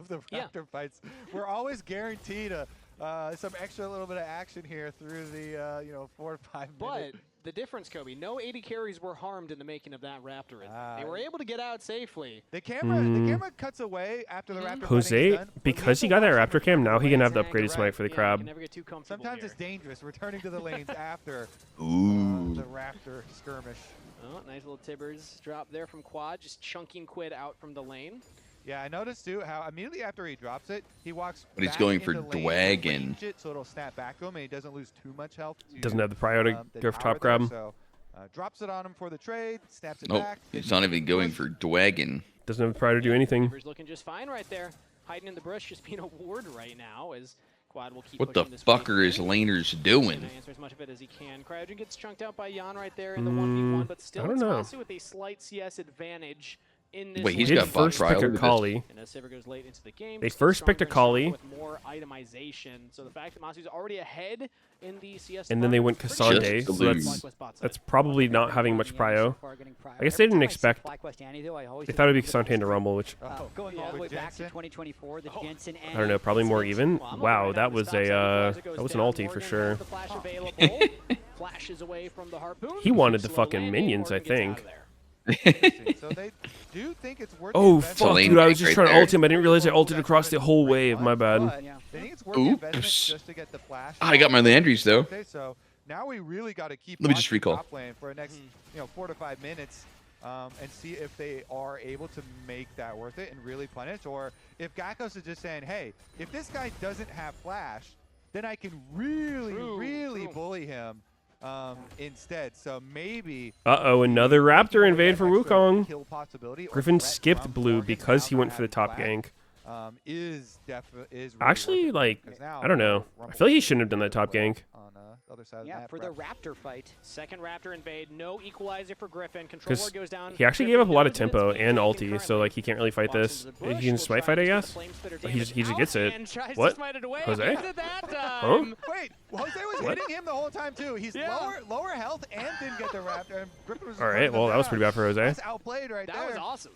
the Raptor fights. We're always guaranteed some extra little bit of action here through the 4 to 5 But minutes. the difference, Kobe, no 80 carries were harmed in the making of that Raptor. They were able to get out safely. The camera cuts away after the Raptor fighting is Jose, done, but because we he have got to that watch Raptor cam, now he can have the the upgraded smite for the Yeah, you crab. can never get too comfortable Sometimes here. it's dangerous returning to the lanes after Ooh. the Raptor skirmish. Oh, nice little Tibbers drop there from Quad, just chunking Quid out from the lane. Yeah, I noticed too how immediately after he drops it, he walks But he's back going for into lane to Dwagon. range it, so it'll snap back to him, and he doesn't lose too much health. Doesn't have the prio to the go for tower top grab. there, so drops it on him for the trade, snaps it Nope, back. he's not even going for Dwagon. Doesn't have the prio to do anything. Tibbers looking just fine right there. Hiding in the bush, just being a ward right now as Quad will keep What the pushing this fuck are wave. his laners Trying doing? to answer as much of it as he can. Cryogen gets chunked out by Jan right there in the 1v1, but still I don't it's know. Masu with a slight CS advantage in this Wait, he's They lane. got did bot first trial. pick Look a at this. Kali. And as Sivir goes late into the game, They still first picked a stronger and Kali. stronger with more itemization. So the fact that Masu's already ahead in the CS And then they went department, Cassandre, pretty so good. lose. that's probably not having much prio. I guess they didn't expect. They thought it'd be Cassandre into Rumble, which Going all the way With back to Jensen? 2024, the Jensen and I don't know, probably more even. Well, I'm Wow, looking right that now, was the a stop sign before it goes that was an down. ulti for Morgan sure. has the flash available. Flashes away from the harpoon. He wanted the Slow fucking landing, minions, I Morgan gets out think. of there. Interesting. So they do think it's worth the Oh investment. fuck, lane dude! I was pick just right trying to there. ult him. I didn't realize I ulted across the whole wave. My bad. They think it's worth the investment Oops. just to get the flash. I got my Landry's though. Okay, so now we really got to keep Let me just watching recall. top lane for the next 4 to 5 minutes and see if they are able to make that worth it and really punish, or if Gakkos is just saying, hey, if this guy doesn't have flash, then I can really bully him instead. So maybe Uh-oh, another Raptor invade from extra Wukong. kill possibility or Griffin threat skipped from blue Morgan because now he not went for the having top flash, gank. is really Actually, worth it, like, because now I don't know. I Rumble feel like he is shouldn't have done that top gank. on the other side of the Yeah, map, for the perhaps. Raptor fight. Second Raptor invade, no equalizer for Griffin. Control Because ward goes down. he actually Griffin gave up a lot of knows that it's tempo being and taken ulti, so currently. like he can't really fight Walks this. into the He bush, can will smite try fight, I and get guess. the flame spitter He damage just out gets it. and tries to What? smite it away. Jose? Gets it that Huh? time. Wait, Jose was What? hitting him the whole time too. He's Yeah. lower health and didn't get the Raptor. And Griffin was All right, running well him that was down. pretty bad for Jose. That's outplayed right That there. was awesome.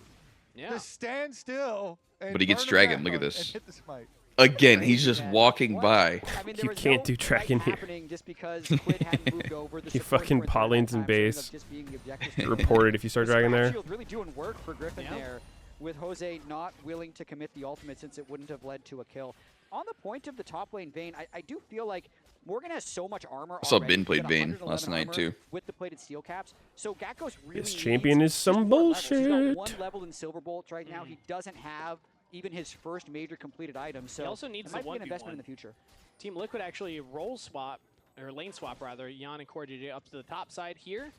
Yeah. Just stand still. And But he gets burn him dragon, down look at and this. hit the smite. Again, he's just walking by. I mean, You there was can't no do Dragon fight here. happening just because Quid hadn't moved over. The He supports fucking weren't there pot at lanes that in time, so it ended base. up just being the objective Get reported if you start The dragging Scrap there. Shield really doing work for Griffin Yeah. there, with Jose not willing to commit the ultimate since it wouldn't have led to a kill. On the point of the top lane Vayne, I do feel like Morgan has so much armor I saw already. Ben He's played got Vayne 111 last night, armor too. with the plated steel caps. So Gakkos really This champion needs is some just more levels. He's bullshit. got 1 level in Silver Bolts right now. He doesn't have even his first major completed item. So He also needs it might the be an 1v1. investment in the future. Team Liquid actually role swap, or lane swap rather, Jan and Core JJ up to the top side here.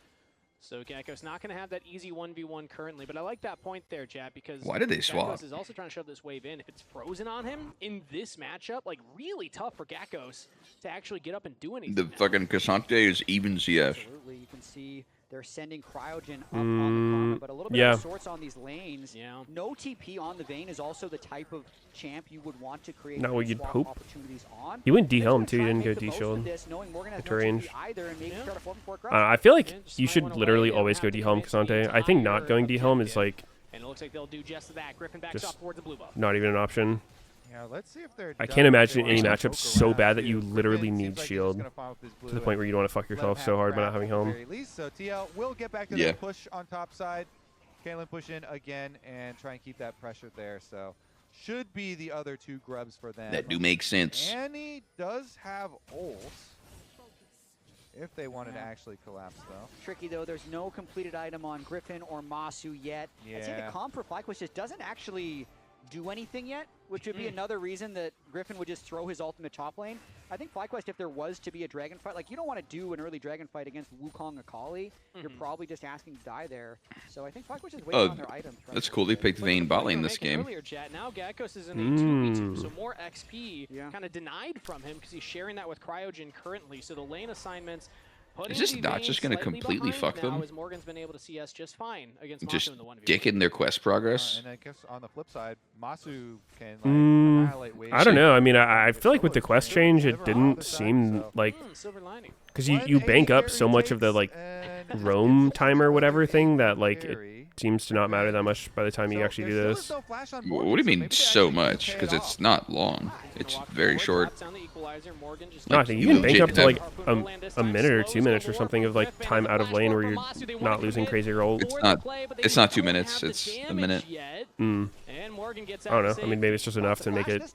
So Gakkos not going to have that easy 1v1 currently, but I like that point there, Chad, because Why did they swap? Gakkos is also trying to shove this wave in. If it's frozen on him in this matchup, like really tough for Gakkos to actually get up and do anything. The now. fucking Cassandre is even CF. Absolutely, you can see They're sending Cryogen up on the Karma, but a little bit of sorts on these lanes. No TP on the Vayne is also the type of champ you would want to create not what you'd hope. opportunities on. You went D-Helm too, you didn't go D-Shield. Into range. I feel like you should literally always go D-Helm Cassante. I think not going D-Helm is like and it looks like they'll do just that. Griffin backs up towards the blue buff. Not even an option. Yeah, let's see if they're I can't imagine any matchup so bad that you literally need shield to the point where you don't want to fuck yourself so hard by not having Helm. So TL will get back to the push on top side. Caitlyn push in again and try and keep that pressure there. So should be the other two grubs for them. That do make sense. Annie does have ult if they wanted to actually collapse, though. Tricky, though. There's no completed item on Griffin or Masu yet. I'd say the comp for FlyQuest just doesn't actually do anything yet, which would be another reason that Griffin would just throw his ultimate top lane. I think FlyQuest, if there was to be a dragon fight, like you don't want to do an early dragon fight against Wukong Akali. You're probably just asking to die there. So I think FlyQuest is waiting on their items. That's cool. They picked Vayne bot lane this game. Earlier, chat. Now Gakkos is in a 2v2, so more XP kind of denied from him because he's sharing that with Cryogen currently. So the lane assignments. Is this not just going to completely fuck them? As Morgan's been able to see us just fine against just Masu in the 1v1. dick in their quest progress. And I guess on the flip side, Masu can like annihilate waves. I don't know. I mean, I feel like with the quest change, it didn't seem like because you bank up so much of the like roam time or whatever thing that like it seems to not matter that much by the time you actually do this. What do you mean so much? Because it's not long. It's very short. No, I think you can bank up to like a minute or 2 minutes or something of like time out of lane where you're not losing crazy rolls. It's not 2 minutes. It's a minute. I don't know. I mean, maybe it's just enough to make it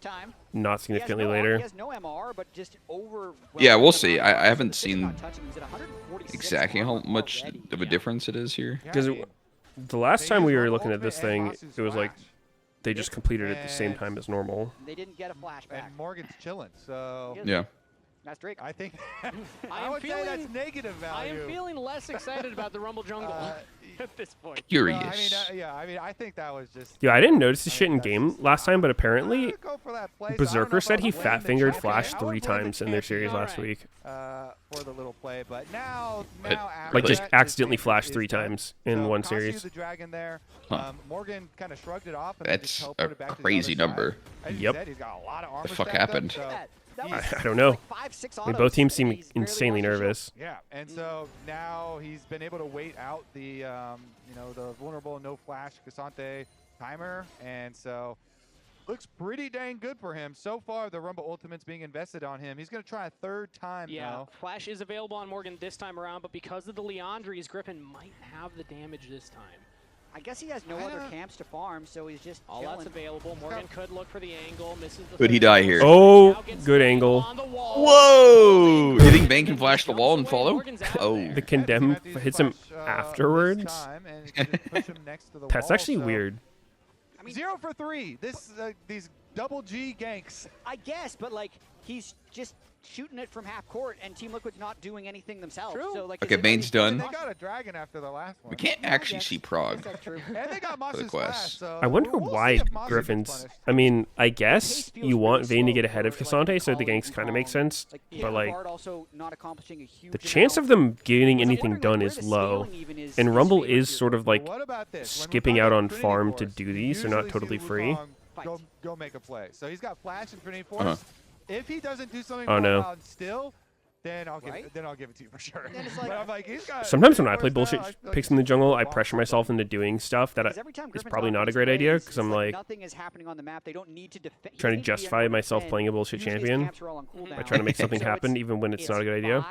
not significantly later. Yeah, we'll see. I haven't seen exactly how much of a difference it is here. Because the last time we were looking at this thing, it was like they just completed it at the same time as normal. They didn't get a flashback. And Morgan's chilling, so yeah. That's Drake. I think I would say that's negative value. I am feeling less excited about the Rumble Jungle at this point. Curious. I mean, I think that was just. Yeah, I didn't notice the shit in game last time, but apparently Berserker said he fat fingered Flash 3 times in their series last week. For the little play, but now like just accidentally flashed 3 times in one series. The dragon there. Morgan kind of shrugged it off. And that's a crazy number. Yep. He's got a lot of what the fuck happened? I don't know. I mean, both teams seem insanely nervous. Yeah, and so now he's been able to wait out the, you know, the vulnerable no flash Cassante timer, and so looks pretty dang good for him. So far, the Rumble Ultimate's being invested on him. He's going to try a 3rd time now. Flash is available on Morgan this time around, but because of the Leandries, Griffin might have the damage this time. I guess he has no other camps to farm, so he's just all that's available. Morgan could look for the angle, misses the Could he die here? Oh, good angle. Whoa! You think Vayne can flash the wall and follow? Oh. The condemn hits him afterwards? That's actually weird. I mean, 0 for 3. This these double G ganks. I guess, but like he's just shooting it from half court, and Team Liquid's not doing anything themselves. True. So, like, okay, Vayne's done. They got a dragon after the last one. We can't actually see Prague. And they got Masu's flash, so I wonder why Griffin's. I mean, I guess you want Vayne to get ahead of Cassante, so the ganks kind of make sense. But like, the chance of them getting anything done is low, and Rumble is sort of like skipping out on farm to do these. They're not totally free. Go make a play. So he's got flash and Trinity Force. If he doesn't do something wild still, then I'll give it to you for sure. But I'm like, he's got sometimes when I play bullshit picks in the jungle, I pressure myself into doing stuff that is probably not a great idea because I'm like trying to justify myself playing a bullshit champion by trying to make something happen even when it's not a good idea.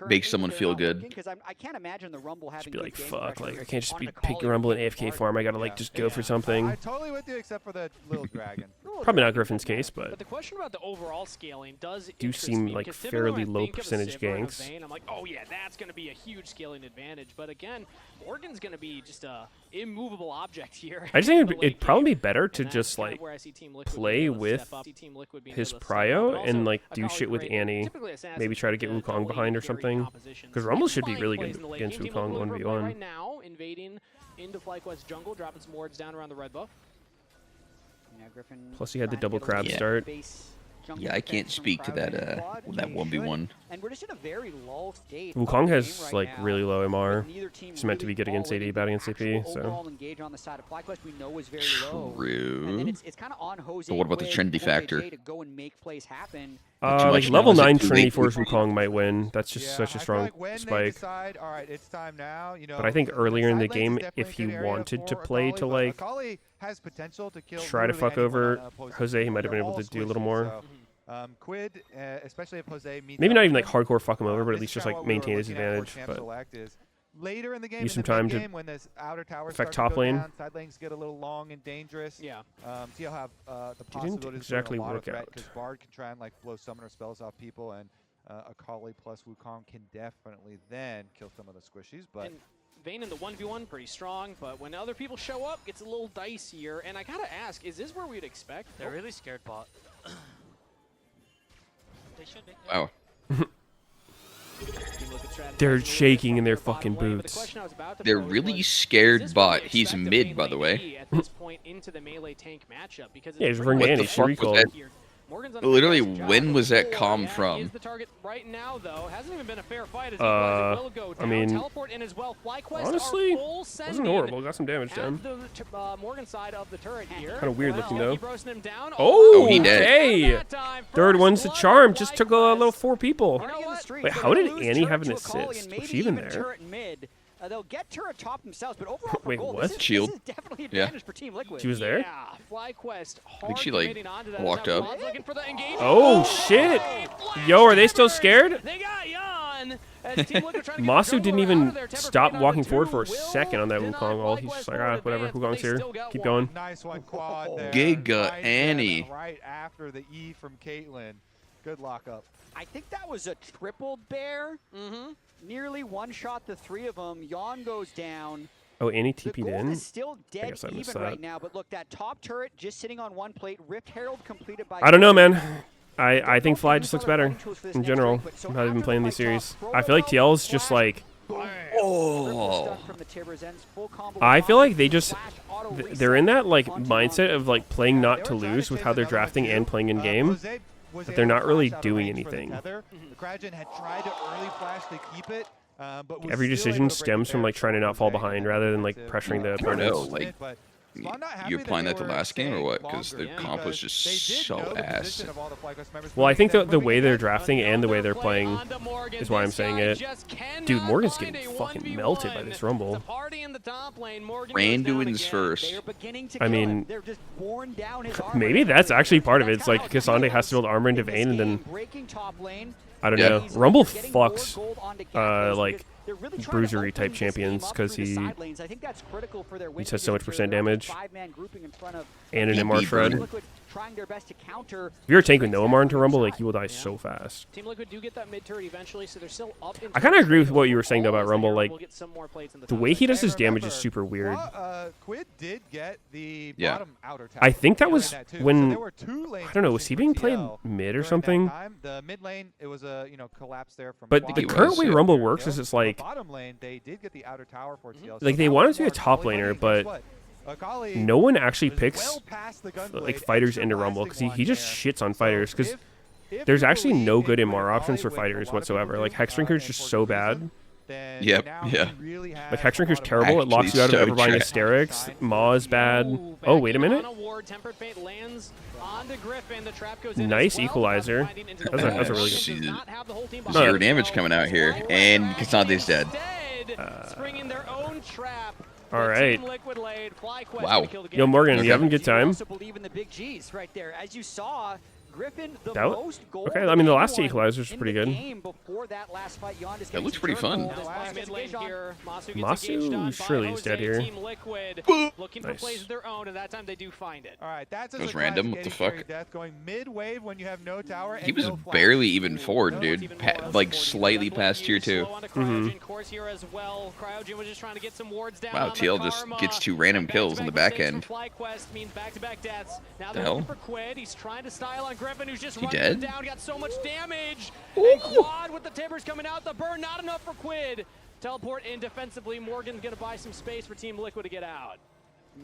Make someone feel good. Because I can't imagine the Rumble having just be like, fuck, like I can't just be picking Rumble and AFK farm. I gotta like just go for something. I totally with you except for the little dragon. Probably not Griffin's case, but the question about the overall scaling do seem like fairly low percentage ganks. I'm like, oh yeah, that's going to be a huge scaling advantage. But again, Morgan's going to be just a immovable object here. I just think it'd probably be better to just like play with his prio and like do shit with Annie. Maybe try to get Wukong behind or something. Because Rumble should be really good against Wukong 1v1. Right now, invading into FlyQuest jungle, dropping some wards down around the red buff. Plus he had the double crab start. Yeah, I can't speak to that that 1v1. And we're just in a very lull state. Wukong has like really low MR. He's meant to be good against AD, bad against CP. So. Engage on the side of FlyQuest we know is very low. True. And then it's kind of on Jose. But what about the Trinity factor? To go and make plays happen. Like level 9 Trinity Force Wukong might win. That's just such a strong spike. Decide, all right, it's time now, but I think earlier in the game, if he wanted to play to like has potential to kill try to fuck over Jose, he might have been able to do a little more. Quid, especially if Jose meets maybe not even like hardcore fuck him over, but at least just like maintain his advantage. But later in the game, use some time to when this outer tower affect top lane. Down, side lanes get a little long and dangerous. Yeah. TL have the possibility didn't exactly of work out because Bard can try and like blow summoner spells off people, and Akali plus Wukong can definitely then kill some of the squishies. But and Vayne in the 1v1 pretty strong, but when other people show up, gets a little dicier. And I gotta ask, is this where we'd expect? They're really scared bot. They should be. Wow. They're shaking in their fucking boots. They're really scared bot. He's mid, by the way. At this point into the melee tank matchup because yeah, he's ringing Andy. Literally, when was that calm from? Is the target right now, though. Hasn't even been a fair fight as will go down. I mean, teleport in as well. FlyQuest honestly, wasn't horrible. Got some damage done. The Morgan side of the turret here. Kind of weird looking though. Oh, he did. Okay. Third one's the charm. Just took a little 4 people. Wait, how did Annie have an assist? Was she even there? They'll get turret top themselves, but overall for wait, gold, what? This is definitely advantage for Team Liquid. She was there? Yeah, FlyQuest I think she like walked up. Oh shit! Yo, are they still scared? They got Yan. Masu didn't even stop walking forward for a second on that Wukong ult. He's just like, ah, whatever, Wukong's here. Keep going. Nice one, quad there. Giga Annie. Right after the E from Caitlyn. Good lockup. I think that was a triple bear. Nearly one-shot the 3 of them. Yan goes down. Oh, Annie TP'd in? Is still dead even right now, but look, that top turret just sitting on one plate. Rift Herald completed by... I don't know, man. I think Fly just looks better in general. How they've been playing these series. I feel like TL's just like... Oh. I feel like they just... They're in that like mindset of like playing not to lose with how they're drafting and playing in game. But they're not really doing anything. Every decision stems from like trying to not fall behind rather than like pressuring the opponents. Like, you applying that to last game or what? Because the comp was just so ass. Well, I think the way they're drafting and the way they're playing is why I'm saying it. Dude, Morgan's getting fucking melted by this Rumble. Randuin's first. I mean, maybe that's actually part of it. It's like Cassandra has to build armor into Vayne and then... I don't know. Rumble fucks like bruisery type champions because he has so much percent damage and an MR shred. If you're a tank with no MR into Rumble, like, you will die so fast. Team Liquid do get that mid turret eventually, so they're still up. I kind of agree with what you were saying though about Rumble. Like, the way he does his damage is super weird. Quid did get the bottom outer tower. I think that was when, I don't know, was he being played mid or something? The mid lane, it was a collapse there from. But the current way Rumble works is it's like, bottom lane, they did get the outer tower for TL. Like, they wanted to be a top laner, but no one actually picks like fighters into Rumble because he just shits on fighters because there's actually no good MR options for fighters whatsoever. Like, Hexdrinker's just so bad. Yep, yeah. Like, Hexdrinker's terrible. It locks you out of ever buying Hysterics. Maw is bad. Oh, wait a minute. Nice equalizer. That's a really good. Zero damage coming out here, and Cassandra's dead. All right. Wow. Yo, Morgan, you having a good time? Okay, I mean, the last two equalizers were pretty good. That looks pretty fun. Masu surely is dead here. Nice. That was random. What the fuck? He was no barely even forward, dude. Like, slightly past tier 2. Wow, TL just gets 2 random kills in the back end. The hell? He dead? Down, got so much damage. And Quad with the timbers coming out. The burn, not enough for Quid. Teleport in defensively. Morgan's going to buy some space for Team Liquid to get out.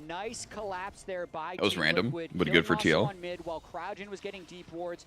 Nice collapse there by that was Team random, Liquid. but good for TL. On mid while Crouchin was getting deep wards.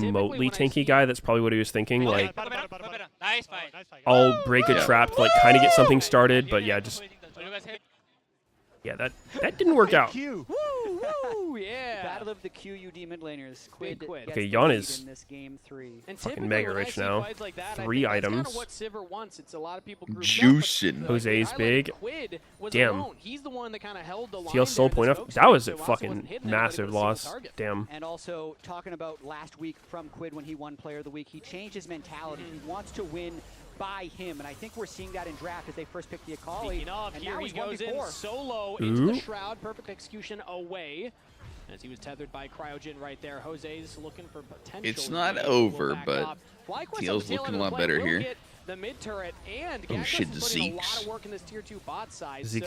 remotely tanky guy, that's probably what he was thinking. Like, Nice fight. I'll break a trap to like kind of get something started, but yeah, Yeah, that didn't work out. Woo, woo, yeah. Battle of the QUD mid laners. Quid. Okay, Yon is in this game 3. And fucking mega rich now. Like that, 3 items. That's what Sivir wants. It's a lot of people Juicing. Jose's big. Damn. He's the one that kind of held the line. He'll soul point up. That was a fucking massive loss. Damn. And also talking about last week from Quid when he won Player of the Week, he changed his mentality. He wants to win by him, and I think we're seeing that in draft as they first pick the Akali. And Here now he goes in solo Ooh. into the Shroud. Perfect execution away. As he was tethered by Cryogen right there. Jose's looking for potential. It's not over, but TL's looking a lot better here. The mid turret and Oh shit, the putting a lot Zeeks. of work in this tier 2 bot side. Zeke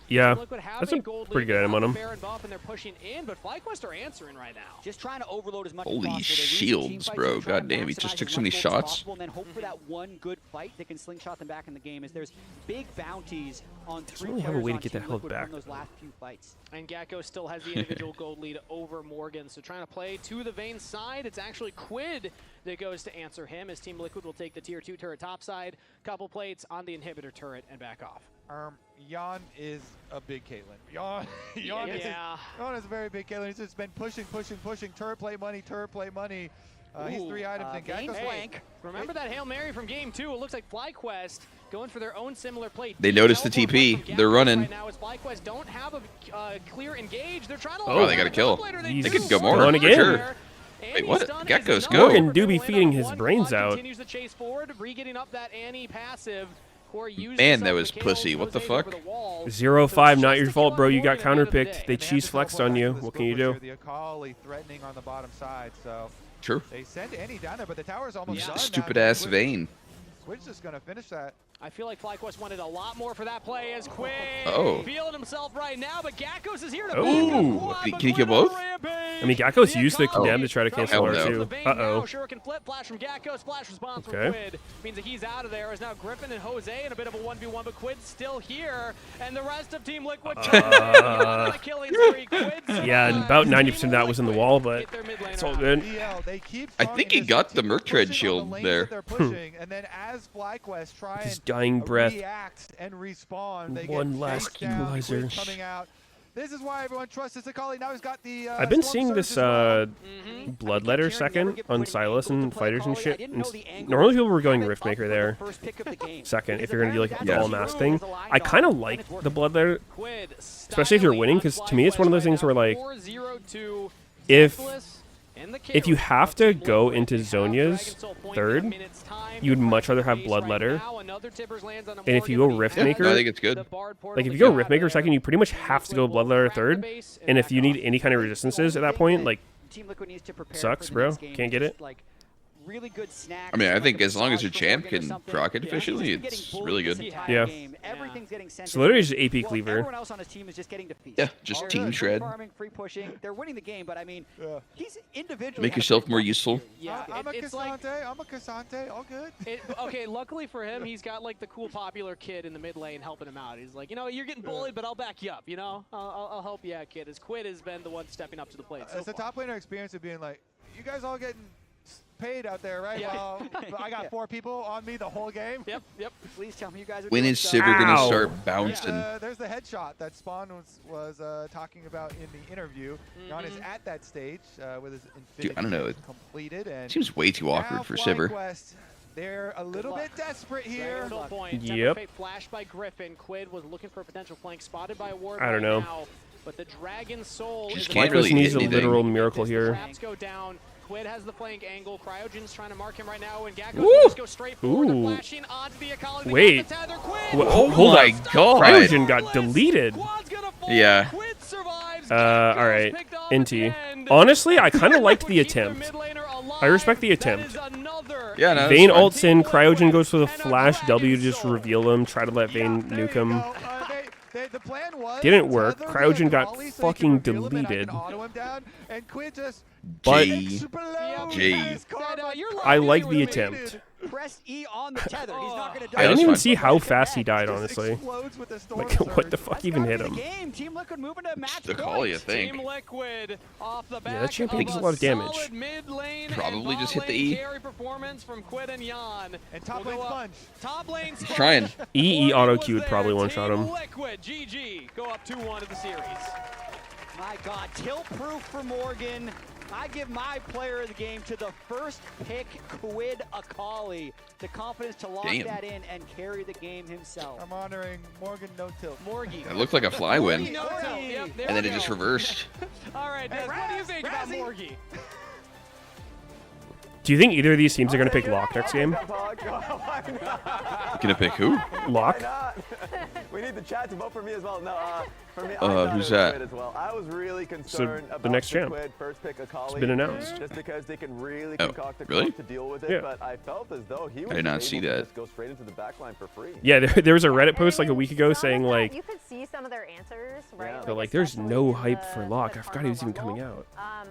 yeah, that's a pretty good item on him. And they're pushing in, but FlyQuest are answering right now. Just trying to overload as much as Holy possible. shields, bro. God damn, he just took so many shots. And then hope for that one good fight that can slingshot them back in the game. As there's big bounties on 3 really players have a way to on get Team that health Liquid back. from those last few fights. And Gacko still has the individual gold lead over Morgan. So trying to play to the Vayne side. It's actually Quid that goes to answer him as Team Liquid will take the tier 2 turret top side. Couple plates on the inhibitor turret and back off. Yon is a big Caitlyn. Yon is a very big Caitlyn. He's just been pushing. Turret play money. He's 3 items in Gacko's flank. Remember that Hail Mary from game 2? It looks like FlyQuest going for their own similar play. They noticed the TP. They're running. Right now, as FlyQuest don't have a clear engage. They're trying to. Oh, they got a kill. He's They could go more. going again. Sure. Wait, what? Geckos go. Morgan do be feeding his brains out. Continues the chase forward, re-getting up that Annie passive. Man, that was pussy. What the fuck? 0-5, not your fault, bro. You got counterpicked. They cheese flexed on you. What can you do? The Akali threatening on the bottom side, so True. they send Annie down there, but the tower's almost done. Stupid ass Vayne. Quid's just gonna finish that. I feel like FlyQuest wanted a lot more for that play as Quid feeling himself right now, but Gakkos is here to Ooh, can he kill both? I mean, Gakkos used the condemn to try to cancel R2. Uh-oh. Shuriken flip, flash from Gakkos, splash response from Quid. Means that he's out of there. Is now Griffin and Jose in a bit of a 1v1, but Quid's still here. And the rest of Team Liquid killing spree. Yeah, and about 90% of that was in the wall, but it's all good. I think he got the Merc Tread shield there. And then as FlyQuest try His dying breath. react and respawn, they One get last chased down. equalizer. Quid coming out. This is why everyone trusts this Akali. Now he's got the I've been Storm seeing this Surge as Bloodletter second on Silas and fighters and shit. And normally people were going Riftmaker there second if you're going to do like the all mask thing. I kind of like the Bloodletter, especially if you're winning, because to me it's one of those things where like if you have to go into Zhonya's third, you'd much rather have Bloodletter. And if you go Riftmaker, I think it's good. Like if you go Riftmaker second, you pretty much have to go Bloodletter third. And if you need any kind of resistances at that point, like sucks, bro. Can't get it. Really good snacks. I mean, I think as long as your champ can proc it efficiently, it's really good. Yeah. Everything's getting sent. It's literally just AP cleaver. Everyone else on his team is just getting to feast. Yeah, just team shred. Farming, free pushing. They're winning the game, but I mean, he's individually. Make yourself more useful. Yeah, I'm a Cassante, all good. Okay, luckily for him, he's got like the cool popular kid in the mid lane helping him out. He's like, you know, you're getting bullied, but I'll back you up. You know, I'll help you out, kid. As Quid has been the one stepping up to the plate. It's the top laner experience of being like, you guys all getting paid out there, right? Yeah. Well, I got 4 people on me the whole game. Yep. Please tell me you guys are When doing is stuff. Sivir gonna start bouncing? There's the headshot that Spawn was talking about in the interview. Yon is at that stage with his Infinity Dude, I don't know. completed. And Seems way too awkward for Sivir. FlyQuest, they're a little bit desperate here. Yep. Flash by Griffin. Quid was looking for a potential flank, spotted by a ward. I don't know. Now, but the Dragon Soul Just is can't really needs hit a anything. literal miracle here. Traps go down. Quid has the flank angle. Cryogen's trying to mark him right now, and Gakkos Woo! will just go straight forward. Ooh. Flashing onto the Akali. They Wait. got the tether. Quid! Hold my up. God. Cryogen got deleted. Quad's gonna fall. Yeah. Quid survives. Alright. Picked off NT. at the end. Honestly, I kind of liked the Keep their attempt. mid laner alive. I respect the That attempt. is another Yeah, no, Vayne that's ults in, Cryogen goes for the flash W to just reveal him, try to let Vayne nuke him. The plan was Didn't work. tether Cryogen the got Akali so fucking he could reveal him and I deleted. can auto him down, and Quid just But explodes. I like the attempt. Press E on the tether. He's not going to I die. didn't even see how fast he died, Just honestly. explodes with the Storm Like, what Surge. the fuck even hit him? Game. Team Liquid moving to match The Akali, I point. think. Team Liquid off the back that champion of takes a lot of damage. solid mid lane probably just hit the E. Carry performance from Quid and Jan. And top lane sponge. Top lane sponge. Trying. EE auto Q would probably one-shot him. Liquid, GG. Go up 2-1 in the series. My God, tilt proof for Morgan. I give my player of the game to the first pick, Quid Akali. The confidence to lock that in and carry the game himself. I'm honoring Morgan no tilt. Morgie. It looked like a fly win. Yep, And then it just reversed. All right, Des, what do you think about Morgie? Do you think either of these teams are going to pick Lock next game? Gonna pick who? Lock? We need the chat to vote for me as well. No, for me, who's that? as well. I was really concerned about the next champ. Quid first pick Akali. It's been announced. Just because they can really Oh, concoct a really? comp to deal with it, Yeah. but I felt as though he was did not able see to that. just go straight into the backline for free. Yeah, there was a Reddit post like a week ago saying like, you could see some of their answers, right? they're like, there's no hype for Lock. I forgot he was even coming out.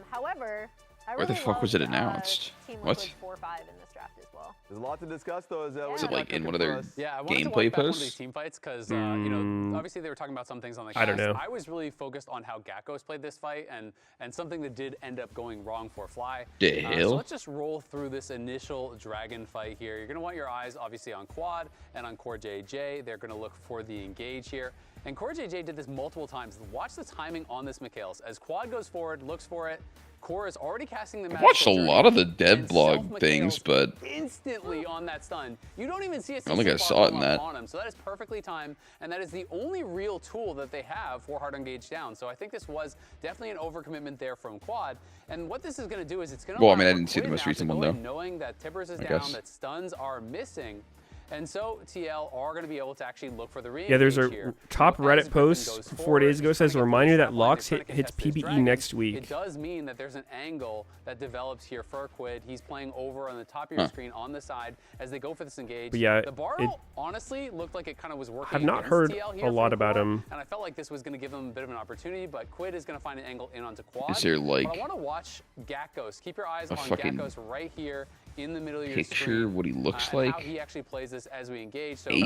However, I Where the really fuck was it loved, announced? Team What? Liquid 4-5 in this draft as well. There's a lot to discuss, though. Is it like in one of their Yeah, I wanted to gameplay watch back one of these posts? team fights because, you know, obviously they were talking about some things on the cast. I don't know. I was really focused on how Gakkos played this fight and something that did end up going wrong for Fly. The hell? So let's just roll through this initial Dragon fight here. You're going to want your eyes, obviously, on Quad and on Core JJ. They're going to look for the engage here. And Core JJ did this multiple times. Watch the timing on this Meteos. As Quad goes forward, looks for it, Core is already casting the I've watched a lot of the dev blog Self things, but instantly on that stun. You don't even see a I don't think I CC saw it in bomb that. on him, so that is perfectly timed, and that is the only real tool that they have for hard engage down. So I think this was definitely an overcommitment there from Quad. And what this is going to do is it's going to Well, I mean, I didn't see the most recent one, though. Knowing that Tibbers is I down, guess. that stuns are missing. And so TL are going to be able to actually look for the re-engage Yeah, there's a here. top As Reddit Griffin post goes 4 forward, days ago he's trying says to a get reminder through that this top Locks line, they're trying to hits contest this PBE Dragon. next week. It does mean that there's an angle that develops here for Quid. He's playing over on the top of your screen on the side as they go for this engage. But yeah, the Bartle honestly looked like it kind of was working. I've not against heard TL a here lot from about Quad, him. and I felt like this was going to give him a bit of an opportunity, but Quid is going to find an angle in onto Quad. Is there, like, but I want to watch Gakkos. Keep your eyes a on fucking Gakkos right here in the middle of your picture screen. what he looks How like? he actually plays this as we engage. So AP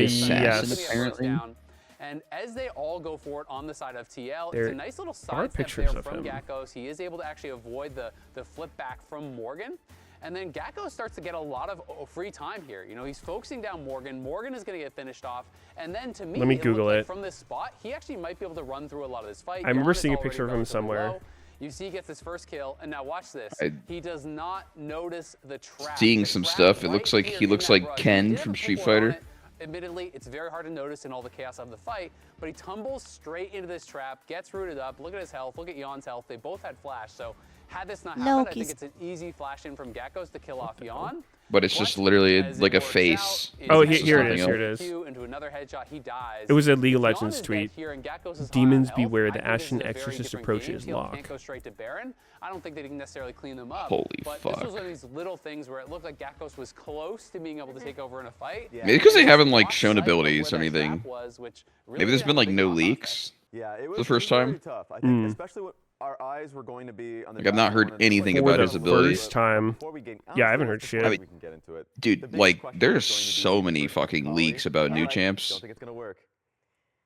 yes. assassin, apparently. down. And as they all go forward on the side of TL, There it's a nice little are side step pictures there of from him. Gakkos. He is able to actually avoid the flip back from Morgan. And then Gakkos starts to get a lot of free time here. You know, he's focusing down Morgan. Morgan is going to get finished off. And then to me, Let me Google looked like it. from this spot, he actually might be able to run through a lot of this fight. I remember Yarn is seeing a already picture of him relatively somewhere. low. You see he gets his first kill, and now watch this. He does not notice the trap. Seeing The some trap stuff, it right looks like here he in looks that like rush. Ken He did from have a Street pull on Fighter. it. Admittedly, it's very hard to notice in all the chaos of the fight, but he tumbles straight into this trap, gets rooted up. Look at his health. Look at Jan's health. They both had flash, so had this not happened, I think it's an easy flash in from Gakkos to kill off Jan. But it's just literally As like it a works face. out, Oh, it's here it something is. Here it else. is. into another headshot. He dies. It was a League of Jan Legends is dead tweet. here, and Gakkos is Demons high on beware, health. the I think this Ashen is a very Exorcist different approaches game. TL Lock. can't go straight to Baron. I don't think they can necessarily clean them up. Holy but fuck. this was one of these little things where it looked like Gakkos was close to being able to take over in a fight. Maybe because they haven't like Lost shown sight of abilities or where that trap anything. was, which Maybe really there's been like had a no big knock-on leaks. Yeah, it For was the first very time. tough. I think, especially when our eyes were going to be on the. Like, I've not heard anything For about the his abilities. first time. Yeah, I haven't heard shit. I mean, we can get into it. Dude, like, there's so many fucking leaks about new Don't champs. think it's gonna work.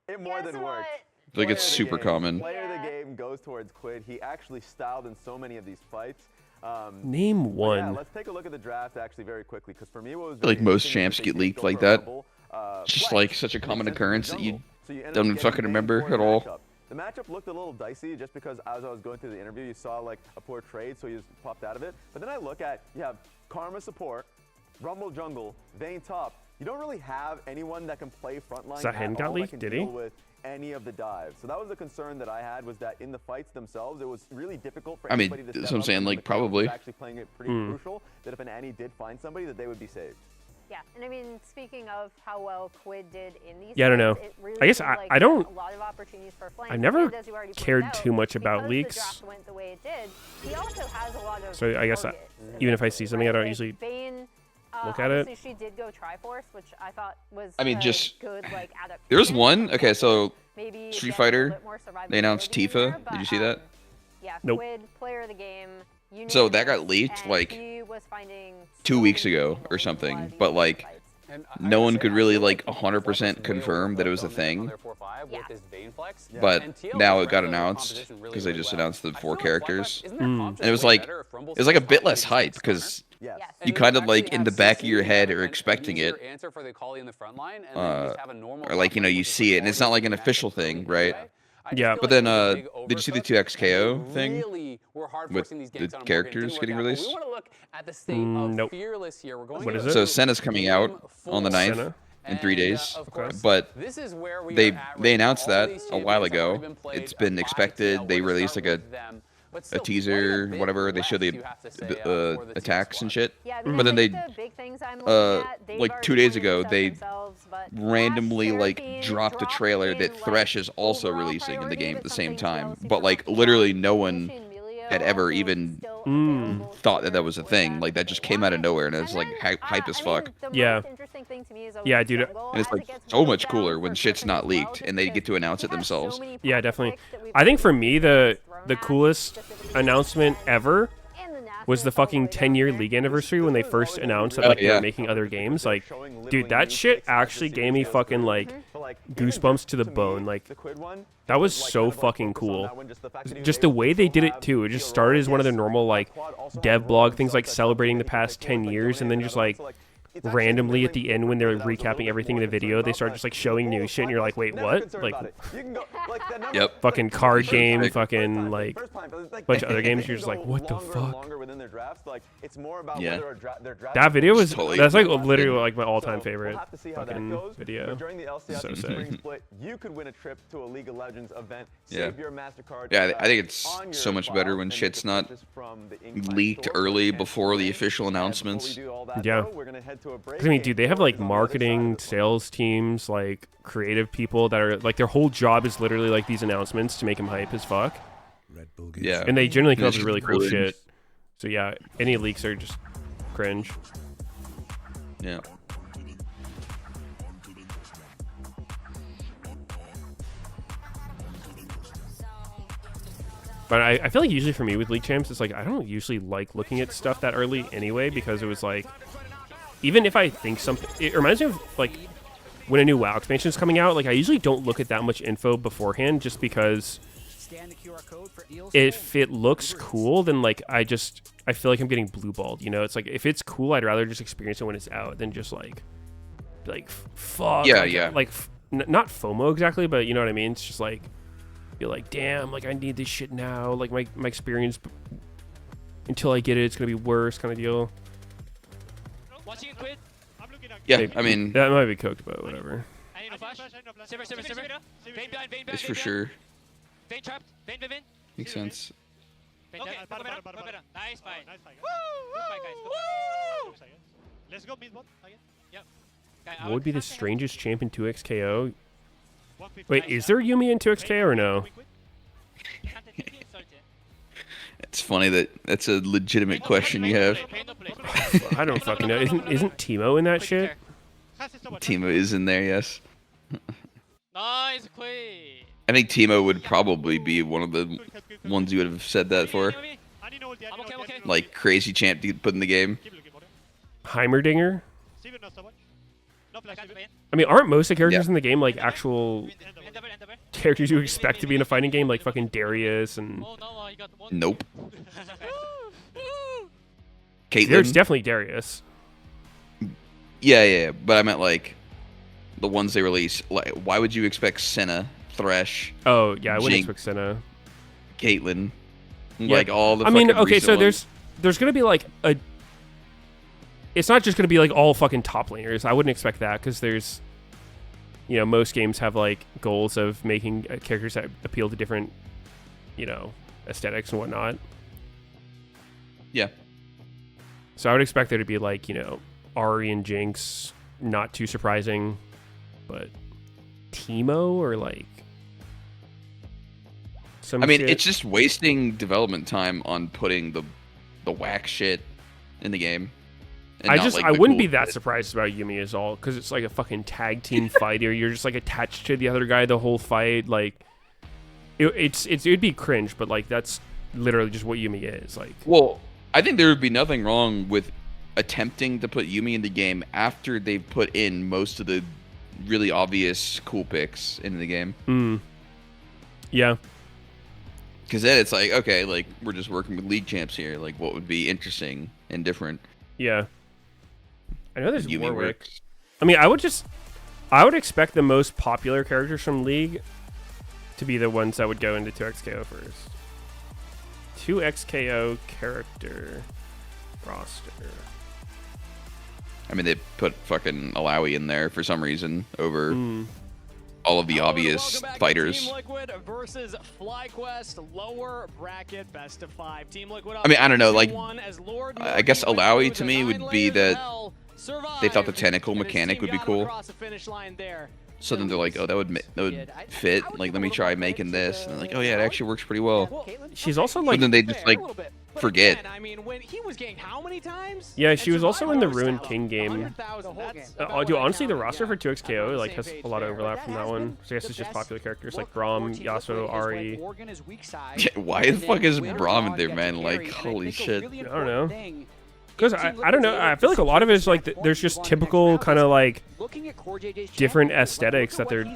It more than worked. I think it's super common. Player of the game goes towards Quid. He actually styled in so many of these fights. Name Yeah, one. let's take a look at the draft actually very quickly, because for me, what was Like really most interesting is champs that get they leaked go like for a that. rumble, It's just play. like such a Makes common sense for occurrence that jungle. you So you end up don't getting fucking the remember main at all. matchup. The matchup looked a little dicey just because as I was going through the interview, you saw like a poor trade, so he just popped out of it. But then I look at, you have Karma support, Rumble jungle, Vayne top. You don't really have anyone that can play frontline Zahin at got all leaked, that can did he? deal with any of the dives. So that was the concern that I had, was that in the fights themselves, it was really difficult for I mean, anybody to that's step what I'm up, saying, and like, the Cavs was probably. actually playing it pretty crucial, that if an Annie did find somebody, that they would be saved. Yeah, and I mean, speaking of how well Quid did in these Yeah, I don't know. fights, it really I guess seemed I- like I there were don't- a lot of opportunities for flanks, I never and as you already pointed cared out, too much about because leaks. the draft went the way it did, he also has a lot of So I guess targets, even if I see something, I right? don't Like usually Vayne, look at it. obviously she did go Triforce, which I thought was I mean, a just good like adaptation. there's one. Okay, so Maybe Street get a Fighter, little bit more they announced survivability in Tifa. there, Did you see that? Yeah, Nope. Quid, player of the game. So that got unanimous, leaked and like he was finding 2 so weeks many ago angles or in a lot something. of these But like, fights. no one could really like 100% confirm that it was a thing. But now it got announced because they just announced the 4 characters, and it was like a bit less hype because you kind of like in the back of your head are expecting it, or like you see it, and it's not like an official thing, right? Yeah. But then, did you see the 2XKO thing with the characters getting released? Nope. What is it? So Senna's coming out on the 9th in 3 days. But they announced that a while ago. It's been expected. They released like a teaser, whatever. They showed the attacks and shit. But then they, like 2 days ago, they randomly like dropped a trailer that Thresh is also releasing in the game at the same time. But like literally no one had ever even thought that was a thing. Like that just came out of nowhere, and it's like hype as fuck. Yeah. Yeah, dude. And it's like so much cooler when shit's not leaked and they get to announce it themselves. Yeah, definitely. I think for me the coolest announcement ever was the fucking 10-year league anniversary when they first announced that they were making other games. Like, dude, that shit actually gave me fucking like goosebumps to the bone. Like, that was so fucking cool. Just the way they did it too. It just started as one of the normal like dev blog things, like celebrating the past 10 years, and then just like randomly at the end when they're recapping everything in the video, they start just like showing new shit, and you're like, wait, what? Like, yep, fucking card game, fucking like bunch of other games. You're just like, what the fuck? Yeah, that video was that's like literally like my all-time favorite fucking video. So sick. You could win a trip to a League of Legends event. Yeah, I think it's so much better when shit's not leaked early before the official announcements. Yeah. I mean, dude, they have like marketing, sales teams, like creative people that are like their whole job is literally like these announcements to make them hype as fuck. Yeah. And they generally come up with really cool shit. So yeah, any leaks are just cringe. Yeah. But I feel like usually for me with League Champs, it's like I don't usually like looking at stuff that early anyway, because it was like, even if I think something, it reminds me of like when a new WoW expansion is coming out, like I usually don't look at that much info beforehand, just because if it looks cool, then like I feel like I'm getting blue balled, you know? It's like if it's cool, I'd rather just experience it when it's out than just like fuck. Yeah, like, yeah. Like not FOMO exactly, but you know what I mean? It's just like you're like, damn, like I need this shit now. Like my experience until I get it, it's gonna be worse, kind of deal. Yeah, I mean, that might be cooked, but whatever. It's for sure. Makes sense. What would be the strangest champ in 2XKO? Wait, is there Yumi in 2XKO or no? It's funny that that's a legitimate question you have. I don't fucking know. Isn't Teemo in that shit? Teemo is in there, yes. Nice queen. I think Teemo would probably be one of the ones you would have said that for. Like crazy champ to put in the game. Heimerdinger? I mean, aren't most of the characters in the game like actual characters you expect to be in a fighting game, like fucking Darius and... Nope. Caitlyn? There's definitely Darius. Yeah, but I meant like the ones they release. Like, why would you expect Senna, Thresh? Oh yeah, I wouldn't expect Senna. Caitlyn, yeah. like all the. I mean, okay, so ones. there's gonna be like a. It's not just gonna be like all fucking top laners. I wouldn't expect that, because there's, you know, most games have like goals of making characters that appeal to different, you know, aesthetics and whatnot. Yeah. So I would expect there to be like, you know, Ahri and Jinx, not too surprising, but Teemo or like some. I mean, shit. it's just wasting development time on putting the whack shit in the game. I wouldn't be that surprised about Yumi as all, because it's like a fucking tag team fighter. You're just like attached to the other guy the whole fight. Like it'd be cringe, but like that's literally just what Yumi is. Like, well, I think there would be nothing wrong with attempting to put Yuumi in the game after they've put in most of the really obvious cool picks in the game. Yeah. Because then it's like, okay, like, we're just working with league champs here. Like, what would be interesting and different? Yeah. I know there's Yuumi Warwick. works. I mean, I would expect the most popular characters from League to be the ones that would go into 2XKO first. 2XKO character roster. I mean, they put fucking Alawi in there for some reason over all of the obvious fighters. Team Liquid versus FlyQuest, lower bracket, best of 5. Team Liquid. I mean, I don't know. Like, I guess Alawi to me would be that they thought the tentacle mechanic would be cool. So then they're like, oh, that would fit. Like, let me try making this. And they're like, oh yeah, it actually works pretty well. She's also like. But then they just like forget. I mean, when he was getting how many times? Yeah, she was also in the Ruined King game. Dude, honestly, the roster for 2XKO like has a lot of overlap from that one. So I guess it's just popular characters like Braum, Yasuo, Ari. Yeah, why the fuck is Braum in there, man? Like, holy shit. I don't know. Because I don't know. I feel like a lot of it is like there's just typical kind of like different aesthetics that they're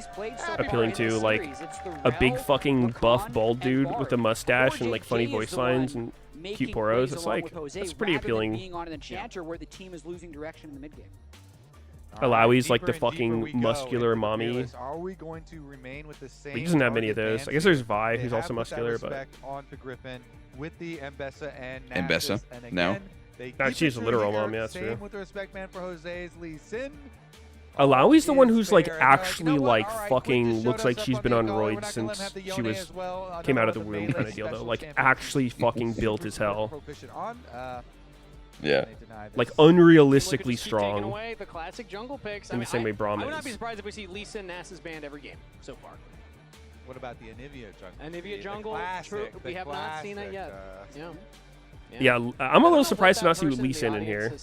appealing to, like a big fucking buff bald dude with a mustache and like funny voice lines and cute poros. It's like that's pretty appealing. Alawi's like the fucking muscular mommy. Are we going to remain with the same? He doesn't have many of those. I guess there's Vi, who's also muscular, but on to Griffin with the Mbessa and Mbessa, no. She's a literal mom, yeah, that's true. With the respect, man, for Jose's Lee Sin. Alawi's the one who's like actually like fucking looks like she's been on roids since she was came out of the womb kind of deal though. Like actually fucking built as hell. Yeah. Like unrealistically strong. The classic jungle picks. In the same way Braum I would not be is. surprised if we see Lee Sin Nasa's band every game so far. What about the Anivia jungle? Anivia jungle, true. We have not seen it yet. Yeah, I'm a little surprised to not see Lee Sin in here.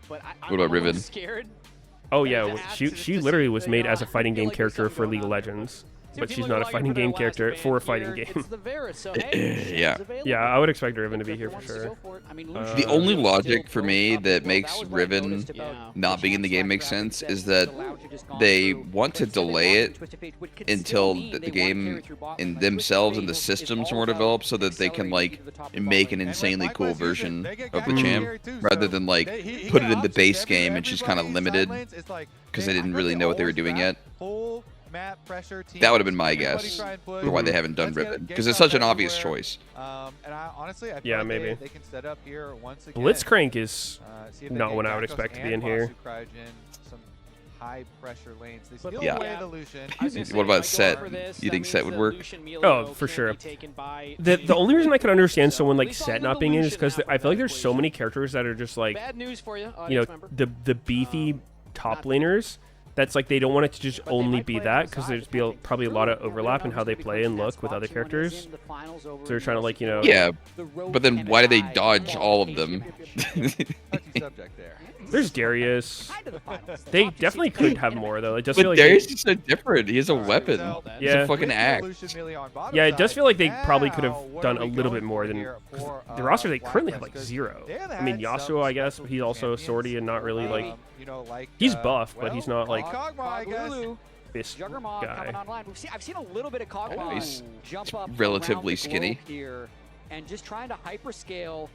What about Riven? Oh yeah, she literally was made as a fighting game character for League of Legends, but she's not a fighting game character for a fighting game. Yeah. Yeah, I would expect Riven to be here for sure. The only logic for me that makes Riven not being in the game makes sense is that they want to delay it until the game in themselves and the systems are more developed so that they can like make an insanely cool version of the champ rather than like put it in the base game and she's kind of limited because they didn't really know what they were doing yet. That would have been my guess for why they haven't done Riven, because it's such an obvious choice. Yeah, maybe. Blitzcrank is not one I would expect to be in here. Yeah. What about Set? You think Set would work? Oh, for sure. The only reason I could understand someone like Set not being in is because I feel like there's so many characters that are just like, you know, the beefy top laners. That's like they don't want it to just only be that because there's probably a lot of overlap in how they play and look with other characters. So they're trying to like, you know. Yeah, but then why do they dodge all of them? There's Darius. They definitely could have more though. It does but feel like Darius is so different. He has a weapon. Yeah. He's a fucking axe. Yeah, it does feel like they probably could have done a little bit more than the roster they currently have like 0. I mean Yasuo, I guess, but he's also a swordy and not really like he's buff, but he's not like this guy. I've seen a little bit of Kog'Maw He's jump up relatively skinny here and just trying to hyperscale.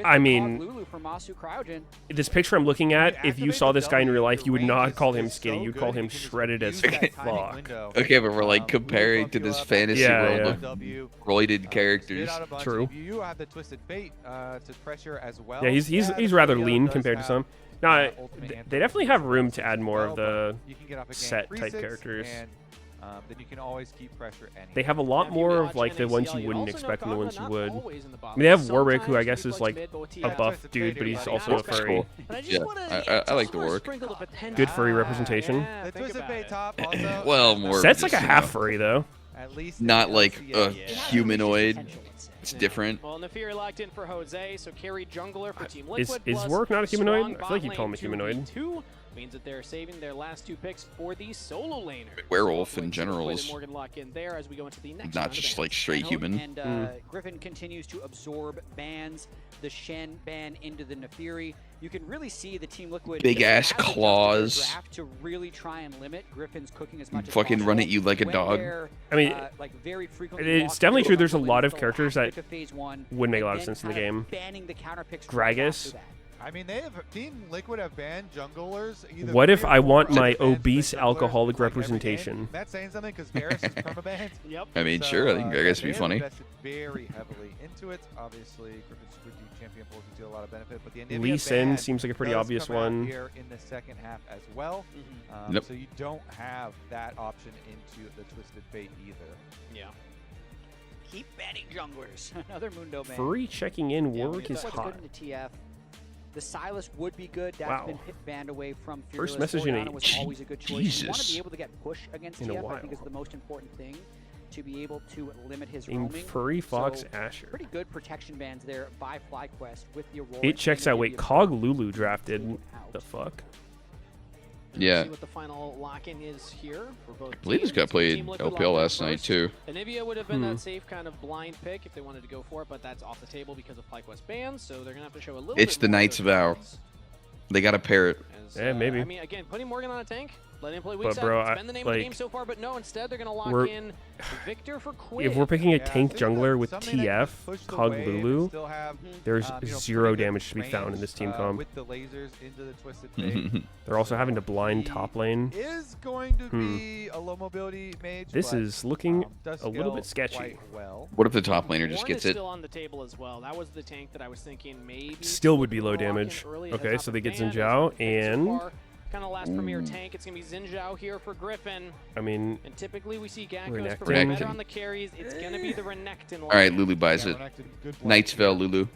I mean, Lulu from Masu Cryogen. This picture I'm looking at, if you saw this guy in real life, you would not call him skinny. You'd call him shredded as fuck. Okay, but we're like comparing to this fantasy world of roided characters. True. You have the twisted fate to pressure as well. Yeah, he's rather lean compared to some. No, they definitely have room to add more of the set type characters. Then you can always keep pressure anyway. They have a lot more of like the ones you wouldn't expect and the ones you would. I mean, they have Warwick, who I guess is like a buff dude, but he's also a furry. Yeah, I like the Warwick. Good furry representation. Well, more. Set's like a half furry though. Not like a humanoid. It's different. Well, Nefiri locked in for Jose, so carry jungler for Team Liquid. Is Work not a humanoid? I feel like you call him a humanoid. Means that they're saving their last 2 picks for the solo laner. Werewolf in general is Morgan lock in there as we go into the next not just like straight human. And Griffin continues to absorb bans, the Shen ban into the Nefiri. You can really see the Team Liquid big ass claws to really try and limit Griffin's cooking as much as fucking run at you like a dog. I mean, very it's definitely true. There's a lot of characters that would make a lot of sense in the game. Gragas. I mean, Team Liquid have banned junglers. What if I want my obese alcoholic representation? That's saying something because Varus is permabanned. Yep. I mean, sure, I think Gragas would be funny. Invested very heavily into it. Obviously, Griffin's Squid Deep champion pulls into a lot of benefit, but the Lee Sin seems like a pretty obvious one. Here in the second half as well. Yep. So you don't have that option into the Twisted Fate either. Yeah. Keep banning junglers. Another Mundo ban. Free checking in Work is What's hot. good into TF. The Silas would be good. That's been banned away from Fearless. Fearless. First message in a was always a good choice. You want to be able to get push against in TF. I think is the most important thing, to be able to limit his In roaming. Furry Fox So, Asher. Pretty good protection bans there by FlyQuest with the Aurora. It checks out. Wait, Cog Lulu drafted. The fuck? Yeah. See what the final lock-in is here for both. I believe this guy played LPL last night too. Anivia would have been that safe kind of blind pick if they wanted to go for it, but that's off the table because of FlyQuest bans, so they're gonna have to show a little. It's bit the more Knights of Vow. They got a parrot. Yeah, maybe. I mean, again, putting Morgan on a tank, letting him play weak But side. bro, It's been the name of the game so far, but no, instead they're gonna lock in Victor for Quid. If we're picking a tank jungler with TF, Cog Lulu, there's zero damage to be found in this team comp. With the lasers into the Twisted Fate. They're also having to blind top lane. Is going to be a low mobility mage. This is looking a little bit sketchy. What if the top laner just gets it? Still on the table as well. That was the tank that I was thinking maybe. Still would be low damage. Okay, so they get Xin Zhao and. Kind of last premier tank. It's gonna be Xin Zhao here for Griffin. I mean, and typically we see Gankos Renekton. better on the carries. It's gonna be the Renekton. All right, Lulu buys it. Knightsville, Lulu.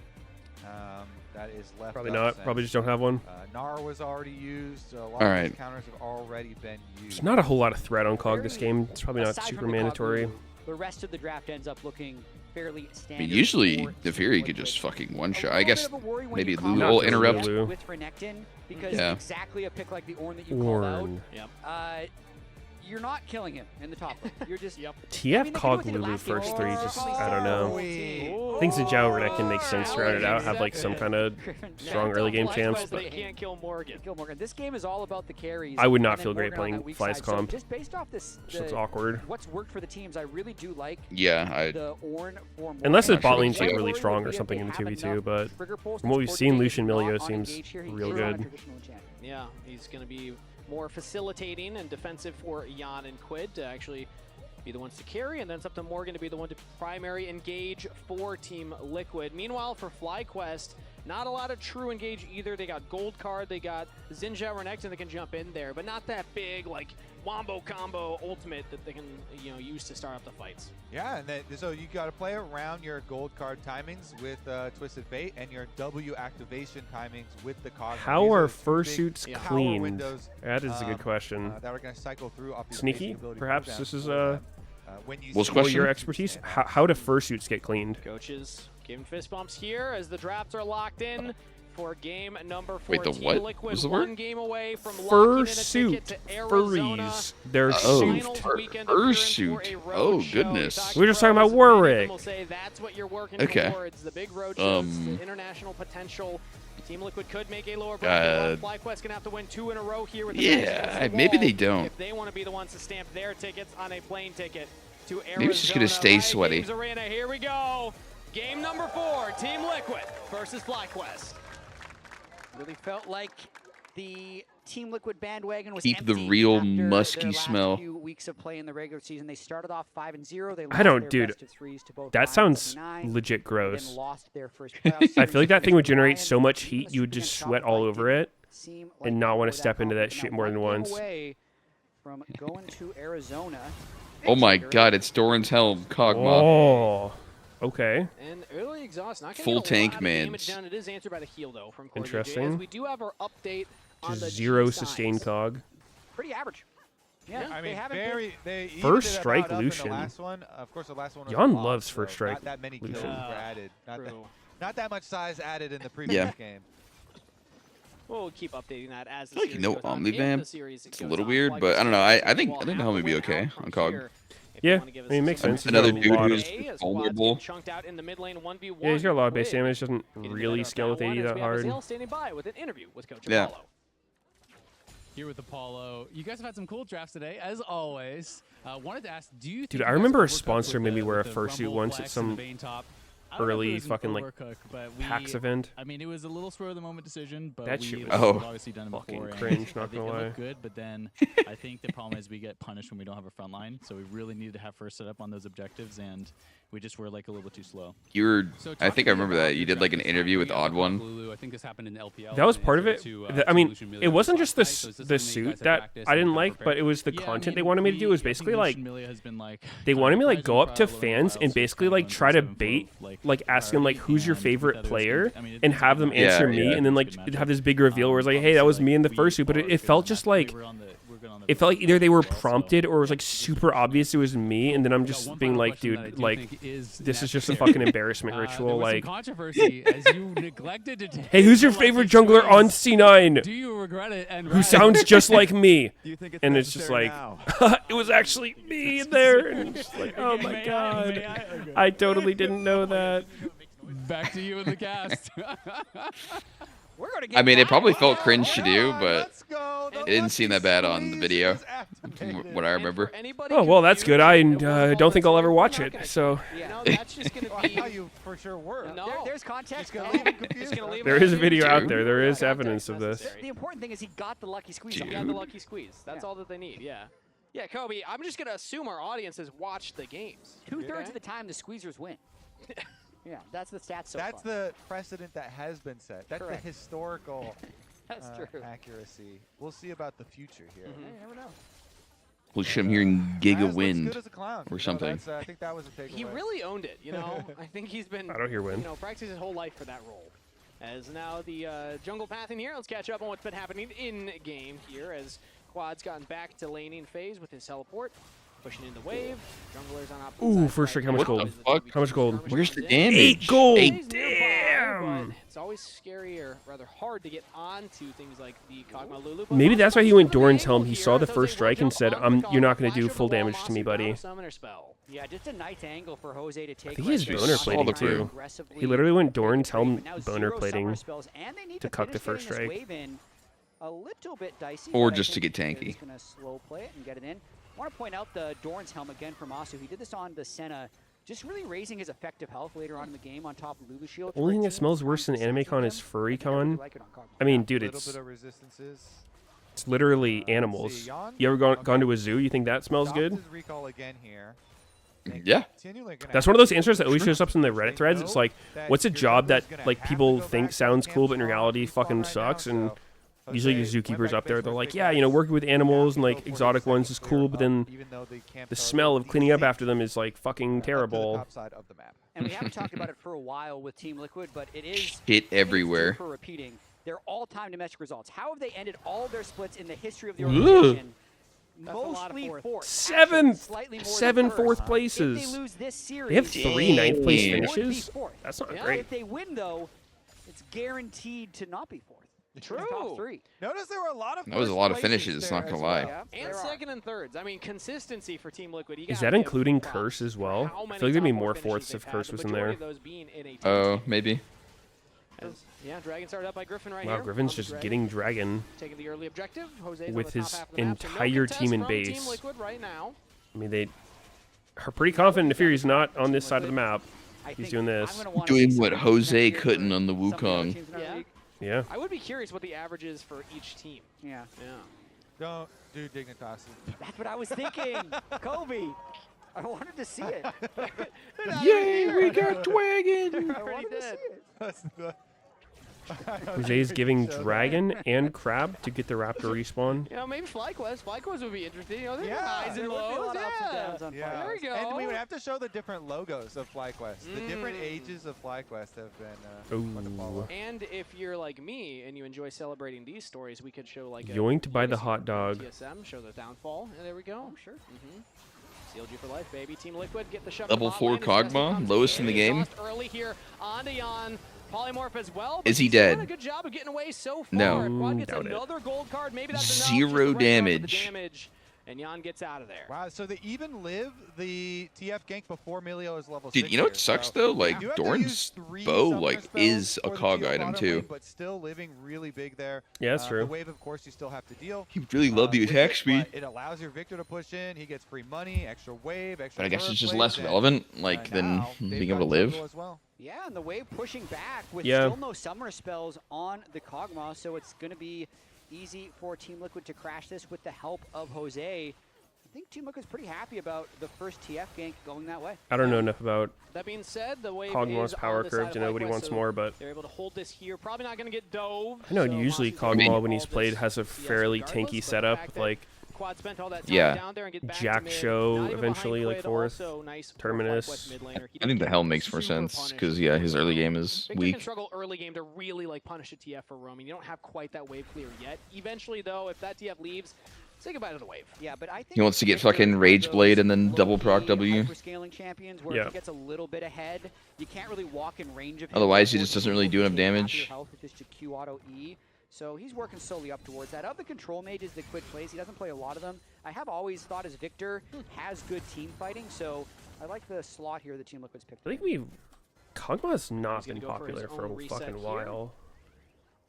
That is left. Probably not. Probably just don't have one. Gnar was already used. A lot All of right. these counters have already been used. There's not a whole lot of threat on Cog this game. It's probably not Aside super from the Cog mandatory. Lulu, the rest of the draft ends up looking fairly I standard. mean, usually for the Fury could just fucking one shot. I little guess bit of a worry when maybe you call Lulu out will just interrupt. Lulu. with Renekton, because Yeah. exactly a pick like the Ornn that you called out. Ornn. Yep. You're not killing him in the top lane. You're just TF Cog Lulu first 3, just, I don't know. I think Xin Zhao Renekton makes sense to round it out, have like some kind of strong early game chance. But But they can't kill Morgan. This game is all about the carries. I would not and then feel great Morgan on playing that weak Fly's side. So comp. just based off this, Just looks awkward. What's worked for the teams, I really do like Yeah, the Ornn for Morgan. Unless his I'm not bot sure lane's like they really do. strong or something in the 2v2, but from what we've seen, Lucian Milio seems real good. Yeah, he's going to be more facilitating and defensive for Jan and Quid to actually be the ones to carry, and then it's up to Morgan to be the one to primary engage for Team Liquid. Meanwhile, for FlyQuest, not a lot of true engage either. They got Gold Card, they got Xin Zhao Renekton that can jump in there, but not that big, like, wombo combo ultimate that they can, use to start up the fights. Yeah, and so you got to play around your gold card timings with Twisted Fate and your W activation timings with the Cosmo. How are fursuits cleaned? Windows, That is a good question. that are going to cycle through off your Sneaky? ability Perhaps cooldowns this is when you What's see question? your expertise. How do fursuits get cleaned? Coaches giving fist bumps here as the drafts are locked in for game number 4. Wait, the Team what? Liquid Was the word? one game away from locking in a Fursuit. ticket to Arizona. Furries. They're Oh, souped. fursuit. Oh, goodness. We were just talking about Warwick. We'll say that's what you're working Okay. towards. The big road shows, the international potential. Team Liquid could make a lower bracket. FlyQuest gonna have to win 2 in a row here with the Yeah, maybe they don't. If they want to be the ones to stamp their tickets on a plane ticket to Arizona. Maybe it's just gonna stay Riot sweaty. Games Arena, here we go. Game number 4, Team Liquid versus FlyQuest. Really felt like the Team Liquid bandwagon was Keep the empty real after musky their last smell. few weeks of play in the regular season. They started off 5-0. They I lost don't, their dude. best of threes to both That Lions sounds 79, legit then gross. lost their first playoff I series feel like that thing would against generate Lions. so much Even heat the you would Super just top sweat five all didn't over it seem and like not they want were to step into that confident. shit Now, more than one game once. away from going to Arizona. Oh my God, it's Doran's Helm, Kog'Maw. Oh, okay. And early exhaust, not gonna Full get a tank lot of mans. damage down. It is answered by the heal though from Corey Interesting. As we do have our update on Just the zero G sustained sides. Cog. Pretty average. Yeah, I mean, they First evened it strike about up in Lucian. The last one, of course, the last one was Jan a loss, loves so first strike Not that many kills Lucian. were added. Not that much size added in the previous game. We'll keep updating that as the Like series no goes on. Omnivamp. If the series It's a goes little on, weird, Fly but I Quest don't know. I think will the have helmet to would be win okay out from on COG. here if they Yeah, wanna give us I mean, it makes some sense. He's got Another a dude lot who's of, as Quad's vulnerable. getting chunked out in the mid lane 1v1. yeah, he's got a lot of base Liquid damage. Doesn't getting the really better of scale with that one AD as that we have hard. Azale standing by with an interview with Coach Yeah. Apollo. Here with Apollo. You guys have had some cool drafts today, as always. Wanted to ask, do you think Dude, you I guys remember a overcooked sponsor with made me the- wear a with the fursuit Rumble once at Flex some and the Vayne top? I don't know if early it was an fucking like overcook, but PAX event. I mean, it was a little spur of the moment decision, but That we shit we've was obviously done it fucking before. and cringe, I not think gonna it lie. looked good, but then I think the problem is we get punished when we don't have a front line, so we really needed to have first set up on those objectives, and we just were like a little bit too slow. You were. So I talk think to I me remember about that you your did like an draft this interview time. with Odd One. Lulu, I think this happened in LPL. That was and part of it. answer to, I mean, Lucian it Melia wasn't last just night, this so is this the something you guys suit have that practiced I and didn't kinda like, but it was the Yeah, I content mean, they wanted me to do. Was I think basically like Lucian Melia has been, like, they kinda wanted me like surprising go up to for a little fans while, and so basically kinda like going try to 7-4, bait, like, like ask them like who's your and favorite that it was player, good. I mean, and it's have a them good answer match. me, Yeah, and then it's a like good match. have this big reveal where it's like, hey, that was me in the fursuit, but it felt just like it felt like either they were prompted or it was like super obvious it was me, and then I'm just being like, dude, like this is just a fucking embarrassment ritual. Like, controversy as you neglected to take hey, who's your favorite jungler on C9? Do you regret it? And Who sounds just like me? Do you think it's And it's just like, it was actually me in there. And it's just like, oh my god, I totally didn't know that. Back to you in the cast. We're gonna get I mean, it probably felt cringe to do, but it didn't seem that bad on the video, from what I remember. Oh well, that's good. I don't think I'll ever watch it. So No, that's just going to be... How you for sure were. No. There's context. there is a video out there. There is evidence of this. The important thing is he got the lucky squeeze. He got the lucky squeeze. That's all that they need, yeah. Yeah, Kobe, I'm just going to assume our audience has watched the games. Two-thirds of the time, the squeezers win. Yeah, that's the stats so That's far. the precedent that has been set. That's Correct. the historical That's true. accuracy. We'll see about the future here. You never know. We should have hearing Giga Raz looks Wind good as a clown. or No, something. that's, I think that was a takeaway. He really owned it, you know. I think he's been, I don't hear win. you know, practicing his whole life for that role. As now the jungle pathing here, let's catch up on what's been happening in game here as Quad's gotten back to laning phase with his teleport. Pushing in the wave. Junglers on opposite Ooh, sides first strike. How much What gold? the fuck? How much gold? Where's the damage? 8 gold. 8. Damn. It's always scary or rather hard to get onto things like the Kog'Maw Lulu. Maybe that's why he went Doran's helm. He saw the first strike and said, "You're not going to do full damage to me, buddy." Yeah, just a nice angle for Jose to take. I think he has Just boner saw plating the too. aggressively. He literally went Doran's helm But now boner 0 plating summer spells, and they need to cuck the finish first getting this strike. wave in. A little bit dicey. Or but I just to think get they're tanky. just gonna slow play it and get it in. I want to point out the Doran's helm again for Masu. He did this on the Senna, just really raising his effective health later on in the game on top of Lulu Shield. Only thing that smells worse than AnimeCon is FurryCon. I mean, dude, A little it's bit of resistances. literally animals. You ever gone to a zoo? You think that smells Stopped good? his recall again here. Yeah. That's one of those answers that always shows up in the Reddit threads. It's like, what's a job that like people think sounds cool, but in reality fucking sucks? And usually the zookeepers up there, they're like, yeah, you know, working with animals and like exotic ones is cool, but then the smell of cleaning up after them is like fucking terrible. And we haven't talked about it for a while with Team Liquid, but it is Shit everywhere. for repeating their all-time domestic results. How have they ended all of their splits in the history of the Ugh. organization? Mostly fourth. Seventh, Slightly more than 7 first. fourth If places. they lose this series, They have 3 ninth place Damn. would be finishes. fourth. That's not Yeah. great. If they win, though, it's guaranteed to not be fourth. True. Top 3. Notice there were a lot of That was a first lot of places finishes, there not gonna as lie. well. And second and thirds. I mean, consistency for Team Liquid. You Is gotta that give including props Curse as well? how I many feel like there'd be top more four fourths finishes if they've Curse had, was the in majority there. of those being in a team. Oh, maybe. Yeah, Dragon started up by Griffin right Wow, here. Griffin's on the just Dragon. getting Dragon Taking the early objective. Jose's with on the his top half of the map, so no entire contest team in from Team base. Liquid right now. I mean, they are pretty confident if Fury's not on this side of the map. He's doing this. Doing what Jose couldn't on the Wukong. Yeah. Yeah. I would be curious what the average is for each team. Yeah. Yeah. Don't do Dignitas. That's what I was thinking. Kobe. I wanted to see it. Yay, we got Dragon! I wanted to see it. Jose's giving Dragon and Crab to get the Raptor respawn. You know, maybe FlyQuest. FlyQuest would be interesting. You know, there's highs and lows. There we go. And we would have to show the different logos of FlyQuest. The different ages of FlyQuest have been fun to follow. And if you're like me and you enjoy celebrating these stories, we could show like Yoinked by the hot dog. TSM, show the downfall. And there we go. Sure. Sealed you for life, baby. Team Liquid get the shove. Level 4 Kog'Maw, lowest in the game. Early here on to Jan. Polymorph as well. Is he dead? Doing a good job of getting away so far. No. Quad gets Doubt another gold card. Maybe that's Zero damage. And Jan gets out of there. Wow, so they even live the TF gank before Meteos is level 6. Dude, you know what sucks though? Like Dorn's bow like is a cog item too. But still living really big there. Yeah, that's true. The wave, of course, you still have to deal. You really love the attack speed. It allows your Victor to push in. He gets free money, extra wave, extra. But I guess it's just less relevant, like than being able to live. Yeah, and the wave pushing back with still no summer spells on the Kog'Maw, so it's going to be easy for Team Liquid to crash this with the help of Jose. I think Team Liquid's pretty happy about the first TF gank going that way. I don't know enough about that being said, the wave Kog'Maw's power curve to know what he wants more, but they're able to hold this here. Probably not going to get dove. I know usually Kog'Maw when he's played has a fairly tanky setup, like Quad spent all that time down there and get back Jack Show eventually like fourth, Terminus. I think the Helm makes more sense because his early game is Victor weak. can struggle early game to really like punish a TF for roaming. You don't have quite that wave clear yet. Eventually though, if that TF leaves, say goodbye to the wave. Yeah, but I think He wants to get fucking Rage Blade and then double proc W. Scaling champions where if he gets a little bit ahead, you can't really walk in range of him. Otherwise, he just doesn't really do enough damage. Just a Q auto E. So he's working slowly up towards that. Of the control mages that Quid plays, he doesn't play a lot of them. I have always thought as Victor has good team fighting, so I like the slot here that Team Liquid's picked. I think Kog'Maw's not been popular for a fucking while.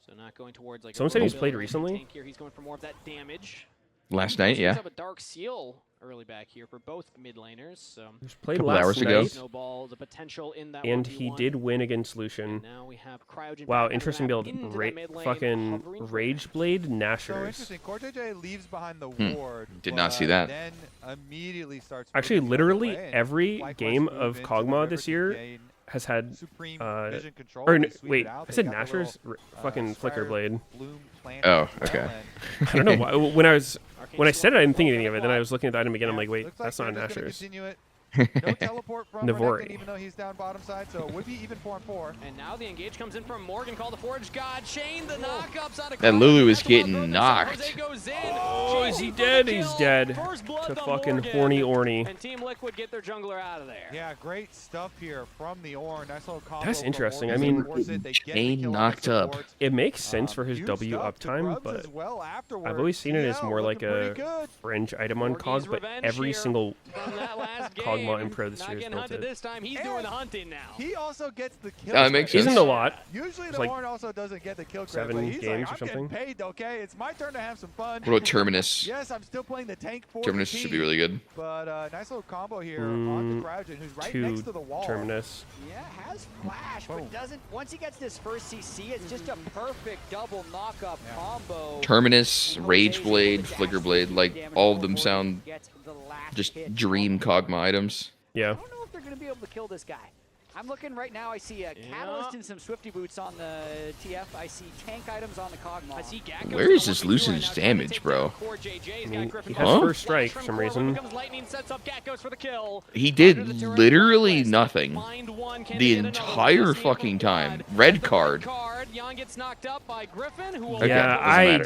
So not going towards like someone said he's played recently. Here. He's going for more of that damage. Last night, yeah. Have a dark seal early back here for both mid laners. So he played last night. Snowball, the potential in that and he did win against Lucian. Now we have wow, interesting build. Fucking Rage Blade Nashers. So interesting. CoreJJ leaves behind the ward. Did not see that. Then immediately starts. Actually, literally every game of Kog'Maw this year has had or wait, I said Nashers, fucking Flicker Blade. Oh, okay. I don't know why. When I said it, I didn't think anything of it. Then I was looking at the item again. I'm like, wait, that's not Nashers. No teleport from Navori. even though he's down bottom side, so it would be even 4-4. And now the engage comes in from Morgan, called the Forge God. Shane, the knockups out of that Lulu is getting knocked. Oh, is he dead? He's dead. To fucking horny Orny. And Team Liquid get their jungler out of there. Yeah, great stuff here from the Orn. Nice little combo. That's interesting. I mean, Shane knocked up. It makes sense for his W uptime, but I've always seen it as more like a fringe item on Cog, but every single Kog'Maw in Pro this year is built it. This time he's doing the hunting now. He also gets the kill. That makes sense. Isn't a lot. Usually the like Orn also doesn't get the kill credit. 7 he's games like, or something. I'm getting paid, okay? It's my turn to have some fun. What about Terminus? Yes, I'm still playing the tank for Terminus should be really good. But nice little combo here on the Cryogen, who's right next to the wall. Terminus. Yeah, has flash, but doesn't. Once he gets this first CC, it's just a perfect double knock-up combo. Terminus, Rage Blade, Flicker Blade, like all of them sound just dream Kog'Maw items. Yeah. I don't know if they're going to be able to kill this guy. I'm looking right now. I see a Catalyst and some Swifty Boots on the TF. I see tank items on the Kog'Maw. I see Where is this Lucian's damage, bro? I mean, he has first strike for some reason. He did literally nothing the entire fucking time. Red card. Yeah,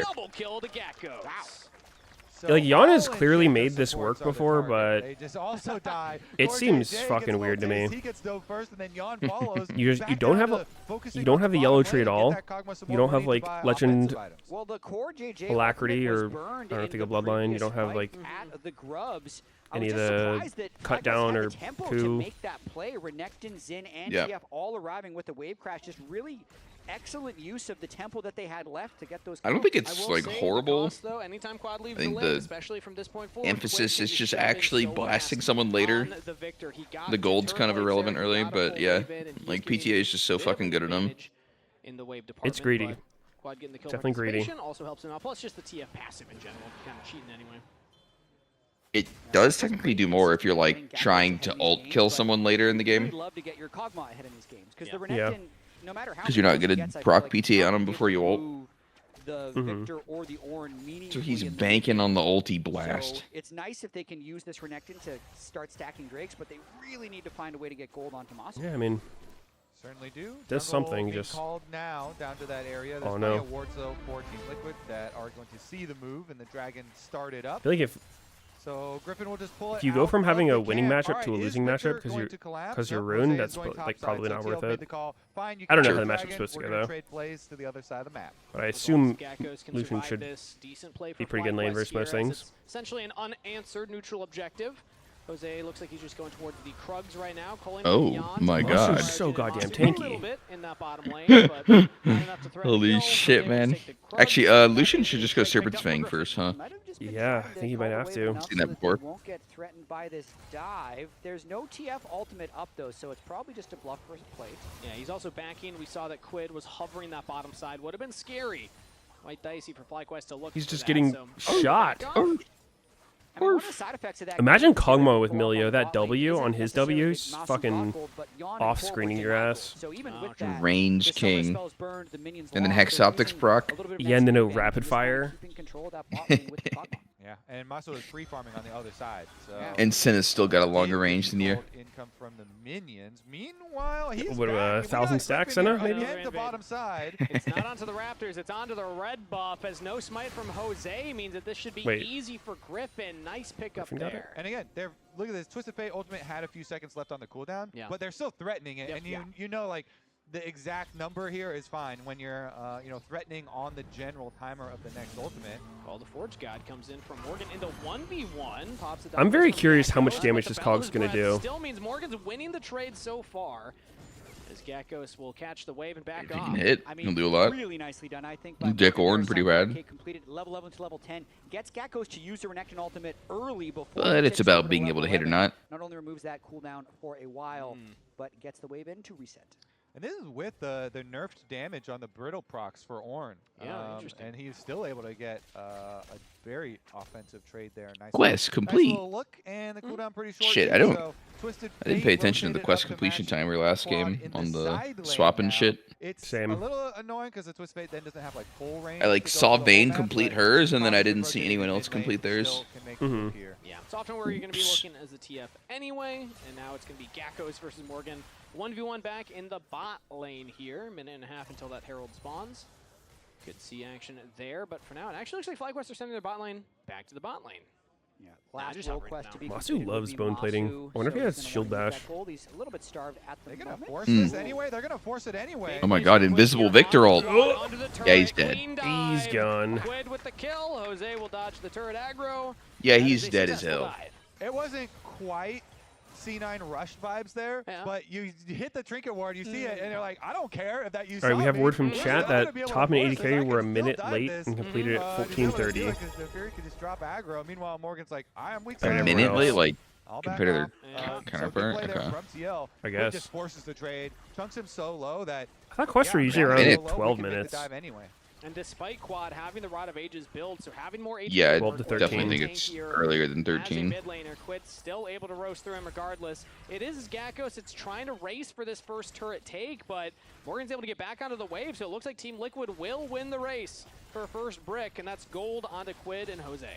like, Yana's clearly made this work before, but it seems fucking weird to me. You don't have the yellow tree at all. You don't have like Legend Alacrity or I don't think a Bloodline. You don't have like any of the cut down or coup. Yeah. All arriving with the wave crash, just really excellent use of the tempo that they had left to get those. I don't think it's like horrible. I think the emphasis is just actually blasting someone later. The gold's kind of irrelevant early, but yeah, like PTA is just so fucking good at them. It's greedy. Definitely greedy. Also helps him out. Plus, just the TF passive in general, kind of cheating anyway. It does technically do more if you're like trying to ult kill someone later in the game. We'd love to get your Kog'Maw ahead in these games because the Renekton no matter how Because you're not many going kills to he gets, I feel proc like PTA on him he before you ult. blew the Victor or the Ornn So meaningfully he's in the banking lead. on the ulti blast. So it's nice if they can use this Renekton to start stacking Drakes, but they really need to find a way to get gold onto Masu. Yeah, I mean, certainly do. Does Jungle something, being just- called now down to that area. There's Oh, plenty no. of wards though for Team Liquid that are going to see the move, and the dragon started I up. feel like if So Griffin will just pull it. if you go out from having of a the winning camp. matchup All to a right, losing is matchup Victor going to collapse? because you're Nope, ruined, Jose that's is going like topside, probably so not TL worth made it. the call. Fine, you I don't know can how get the matchup's dragon. supposed to We're go, gonna though. trade plays to the other side of the map. But I assume Gakkos can Lucian survive should this decent play be for pretty good in lane FlyQuest versus here, most as things. it's essentially an unanswered neutral objective. Jose looks like he's just going towards the Krugs right now. Calling Oh beyond. my Masu's god. so goddamn A little tanky. bit in that bottom lane, but not enough to threaten Holy kills. shit, Jose will man. take the Krugs. Actually, Lucian should just go Serpent's Fang first, huh? Yeah, I think he might have to. Seen that before. Won't get threatened by this dive. There's no TF ultimate up though, so it's probably just a bluff versus plate. Yeah, he's also backing. We saw that Quid was hovering that bottom side. Would have been scary. Quite dicey for FlyQuest to look He's for just that, getting so- shot. I mean, one of the side effects of that Imagine goal is Kongmo with go up on Milio, the that bot lane W isn't on his necessarily W's, Masu fucking Rockgold, but Yon and off-screening Torwood your can ass. So even with that, Range the summer king. spells burned, the minions And then lost, Hex they're Optics using proc. a little bit of Yeah, and then no advantage rapid just by fire. keeping control of that bot lane with the Kog'Maw. Yeah, and Maso is free farming on the other side. So And Sin has still got a longer range than you. income from the minions. Meanwhile, he's What, back. 1,000 stacks, Senna, maybe? Again, the bottom side. It's not onto the Raptors, it's onto the red buff, as no smite from Jose means that this should be Wait. easy for Griffin. Nice pickup Griffin got it? there. And again, they're look at this. Twisted Fate ultimate had a few seconds left on the cooldown, but they're still threatening it. Yep. And you know, like the exact number here is fine when you're threatening on the general timer of the next ultimate. Well, the Forge God comes in from Morgan into 1v1. Pops it I'm down very from curious how Gakkos, much damage but this the Bell's Cog's gonna Breath do. Still means Morgan's winning the trade so far. As Gakkos will catch the wave and back If he off. can hit, I mean, he'll do a lot. Really nicely done, I think. by Dick Morgan Ornn there. pretty Sunfire bad. Cake completed level 11 to level 10. Gets Gakkos to use the Renekton ultimate early before. But he it's takes about over being level able to hit or 11. not. Not only removes that cooldown for a while, but gets the wave in to reset. And this is with the nerfed damage on the brittle procs for Ornn. Yeah, interesting. And he's still able to get a very offensive trade there. Nice Quest nice complete. little look, and the cooldown pretty short. Shit, too, I don't. so Twisted I didn't Fate pay attention to the rotated quest up to completion match timer last Quad game in on the side lane swap and now. shit. It's Same. a little annoying because the Twisted Fate then doesn't have like full range. I like to go saw the whole Vayne map, complete but hers, and then I Positive didn't see rotating anyone mid else lane complete theirs. still can make the move here. Yeah, it's often where you're going to be looking as a TF anyway, and now it's going to be Gakkos versus Morgan. 1v1 back in the bot lane here. Minute and a half until that Herald spawns. Could see action there, but for now, it actually looks like FlyQuest are sending their bot lane back to the bot lane. Yeah, last just world hovering quest now. to be Masu completed would loves be bone plating. Masu, I wonder if so he has he's gonna shield wanna use bash. that gold. He's a little bit starved at the They're gonna moment. force Hmm. this anyway. They're gonna force it anyway. Oh my god, Invisible Victor ult. Yeah, he's dead. He's gone. Quid with the kill. Jose will dodge the turret aggro. Yeah, That he's is a dead as successful hell. dive. It wasn't quite C9 Rush vibes there, but you hit the trinket ward, you see it, and you're like, I don't care if that you All right, we saw have me. word from I'm chat gonna that be able to top and force 80 this. I carry can were a still minute dive late this. and completed at Just be able to do 14:30. it 'cause the Fury could just drop aggro. Meanwhile, Morgan's like, I am weak Alright, side. everyone Minute else. late, like I'll back compared to their off. counter So good play burn. there Okay. from TL. I Quid guess. just forces the trade, chunks him so low that I thought quests were usually ground around Minute. so low, we 12 can make the minutes. dive anyway. And despite Quad having the Rod of Ages build, so having more HP, Yeah, I 12 to definitely 13. think it's earlier than 13. As a mid laner, Quid still able to roast through him regardless. It is Gakkos. It's trying to race for this first turret take, but Morgan's able to get back onto the wave, so it looks like Team Liquid will win the race for first brick, and that's gold onto Quid and Jose.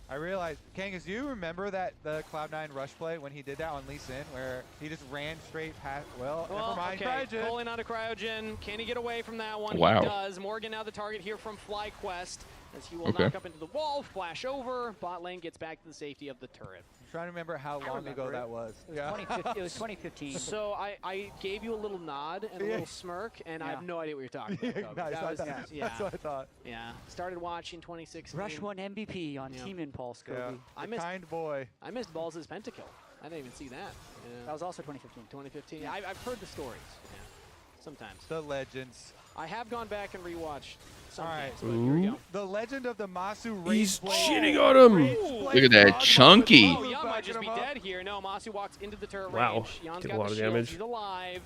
I realized, Kangas, do you remember that the Cloud9 rush play when he did that on Lee Sin, where he just ran straight past? Well, never mind. Okay, Cryogen. pulling onto Cryogen. Can he get away from that one? Wow. He does. Morgan now the target here from FlyQuest, as he will Okay. knock up into the wall, flash over. Bot lane gets back to the safety of the turret. I'm trying to remember how long ago remember that it. was. It was 2015. So I gave you a little nod and a little smirk, and I have no idea what you're talking about. Nice, That was- that's what I thought. Yeah, started watching 2016. Rush 1 MVP on Yeah. Team Impulse, Kobe. Yeah, I the missed- kind boy. I missed Balls' pentakill. I didn't even see that. Yeah. That was also 2015. 2015. Yeah. I've heard the stories. Yeah. Sometimes. The legends. I have gone back and rewatched some All right. games, but here we go. The legend of the Masu He's Rageblade. cheating on him. Look at that, chunky. Oh, Yan might just be dead here. No, Masu walks into the turret Wow. range. Yan's Did a got lot the of shields. damage. He's alive.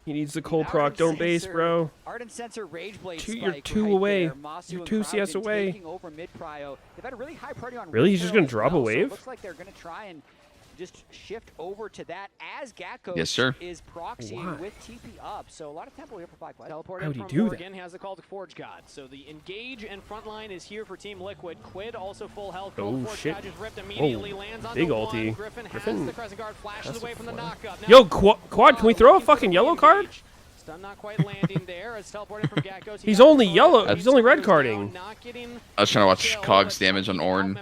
He needs the cold proc. Don't base, bro. Ardent Sensor Rageblade You're spike 2 right away. there. Masu You're and 2 CS Cryogen away. taking over mid prio. They've had a really high priority on Really? He's just Retail gonna as drop a well, so it wave? looks like they're going to try and just shift over to that as Gakko is proxying with TP up. So a lot of tempo here for FlyQuest. Teleport How in would he from do Morgan, has the call to Forge God. So the engage and front line is here for Team Liquid. Quid also full health. Oh, Forge shit. God just ripped immediately, lands on big the ulti. one. Griffin has the Crescent Guard, flashes away from the knockup. Now, Yo, Quad, can we throw a fucking yellow card? Stun not quite landing there as teleported from Gakko. He's only yellow. He's only red carding. I was trying to watch Cog's damage on Ornn.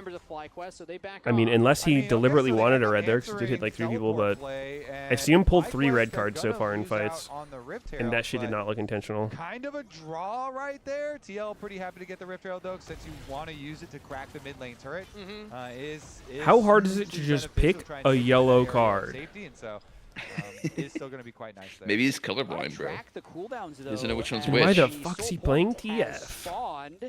I mean, unless he deliberately wanted a red there, because he did hit like 3 people, but I've seen him pull 3 red cards so far in fights, and that shit did not look intentional. Kind of a draw right there. TL pretty happy to get the Rift Rail though, since you want to use it to crack the mid lane turret. How hard is it to just pick a yellow card? Safety, and so is still going to be quite nice there. Maybe he's colorblind, bro. Doesn't know which one's which. Why the fuck's he playing TF?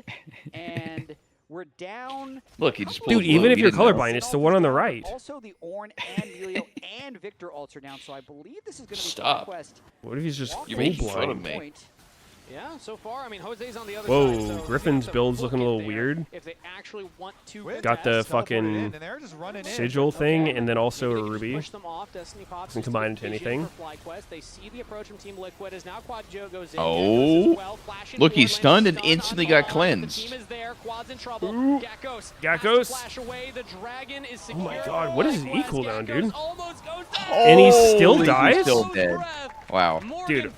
And we're down. Look, he just Dude, even if you're colorblind, it's the one on the right. Also, the Ornn and Meteos and Victor ults are down, so I believe this is going to be Stop. FlyQuest. What if he's just full You're making fun of blind? me. Yeah, so far, I mean, Jose's on the other Whoa, side. So Griffin's build's looking a little weird. If they actually want to Got the fucking sigil thing, and then also a ruby. Doesn't combine into anything. They see the approach from Team Liquid as now Quad Joe goes in. Oh, look, he's stunned and instantly got cleansed. Team is there, Quad's in trouble. Ooh. Gakkos. Flash away. The dragon is Oh my secure. god, what is his E cooldown, dude? Almost goes down. And he still Holy, dies? He's still dead. Wow. Dude,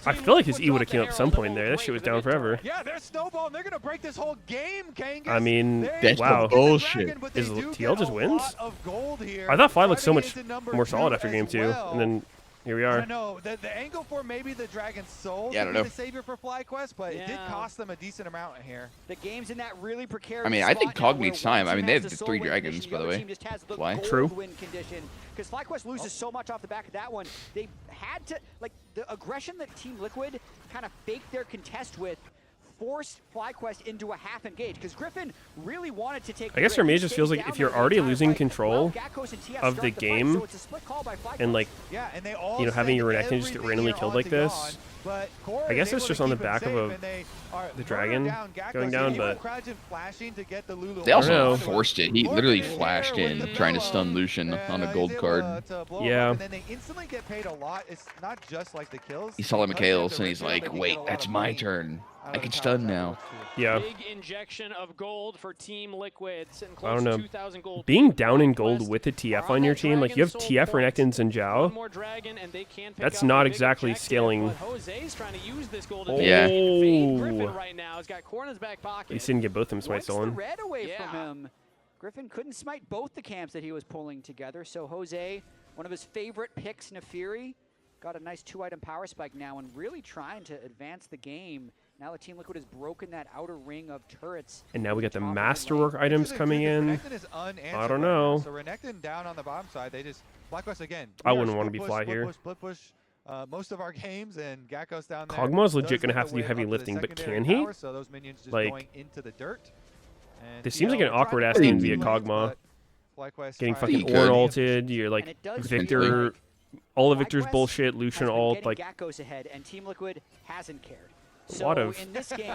I feel like his E would have came up some point there. That shit was down forever. Yeah, they're snowballing. They're going to break this whole game, Kangas. I mean, That's wow. bullshit. Is TL just wins? I thought Fly looked so much more solid after game 2, and then here we I are. don't know. The angle for maybe the Dragon's Soul Yeah, I to don't be know. the savior for FlyQuest, but it did cost them a decent amount here. The game's in that really precarious I mean, I think spot Cog now where needs time. one I mean, team they has have the 3 soul win dragons, condition, by the other way. team just has the Fly. gold True. win condition. Because FlyQuest loses so much off the back of that one, they had to, like, the aggression that Team Liquid kind of faked their contest with forced FlyQuest into a half engage because Griffin really wanted to take. I guess for me, it just feels like if you're already losing control of the game and, like, you know, having your Renekton just get randomly killed like this, I guess it's just on the back of the dragon going down, but They also forced it. He literally flashed in trying to stun Lucian on a gold card. Yeah. And then they instantly get paid a lot. It's not just like the kills. He saw Meteos and he's like, wait, that's my turn. I can stun now. Yeah. Big injection of gold for Team Liquid. I don't know. Being down in gold with a TF on your team, like you have TF, Renektons, and Zhao, that's not exactly scaling. Yeah. At least didn't get both them smites stolen. Red away from him. Griffin couldn't smite both the camps that he was pulling together, so Jose, one of his favorite picks, Nefiri, got a nice 2-item power spike now and really trying to advance the game. Now the Team Liquid has broken that outer ring of turrets. And now we got the masterwork items coming in. I don't know. So Renekton down on the bottom side. They just FlyQuest again. I wouldn't want to be Fly here. Push. Most of our games and Gakko's down there. Kog'Maw's legit gonna have to do heavy lifting, but can he? Power, so those minions just like, going into the dirt. And this seems like an awkward ass game to be a Kog'Maw. Getting fucking Ornn ulted. You're like Victor. All of Victor's bullshit. Lucian ult. Like Gakko's ahead, and Team Liquid hasn't cared. a lot of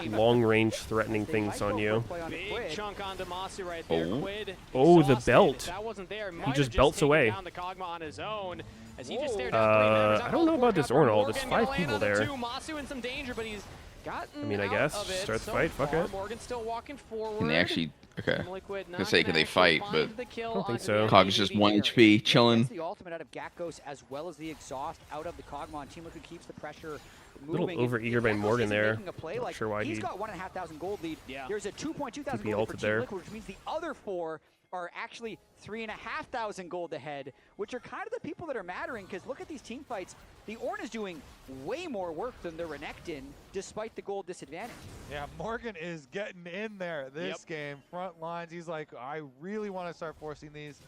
long-range threatening things on you. Big chunk onto Masu right there. Quid Oh, the belt. That wasn't there. He just belts away. Down the Kog'Maw on his own as he just stared I don't know about this Ornn ult. There's 5 people there. Masu in some danger, but he's gotten I mean, I out guess. of it Start the so fight. Fuck far. it. Morgan's still walking forward. Can they actually... Okay. I was gonna say, can they fight, but I don't think so. Cog's just 1 HP, chilling. The ultimate out of Gakko's as well as the exhaust out of the Kog'Maw. Team Liquid keeps the pressure A little moving. overeager by Morgan there. Not Not sure why he's he got 1,500 gold lead. Yeah. There's a 2,200 gold ulted lead for Team there. Liquid, which means the other 4 are actually 3,500 gold ahead, which are kind of the people that are mattering, because look at these team fights. The Ornn is doing way more work than the Renekton, despite the gold disadvantage. Yeah, Morgan is getting in there this game. Front lines, he's like, I really want to start forcing these.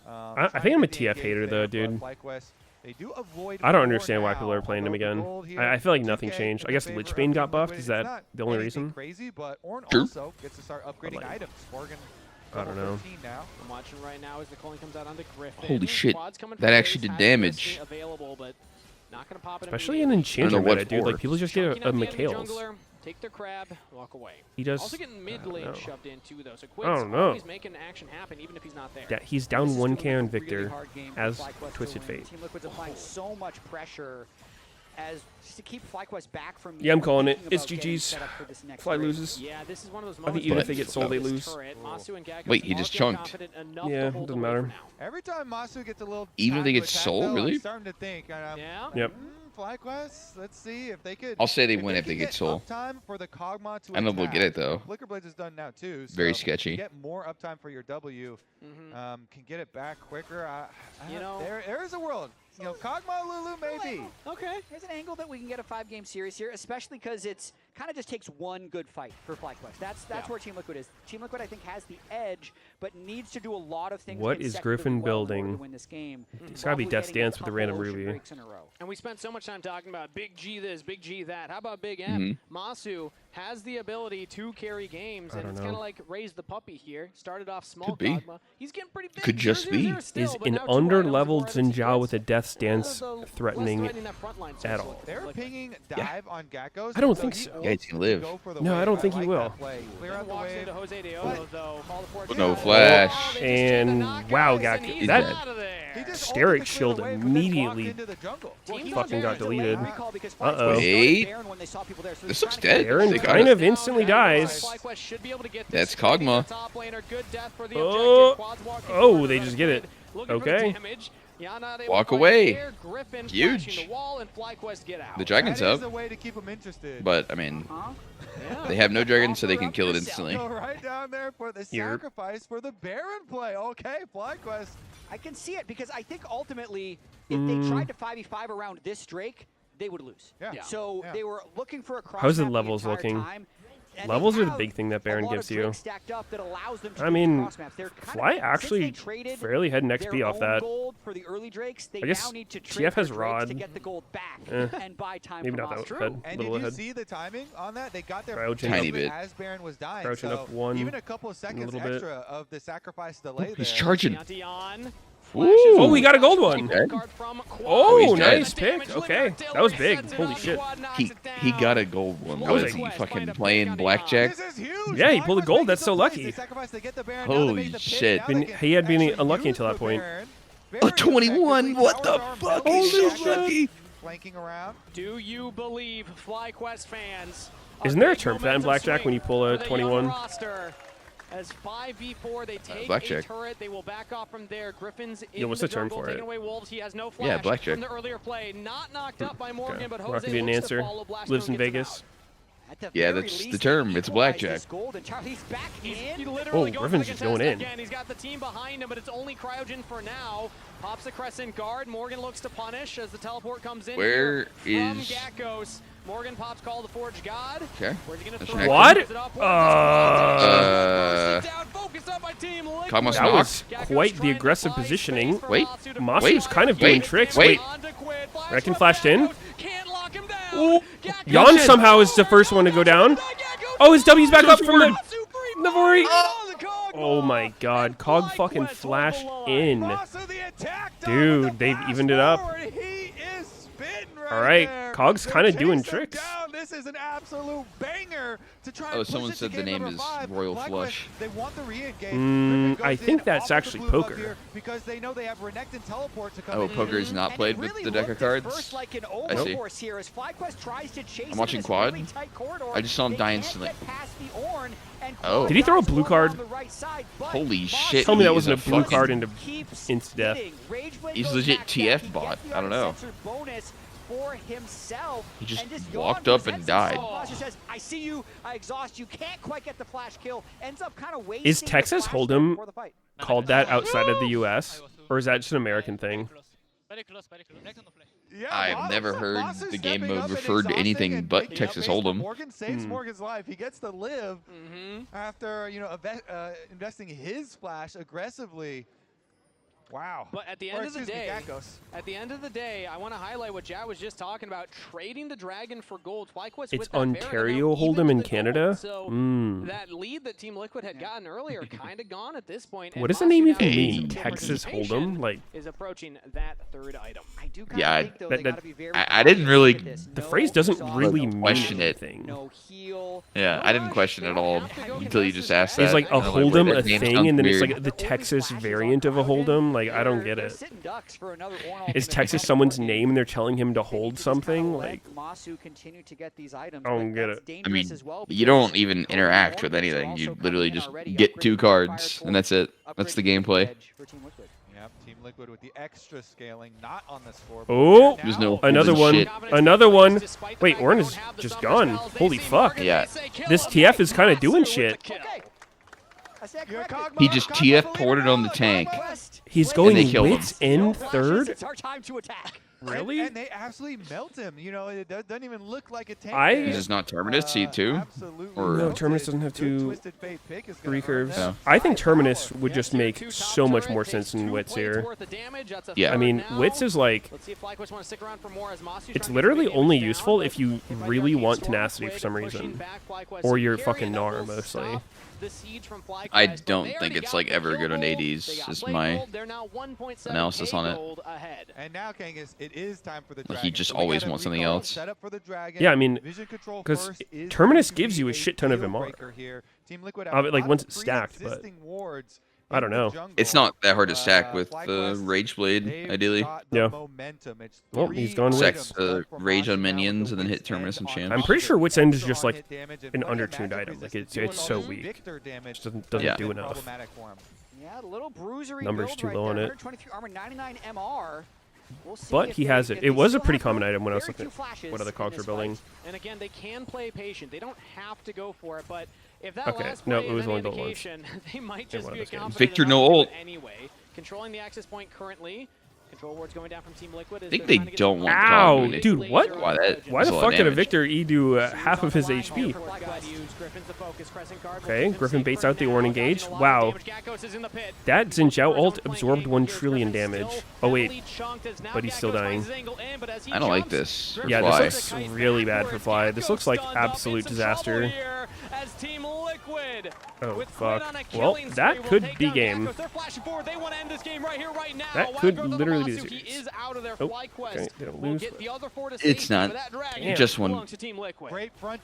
I think I'm a TF hater though, dude. They do avoid I don't understand why people are playing him again. I feel like nothing changed. I guess Lichbane got buffed. Is that the only reason? Crazy, but Ornn True. also gets to start upgrading items. Morgan, I don't know. now. I'm watching right now as the calling comes out onto Griffin. Holy shit. Quad's coming That from actually base, did has damage. Available, but not gonna pop it Especially in immediately. Enchanter what meta, dude. for. Like people just get a Chunking up the enemy Meteos. jungler, take their crab, walk away. He does. Also getting mid lane shoved in too, though. So I Quick's don't know. always making action happen, even if he's not there. He's down 1K on Victor as Twisted Fate. Team Liquid's applying so much pressure as just to keep FlyQuest back from. Yeah, I'm calling it. It's GG's. Fly loses. Yeah, this is one of those I moments. think even if they get sold, they lose. Wait, he just chunked. Yeah, doesn't matter. Every time Masu gets a little Even if they time get to attack, sold, though, really? I'm starting to think. Yeah. Yep. FlyQuest, let's see if they could. I'll say they win if they get soul. Uptime for the Kog'Maw to I don't know if we'll get it, though. Flicker Blades is done now too. So Very sketchy. Get more uptime for your W. Can get it back quicker. You know, there is a world. You know, Kog'Maw Lulu maybe. Okay. There's an angle that we can get a 5-game series here, especially because it's kind of just takes one good fight for FlyQuest. That's where Team Liquid is. Team Liquid, I think, has the edge, but needs to do a lot of things. What is Griffin building? To win this game. It's gotta be Death's Dance with a random Ruby. And we spent so much time talking about Big G this, Big G that. How about Big M? Masu has the ability to carry games, and it's kind of like Raise the Puppy here. Started off small. Could be. Kog'Maw. He's getting pretty big. Could just be. Is an under-leveled Xin Zhao with a Death's Dance threatening at all? They're pinging dive on Gakkos. I don't think so. Yeah, he's gonna live. No, I don't think he will. Clear out the wave. No flash. And wow, Gakko. That Hysteric Shield immediately fucking got deleted. Uh-oh. Wait. This looks dead. Baron kind of instantly dies. That's Kog'Maw. Oh, they just get it. Okay. Walk away. Huge. The dragon's up. But, I mean, they have no dragon, so they can kill it instantly. Go right down there for the sacrifice for the Baron play. Okay, FlyQuest. I can see it because I think ultimately, if they tried to 5v5 around this Drake, they would lose. Yeah. So they were looking for a cross. How's the levels looking? Levels are the big thing that Baron gives you. I mean, Fly actually fairly had an XP off that. I guess TF has Rod. Maybe not that bad. And Little did you ahead. see the timing on that? They got their Tiny bit. as Baron was dying. Crouching So up one, even a couple of seconds little bit. extra of the sacrifice delay He's there. charging. Ooh. Oh, we got a gold one. Okay. Oh, he's dead. nice pick. Okay, that was big. Holy shit. He got a gold one. Was he fucking playing blackjack? Yeah, he pulled a gold. That's so lucky. Holy shit. He had been unlucky until that point. A 21? What the fuck? He's so lucky. Flanking around. Do you believe, FlyQuest fans? Isn't there a term for that in blackjack when you pull a 21? As 5v4, they take blackjack. a turret. They will back off from there. Griffin's in Yeah, what's the term jungle, for it? taking away Wolves. He has no flash Yeah, blackjack. from the earlier play. Not knocked up by Morgan, Okay. but Not Jose gonna be an looks to answer. follow. Blast Lives Zone in gets him Vegas. Yeah, that's the term. It's blackjack. He's literally Oh, going for Griffin's the just going contest in. again. He's got the team behind him, but it's only Cryogen for now. Pops the Crescent Guard. Morgan looks to punish as the teleport comes in. Where here from is- Gakkos. Morgan pops Call the Forge God. Okay. Where's he gonna That's throw an it? What? Throws it up. Kog'Maw's That was knocked. quite the aggressive positioning. Wait. Masu's kind of doing tricks. Wait. Reckon flashed in. Ooh. Jan somehow is the first one to go down. Oh, his W's back up from the Navori. Oh my god. Cog fucking flashed in. Dude, they've evened it up. Alright, Cog's kind of doing tricks. This is an absolute banger to try Oh, and someone push it said to the game name number is 5. Royal FlyQuest, Flush. They want the re-engage. I think that's actually poker. Because they know they have Renekton and teleport to come Oh, in. poker is not played with the deck of cards? I see. I'm watching quad. I just saw him die instantly. Oh. Did he throw a blue card? Holy shit. Tell me he that is wasn't a blue fucking- card into death. He's legit TF bot. I don't know. For himself, He just and walked up and died. Says, I see you, I exhaust you, can't quite get the flash kill. Ends up kind of wasting Is Texas the flash Hold'em before the fight. called that outside of the US? Or is that just an American thing? I've never heard Masu's the game stepping mode up and referred to exhausting anything and but making Texas a base, but Hold'em. Morgan saves Morgan's life. He gets to live after investing his flash aggressively. Wow. But at the end of the day, I want to highlight what Jad was just talking about, trading the Dragon for gold. FlyQuest It's with that Ontario Baron, Hold'em in the Canada? So that lead that Team Liquid had gotten earlier kind of gone at this point. What does the name even mean? Texas Hold'em? Like, is approaching that third item. I do Yeah, think, though, they gotta be very I didn't really the phrase doesn't really mean question it. anything. Yeah, I didn't question it at all until you just asked that. Is like a And I'm Hold'em that a name thing, sounds and then it's weird. like the Texas variant of a Hold'em? Like, I don't get it. Is Texas someone's name and they're telling him to hold something? Like, I don't get it. I mean, you don't even interact with anything. You literally just get 2 cards, and that's it. That's the gameplay. Yep, Team Liquid with the extra scaling, not on the scoreboard. Oh, There's no another there's one. shit. Another one. Wait, Orin is just gone. Holy fuck. Yeah. This TF is kind of doing shit. He just TF ported on the tank. He's and going they killed him. wits in third? It's our time to attack. Really? And they absolutely melt him. You know, it doesn't even look like a tank. Is this not Terminus C2? Or No, Terminus doesn't have 2 recurves. No. I think Terminus would just make so much more sense than Wits here. Yeah. I mean, Wits is like, it's literally only useful if you really want tenacity for some reason. Or you're fucking Gnar, mostly. I don't think it's like ever good on ADs. Is my analysis on it. And now, Kangas, it is time for the Like he just always wants something else. Yeah, I mean, because Terminus gives you a shit ton of MR. Like once it's stacked, but I don't know. It's not that hard to stack with the Rage Blade, ideally. Yeah. Well, he's gone Stack Wits. Rage on minions and then hit Terminus and Champs. I'm pretty sure Wits End is just like an undertuned item. Like it's so weak. It doesn't do enough. Yeah, the little bruisery Numbers build too right low on there, it. 123 armor, 99 MR. We'll see But if he they- has it. if It they was a still pretty have common the item when I was very looking few flashes at what other in cogs were this building. fight. And again, they can play patient. They don't have to go for it, but if that Okay, last no, play it was is only any built once. indication, they might In just one be of those games. confident Victor, enough no to do ult. it anyway. Controlling the access point currently. Control wards going down from Team Liquid. I think they don't want Ow, Cloud, do they? dude, what? Why Why the that's a lot fuck of did a damage. Victor E do half of his HP? Okay, Griffin baits out the Orin engage. Wow. That Xin Zhao ult absorbed 1 trillion damage. Oh wait, but he's still dying. I don't like this. for Yeah, Fly. this looks really bad for Fly. This looks like absolute disaster. Oh fuck. Well, that could be game. That could literally be the series. Oh, okay, they don't lose. It's not. Damn. Just one kill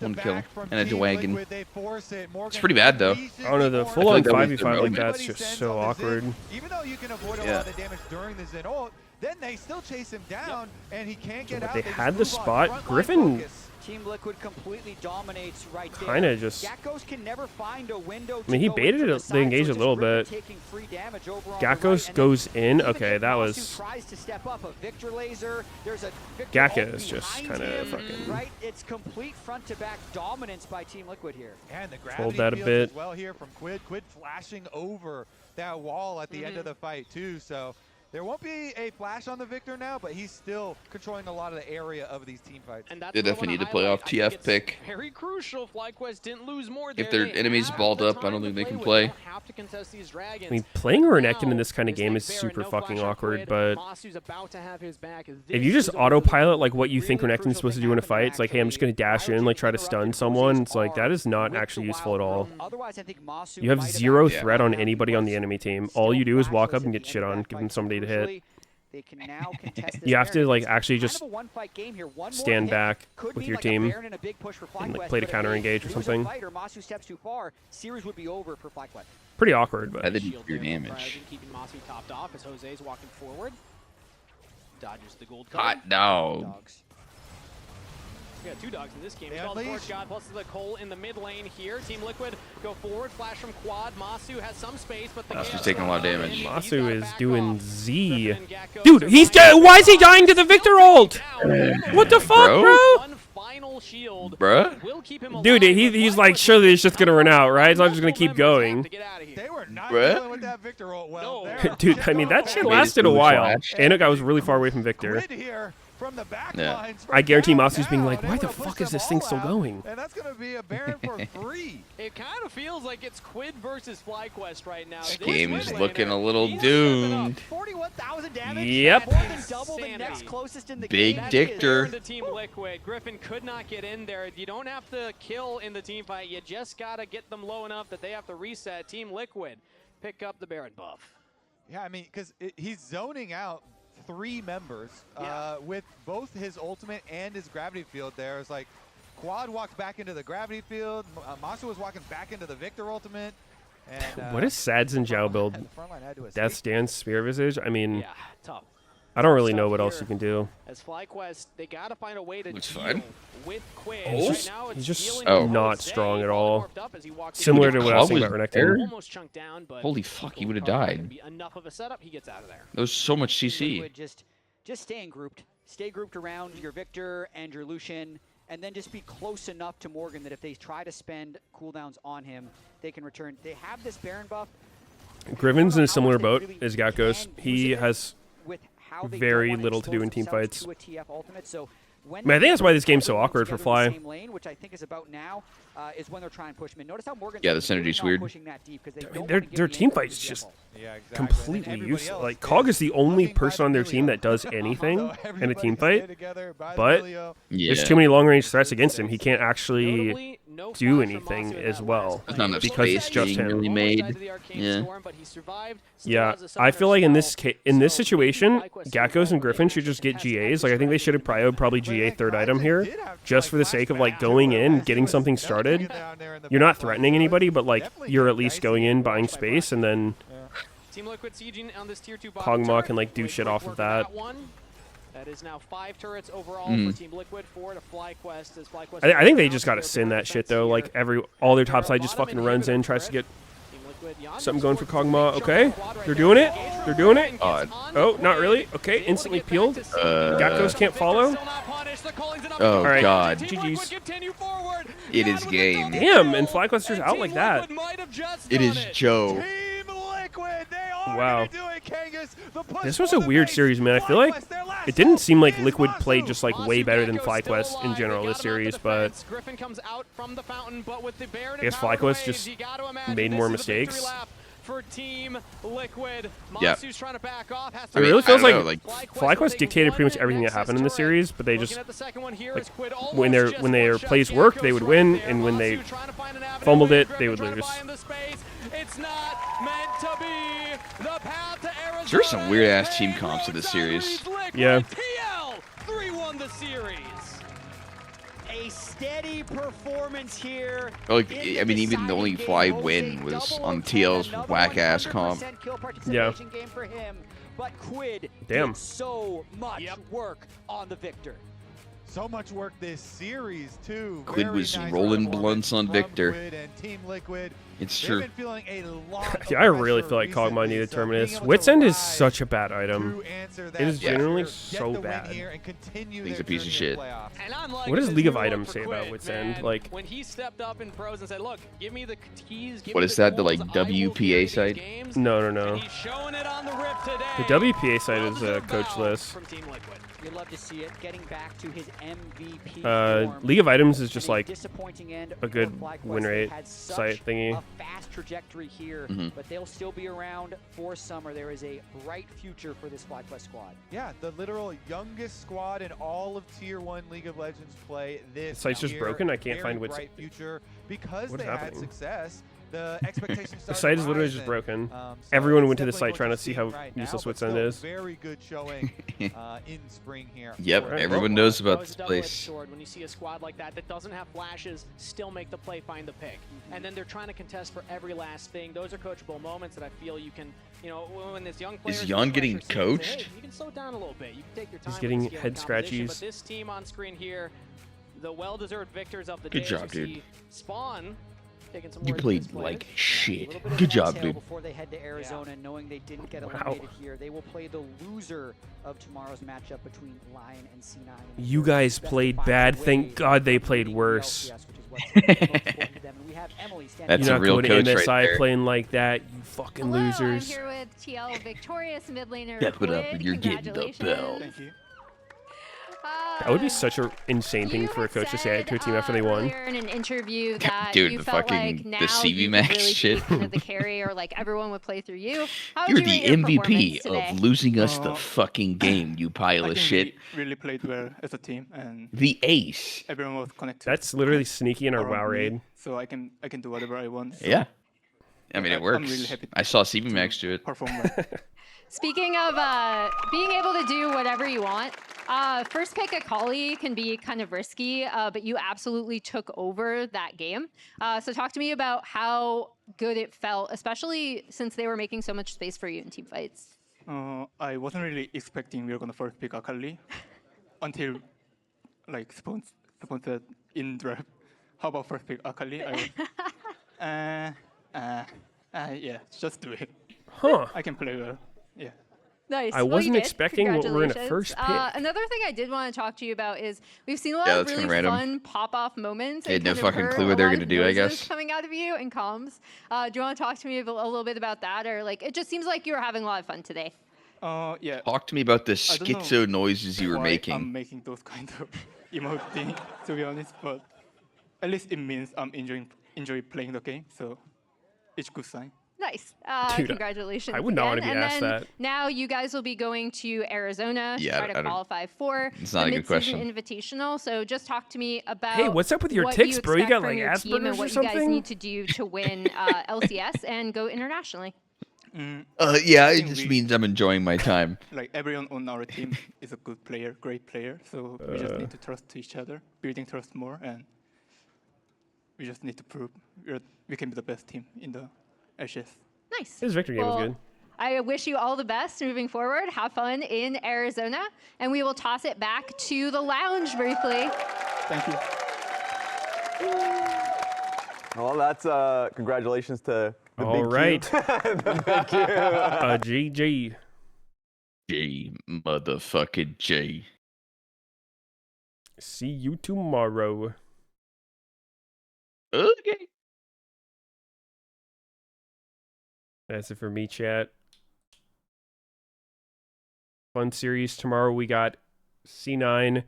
and a Dwagon. It's pretty bad though. Oh no, the I full feel on like that was 5v5 the like moment. that's just so awkward. Even though you can avoid a Yeah. lot of the damage during the Zen ult, then they still chase him down, and he can't get But out. they just had the move on. spot. Frontline Griffin focus. Team Liquid completely dominates right there. Kinda just- Gakkos can never find a window I mean, he to go baited in from it, the side, the engage so a little Griffin bit. taking free damage over on the Gakkos right, and goes then in. even Okay, if that Masu was. tries to step up, a Victor laser, there's a Victor Gakka ult is just behind kinda him, fucking- right. It's complete front to back dominance by Team Liquid here. And the Hold gravity that a fields bit. as well here from Quid. Quid flashing over that wall at the end of the fight too. So there won't be a flash on the Victor now, but he's still controlling a lot of the area of these team fights. And that's They what I definitely wanna need to play highlight. off I think TF it's pick. Very crucial. FlyQuest didn't lose more there. If their They enemy's have balled the up, I time don't to think they can with. play. They don't have to contest these dragons. I mean, playing Renekton in Now, this kind of game is there's super no fucking flash on awkward, Quid. but Masu's about to have his back. if This you just is a autopilot like what you think really Renekton's supposed to crucial do in a thing fight, it's like, hey, I'm just going to dash in, like try to stun someone. It's like, that is not actually useful at all. Otherwise, I think Masu You have might zero had threat on that. anybody on the enemy team. All you do is walk up and get shit on, give them somebody to hit. They can now contest this You have to Baron. like It's actually kind just of a one-fight game here. One more stand hit back could with mean your like a team Baron and a big push for and like FlyQuest, play to but if counter they engage or lose a something. fight or Masu steps too far, series would be over for FlyQuest. Pretty awkward, but That did Shield your there from damage. Cryogen, keeping Masu topped off as Jose's walking forward. Dodges the gold Hot card. dog. Dogs. We got 2 dogs in this game. They We call the unleash. Forge God plus the Cole in the mid lane here. Team Liquid go forward. Flash from Quad. Masu has some space, but the Masu's Chaos taking a lot of Warrior damage. in. He's Masu gotta is back doing off. Z. Griffin and Gakko Dude, he's survive. dead. Why is he dying to the Victor ult? What the fuck, Bro? bro? One final shield Bruh? will keep him Dude, alive, he's but like, FlyQuest surely it's just gonna run out, right? So I'm just gonna keep multiple members have going. to get out of here. They were not Bruh. dealing with that Victor ult well. No. They're Dude, I kicked mean, off that shit already. lasted a Made it while. flash. And I was really far away from Victor. Quid here from the back Yeah. lines. I guarantee Masu's being like, why the fuck is this thing still going? And that's going to be a Baron for 3. It kind of feels like it's Quid versus FlyQuest right now. This game is looking a little doomed. 41,000 damage. Yep. More than double the next closest in the Big game. Dictor. The Team Liquid. Griffin could not get in there. You don't have to kill in the team fight. You just got to get them low enough that they have to reset. Team Liquid pick up the Baron buff. Yeah, I mean, because he's zoning out 3 members with both his ultimate and his gravity field there. It's like Quad walked back into the gravity field. Masu was walking back into the Victor ultimate. And, What is Sads and Zhao build? the front line had to escape. Death Dance, Spear Visage? I mean, Yeah, tough. I don't really Tough know what else here. you can do. As FlyQuest, they got to find a way to Looks deal fine. with Quid. He's Right just, now, it's he's just dealing with not Jose. strong at all. Morphed up as he walked in. Similar to what I was Cog saying about was there? Renekton. Almost chunked down, but Holy fuck, he would have Cog died. be enough of a setup, he gets out of there. That was so much CC. Liquid just staying grouped. Stay grouped around your Victor and your Lucian, and then just be close enough to Morgan that if they try to spend cooldowns on him, they can return. They have this Baron buff. Griven's in a similar boat as Gakos. He has very little to do in team fights. I mean, I think that's why this game's so awkward for Fly. Which I think is about now, is when they're trying to push mid. Notice how Morgan's Yeah, the synergy's weird. Their team fights just completely useless. Like, Cog is the only person on their team that does anything in a team fight, but there's too many long-range threats against him. He can't actually do anything as well There's not enough because space it's just being him. really made. Yeah. Yeah, I feel like in this situation, Gakos and Griffin should just get GAs. Like, I think they should have probably GA third item here, just for the sake of like going in, getting something started. You're not threatening anybody, but like you're at least going in, buying space, and then Team Liquid sieging on this tier 2 Kog'Maw can like do shit off of that. That is now 5 turrets overall for Team Liquid, 4 to FlyQuest. As FlyQuest I think they just gotta sin that shit though. Like all their top side just fucking runs in, tries to get something going for Kog'Maw. Okay, they're doing it. They're doing it. Oh, not really. Okay, instantly peeled. Gakos can't follow. Oh, all right, God. GG's. It is game. Damn, and FlyQuest's out like that. It is Joe. Wow. This was a weird series, man. I feel like it didn't seem like Liquid played just like way better than FlyQuest in general this series, but I guess FlyQuest just made more mistakes. For Team Liquid, Yeah. Masu's trying to back off. It really feels like FlyQuest FlyQuest dictated pretty much everything that happened in the series, but they just at the second one here like, is Quid when their plays worked, they would win, and when they fumbled it, they would lose. It's not meant to be. The path to Arizona. There's some weird ass team comps in this series. Yeah. TL 3-1 the series. A steady performance here. Like, I mean, even the only Fly win was on TL's whack ass comp. Yeah. Game for him, but Quid Damn. did so much work on the Victor. So much work this series too. Quid Very was nice rolling performance blunts on from Victor. Quid and Team Liquid. It's They've true. been feeling a lot Yeah, of I really pressure feel like Kog'Maw recently, needed so Terminus. being able Wits to End is rise such a bad item. to answer It that is pressure, genuinely get so the win bad. here and continue He's their a piece of journey shit. in playoffs. And unlike What does this League of new one Items for say about Quid, Wits man, End? Like, when he stepped up in pros and said, "Look, give me the keys." Give What me is the that, the, tools, like, I will WPA carry these site? games." No. And he's showing it on the rip today. The WPA side is Well-deserved coachless. from Team Liquid. You'd love to see it getting back to his MVP form. League of Items is just And a like disappointing end a good for FlyQuest. win They rate had such site thingy. a fast trajectory here, but they'll still be around for summer. There is a bright future for this FlyQuest squad. Yeah, the literal youngest squad in all of Tier 1 League of Legends play this The site's just year. broken? I can't Very find what's- bright future because What's they had happening? success. The expectations The started site is to literally rise just and, broken. so Everyone it's went to the definitely site what trying you're to see seeing how right useless now, Wits but End still is. Very good showing in spring here. Yep, for everyone FlyQuest. knows about Always this a double-edged place. sword when you see a squad like that that doesn't have flashes, still make the play, find the pick, and then they're trying to contest for every last thing. Those are coachable moments that I feel you can, when this young player Jan getting coached? Hey, you can slow down a little bit. You can take your time. He's getting with the skill head and composition, scratchies. But this team on screen here, the well-deserved victors of the Good day. job, as you dude. see Spawn taking some You words played from his like players. shit. Good job, dude. Before they head to Arizona, knowing they didn't get eliminated here, they will play the loser of tomorrow's matchup between Lion and C9. You guys played bad. Thank God they played worse. That's You're a not real going to coach MSI right there. playing like that, you fucking Hello, losers. I'm here with TL victorious mid laner. Step it up Quid. and you're getting the belt. Congratulations. Thank you. That would be such an insane thing for a coach to say to a team after they won. In an interview that Dude, you the felt fucking like now the CV you Max could really shit. be kind of the carry, or like everyone would play through you. How You're would you the rate your MVP performance today? of losing us the fucking game, you pile of shit. We really played well as a team, and The ace. everyone was connected. That's literally sneaky in our WoW around me, raid. so I can do whatever I want. So Yeah. I mean, it I'm works. really happy I saw CV Max do it. perform well. Speaking of being able to do whatever you want, first pick Akali can be kind of risky, but you absolutely took over that game. So talk to me about how good it felt, especially since they were making so much space for you in team fights. I wasn't really expecting we were gonna first pick Akali until like Spawn said in draft, how about first pick Akali? I was, yeah, just do it. Huh. I can play well. Yeah. Nice. I wasn't expecting what we're in a first pick. Another thing I did want to talk to you about is we've seen a lot of really fun pop-off moments. They had and no kind of fucking heard clue what a they're lot gonna of do, I noises guess. coming out of you in comms. Do you want to talk to me a little bit about that, or like it just seems like you were having a lot of fun today? Yeah. Talk to me about the I don't know schizo noises you were why making. I'm making those kind of emote things, to be honest, but at least it means I'm enjoy playing the game, so it's a good sign. Nice. Dude, Congratulations. I would not want to be again. asked And then that. now you guys will be going to Arizona to Yeah, try I to don't- qualify for It's the not a good mid-season question. invitational. So just talk to me about Hey, what's up with your what ticks, you bro? You expect got, from like, your team and Asperger's or what you guys something? need to do to win LCS and go internationally. Yeah, it just means I'm enjoying my time. Like everyone on our team is a good player, great player, so we just need to trust each other, building trust more, and we just need to prove we can be the best team in the LCS. Nice. His victory game was good. I wish you all the best moving forward. Have fun in Arizona, and we will toss it back to the lounge briefly. Thank you. Well, that's congratulations to the All big right. Q. The big Q. GG. J, motherfucking J. See you tomorrow. Okay. That's it for me, chat. Fun series. Tomorrow we got C9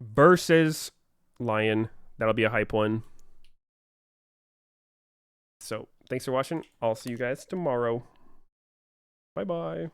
versus Lion. That'll be a hype one. So, thanks for watching. I'll see you guys tomorrow. Bye-bye.